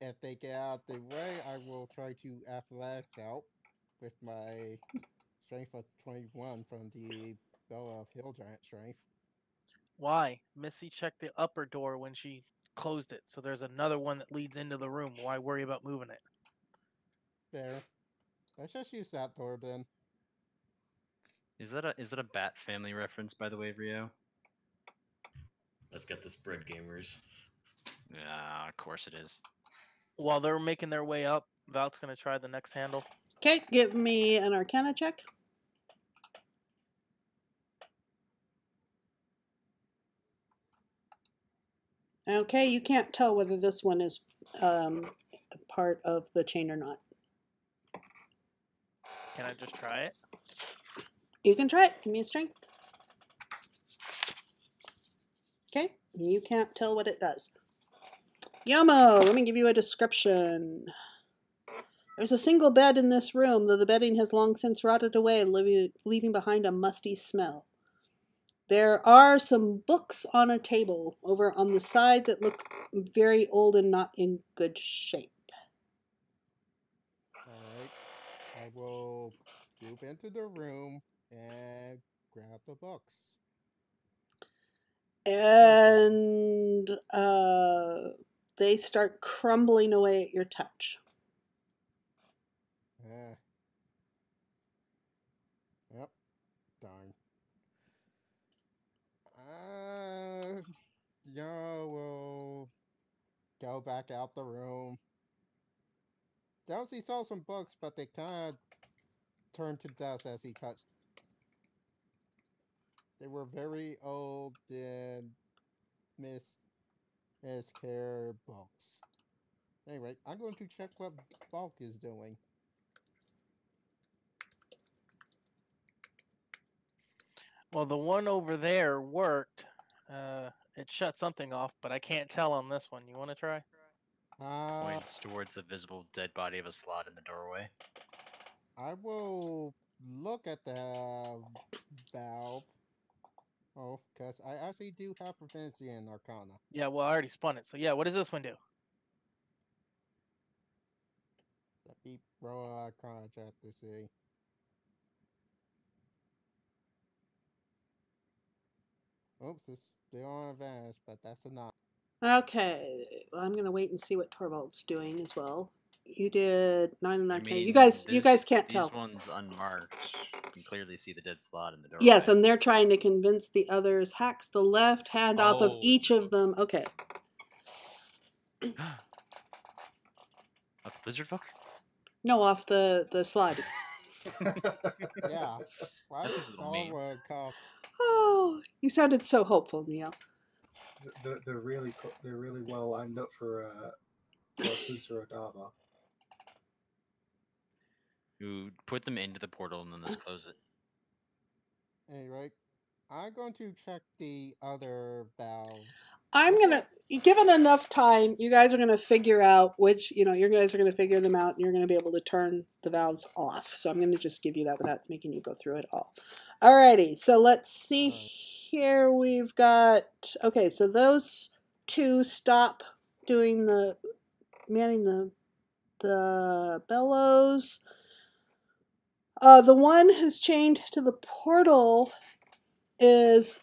If they get out the way, I will try to athletics help with my strength of 21 from the Bellow of Hill Giant strength. Why? Missy checked the upper door when she closed it, so there's another one that leads into the room. Why worry about moving it? There. Let's just use that door then. Is that a Bat Family reference, by the way, Rio? Let's get this bread, gamers. Yeah, of course it is. While they're making their way up, Valk's gonna try the next handle. Okay, give me an Arcana check. Okay, you can't tell whether this one is a part of the chain or not. Can I just try it? You can try it. Give me a strength. Okay, you can't tell what it does. Yamo, let me give you a description. There's a single bed in this room, though the bedding has long since rotted away, leaving behind a musty smell. There are some books on a table over on the side that look very old and not in good shape. Alright. I will move into the room and grab the books. And they start crumbling away at your touch. Yep. Darn. Yaro will go back out the room. He saw some books, but they kind of turned to dust as he touched. They were very old and miscare books. Anyway, I'm going to check what Bulk is doing. Well, the one over there worked. It shut something off, but I can't tell on this one. You want to try? Points towards the visible dead body of a slot in the doorway. I will look at the valve. Oh, because I actually do have proficiency in Arcana. Yeah, well, I already spun it. So yeah, what does this one do? Let me roll an Arcana check to see. Oops, it's still on advantage, but that's a 9. Okay, well, I'm going to wait and see what Torvald's doing as well. You did 9 and 9. I mean, You guys can't these tell. ones unmarked. You can clearly see the dead slot in the doorway. Yes, and they're trying to convince the others. Hacks the left hand off of each of them. Okay. Of the lizard folk? No, off the slide. Yeah. Why That's does a little mean. Starwood come? Oh, you sounded so hopeful, Neil. They're really well lined up for Fusa or Dava. You put them into the portal and then let's close it. Anyway, I'm going to check the other valves. I'm going to, given enough time, you guys are going to figure out which, you guys are going to figure them out and you're going to be able to turn the valves off. So I'm going to just give you that without making you go through it all. Alrighty, so let's see here. We've got, okay, so those two stop doing manning the bellows. The one who's chained to the portal is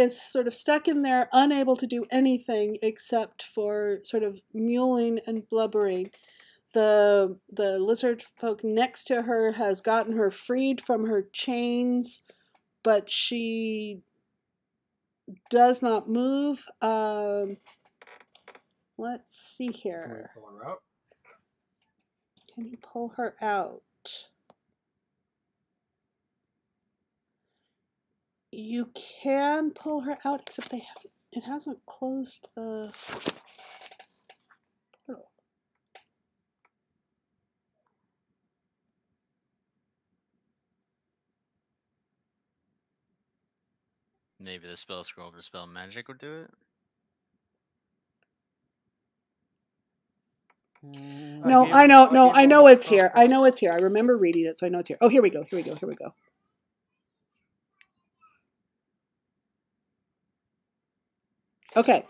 sort of stuck in there, unable to do anything except for sort of mewling and blubbering. The lizard folk next to her has gotten her freed from her chains, but she does not move. Let's see here. Can we pull her out? Can you pull her out? You can pull her out, except it hasn't closed the portal. Maybe the spell scroll for spell magic would do it? No, I know it's here. I know it's here. I remember reading it, so I know it's here. Oh, here we go. Okay.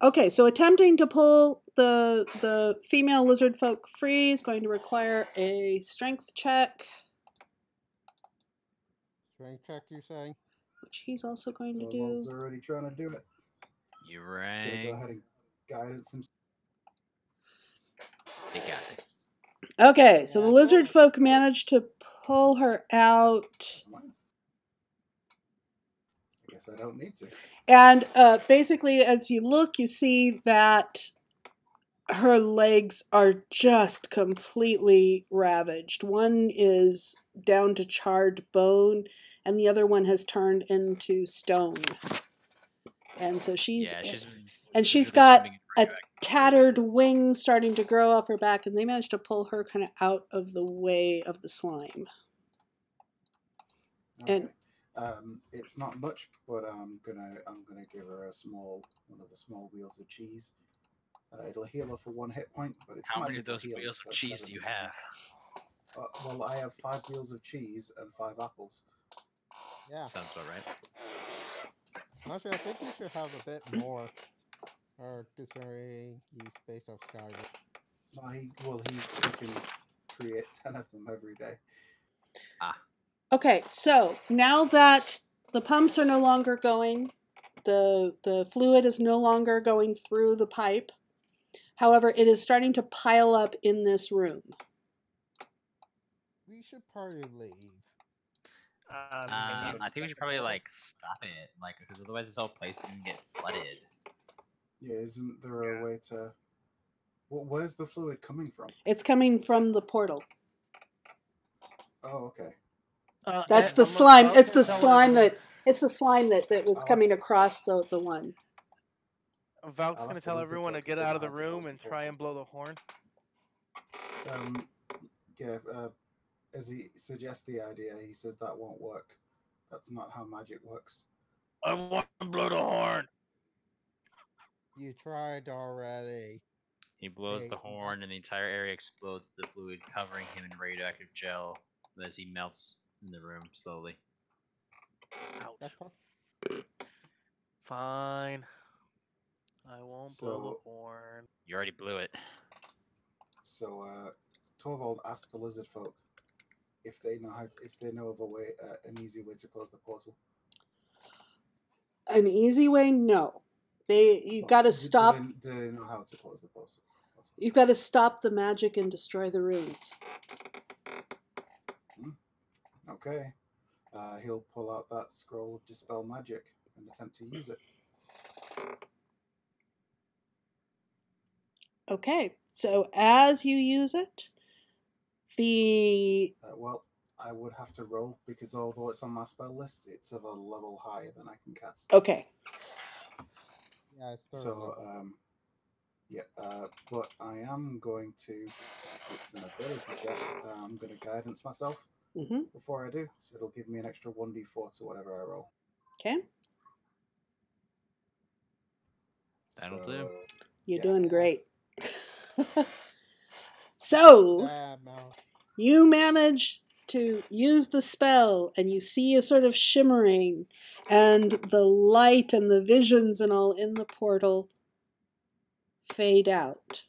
Okay, so attempting to pull the female lizard folk free is going to require a strength check. Strength check, you're saying? Which he's also going to Torvald's do. already trying to do it. You're Gonna right. go ahead and guidance him. They got this. Okay, so the lizard folk managed to pull her out. I guess I don't need to. And basically, as you look, you see that her legs are just completely ravaged. One is down to charred bone, and the other one has turned into stone. And so she's got a tattered wing starting to grow off her back, and they managed to pull her kind of out of the way of the slime. Okay. It's not much, but I'm gonna give her one of the small wheels of cheese. It'll heal her for 1 hit point, but it's how many of magical those healing, wheels so of it's cheese better do you than have? nothing. Well, I have 5 wheels of cheese and 5 apples. Yeah. Sounds about right. Actually, I think you should have a bit more. Or considering he's based off Skyrim. He can create 10 of them every day. Okay, so now that the pumps are no longer going, the fluid is no longer going through the pipe. However, it is starting to pile up in this room. We should probably leave. I think we should probably stop it, because otherwise this whole place can get flooded. Yeah, isn't there a way to? Well, where's the fluid coming from? It's coming from the portal. Oh, okay. That's the slime. It's the slime that was coming across the one. Valk's going to tell everyone to get out of the room and try and blow the horn. As he suggests the idea, he says that won't work. That's not how magic works. I want to blow the horn. You tried already. He blows the horn and the entire area explodes with the fluid, covering him in radioactive gel as he melts in the room slowly. Ouch. Fine. I won't blow the horn. You already blew it. So, Torvald asked the lizard folk if they know of an easy way to close the portal. An easy way? No. You got to stop. Do they know how to close the portal? You've got to stop the magic and destroy the runes. Okay. He'll pull out that scroll of Dispel Magic and attempt to use it. Okay. So as you use it, well, I would have to roll because although it's on my spell list, it's of a level higher than I can cast. Okay. Yeah, it's So, but I am going to, it's an ability check, I'm going to guidance myself before I do, so it'll give me an extra 1d4 to whatever I roll. Okay. That'll do. You're doing great. So, you manage to use the spell, and you see a sort of shimmering, and the light and the visions and all in the portal fade out.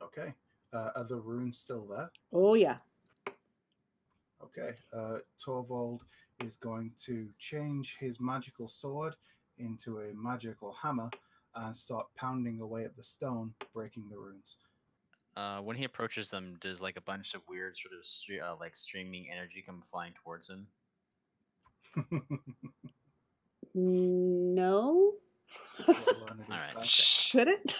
Okay. Are the runes still there? Oh, yeah. Okay. Torvald is going to change his magical sword into a magical hammer and start pounding away at the stone, breaking the runes. When he approaches them, does like a bunch of weird sort of like streaming energy come flying towards him? No. Alright. Should it?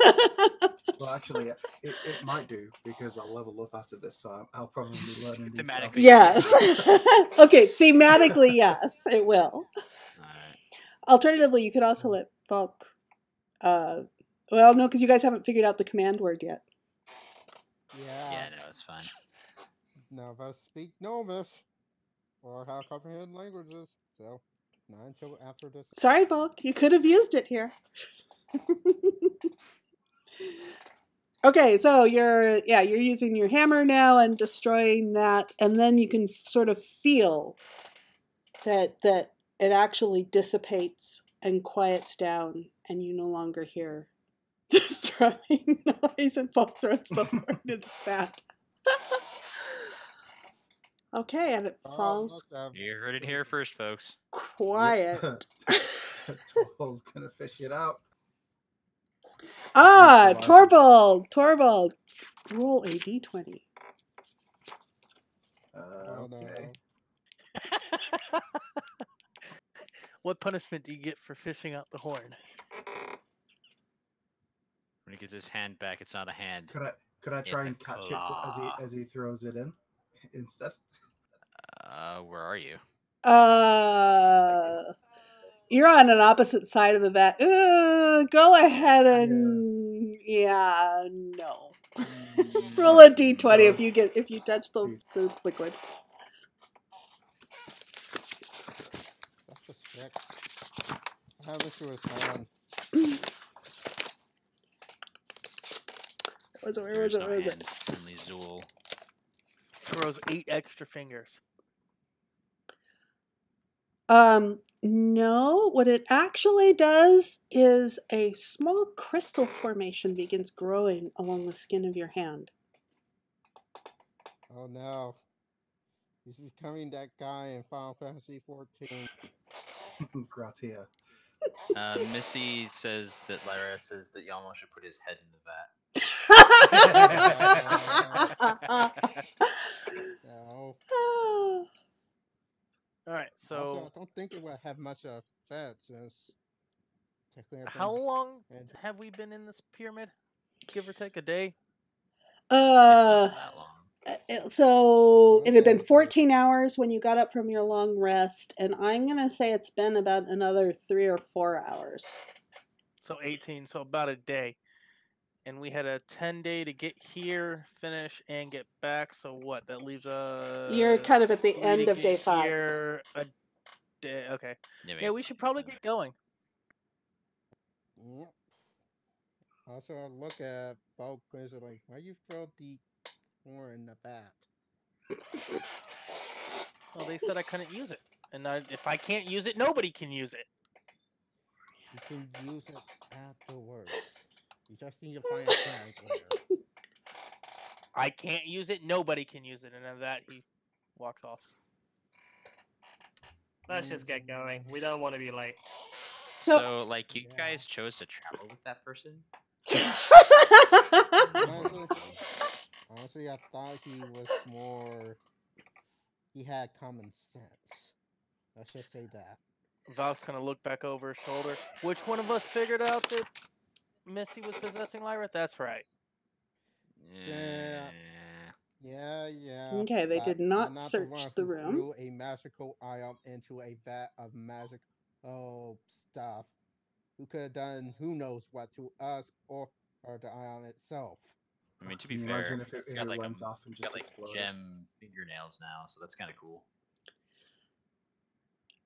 Well, actually, it might do because I'll level up after this, so I'll probably be learning these spells. Yes. Okay, thematically, yes, it will. Alright. Alternatively, you could also let Volk. Well, no, because you guys haven't figured out the command word yet. Yeah, no, it's fine. None of us speak Gnomish or how to comprehend languages, so not until after this. Sorry, Volk, you could have used it here. Okay, so you're using your hammer now and destroying that, and then you can sort of feel that it actually dissipates and quiets down, and you no longer hear this drumming noise, and Volk throws the horn to the bat. Okay, and it falls You heard it here first, folks. quiet. Torvald's gonna fish it out. Ah, Torvald. Roll a d20. Okay. What punishment do you get for fishing out the horn? When he gets his hand back, it's not a hand. Could I try It's a and catch claw. it as he throws it in instead? Where are you? You're on an opposite side of the vat. Go ahead and no. Roll a d20 if you touch the liquid. How much was on? Where was it? Only Zool. Grows 8 extra fingers. No, what it actually does is a small crystal formation begins growing along the skin of your hand. Oh no. He's becoming that guy in Final Fantasy 14. Gratia. Missy says that Lyra says that Yamo should put his head in the vat. No. Alright, so... Also, I don't think it would have much effect since... How long have we been in this pyramid? Give or take a day? It's not that long. So it had been 14 hours when you got up from your long rest, and I'm going to say it's been about another 3 or 4 hours. So 18, so about a day. And we had a 10-day to get here, finish, and get back. So what? That leaves us... You're kind of at the end of day 5. Here a day. Okay. Yeah, we should probably get going. Yep. Also, I look at Bulk and like, why you throw the horn in the bat? Well, they said I couldn't use it. And if I can't use it, nobody can use it. You can use it afterwards. You just need to find a translator. I can't use it, nobody can use it. And then that he walks off. Let's just get going. We don't want to be late. So like, you Yeah. guys chose to travel with that person? Honestly, I thought he was more. He had common sense. Let's just say that. Valk's gonna look back over his shoulder. Which one of us figured out that Missy was possessing Lyra? That's right. Yeah. Okay, they but did I'm not not search one the who room. threw a magical ion into a vat of magical stuff. Who could have done who knows what to us or the ion itself. I mean, to be Can you fair, imagine if it you got like went off and you got just like exploded? gem fingernails now, so that's kind of cool.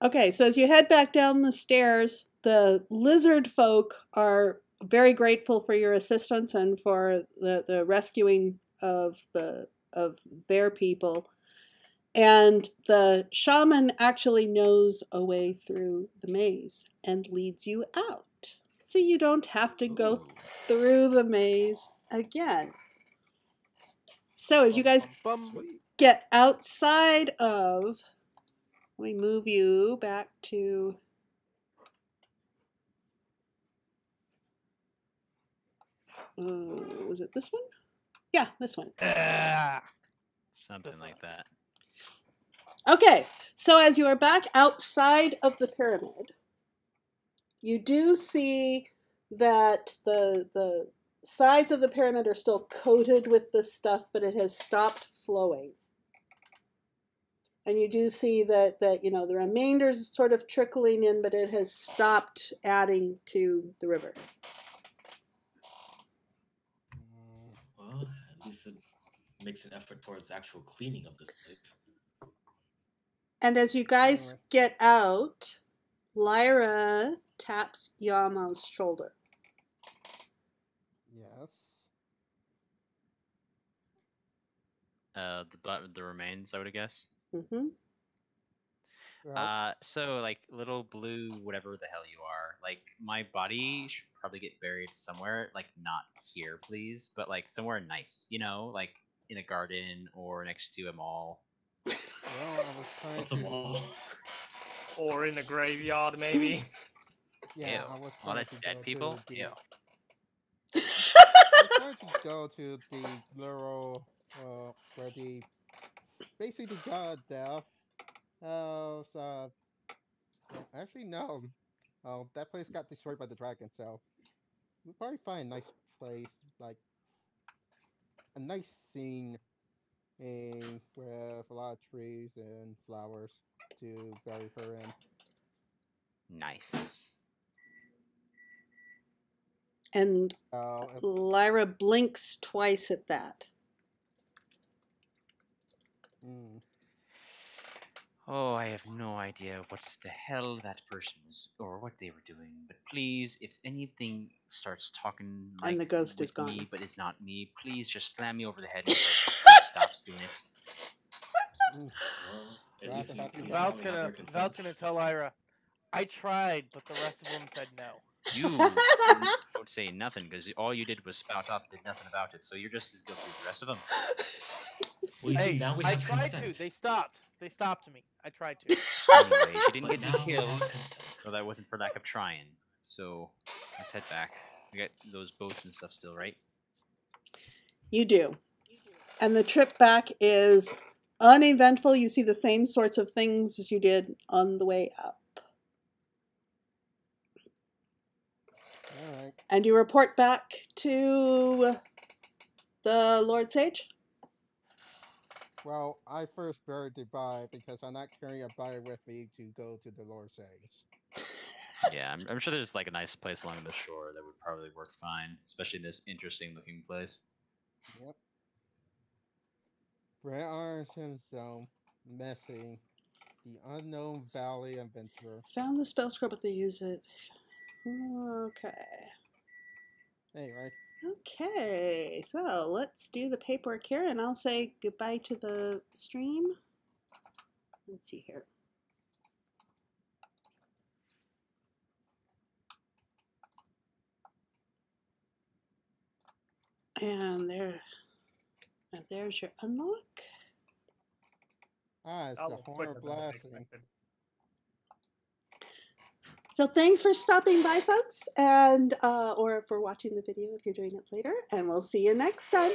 Okay, so as you head back down the stairs, the lizard folk are very grateful for your assistance and for the rescuing of their people. And the shaman actually knows a way through the maze and leads you out. So you don't have to go Ooh. through the maze again. So as you guys Sweet. get outside of, let me move you back to, was it this one? Yeah, this one. Something This like one. that. Okay, so as you are back outside of the pyramid, you do see that the sides of the pyramid are still coated with this stuff, but it has stopped flowing. And you do see that you know, the remainder is sort of trickling in, but it has stopped adding to the river. Well, at least it makes an effort towards actual cleaning of this place. And as you guys get out, Lyra taps Yamo's shoulder. Yes. The remains, I would guess. Mm-hmm. Well, So like little blue, whatever the hell you are, like my body should probably get buried somewhere, like not here, please, but like somewhere nice, you know, like in a garden or next to a mall. well, I was trying What's a to. wall? Or in a graveyard, maybe. Yeah, Ew. I was All trying that to dead go people. to the. Ew. I was trying to go to the little, where the basically the god of death. So well, actually no. That place got destroyed by the dragon, so we'll probably find a nice place, like a nice scene, with a lot of trees and flowers to bury her in. Nice. And If Lyra blinks twice at that. Mm. Oh, I have no idea what the hell that person was or what they were doing. But please, if anything starts talking like And the ghost is with me, gone. but it's not me, please just slam me over the head until it stops doing it. Mm. Well, at Glad least to you, have you at least back. you have their consent. Val's gonna tell Lyra, I tried, but the rest of them said no. You don't say nothing because all you did was spout up, did nothing about it. So you're just as guilty as the rest of them. Well, you see, Hey, now we I have tried consent. to. They stopped. They stopped me. I tried to. Anyway, she didn't But get me now we killed, have consent. so that wasn't for lack of trying. So let's head back. We got those boats and stuff still, right? You do. And the trip back is uneventful. You see the same sorts of things as you did on the way up. All right. And you report back to the Lord Sage? Well, I first buried the body because I'm not carrying a body with me to go to the Lord Sage. Yeah, I'm sure there's like a nice place along the shore that would probably work fine, especially in this interesting looking place. Yep. Red Iron Zone, Messy, the Unknown Valley Adventurer. Found the spell scroll, but they use it. Okay. Anyway, Okay, so let's do the paperwork here, and I'll say goodbye to the stream. Let's see here. And there's your unlock. Ah, it's That the was horror quicker than I blasting. expected. So thanks for stopping by, folks, and or for watching the video if you're doing it later, and we'll see you next time.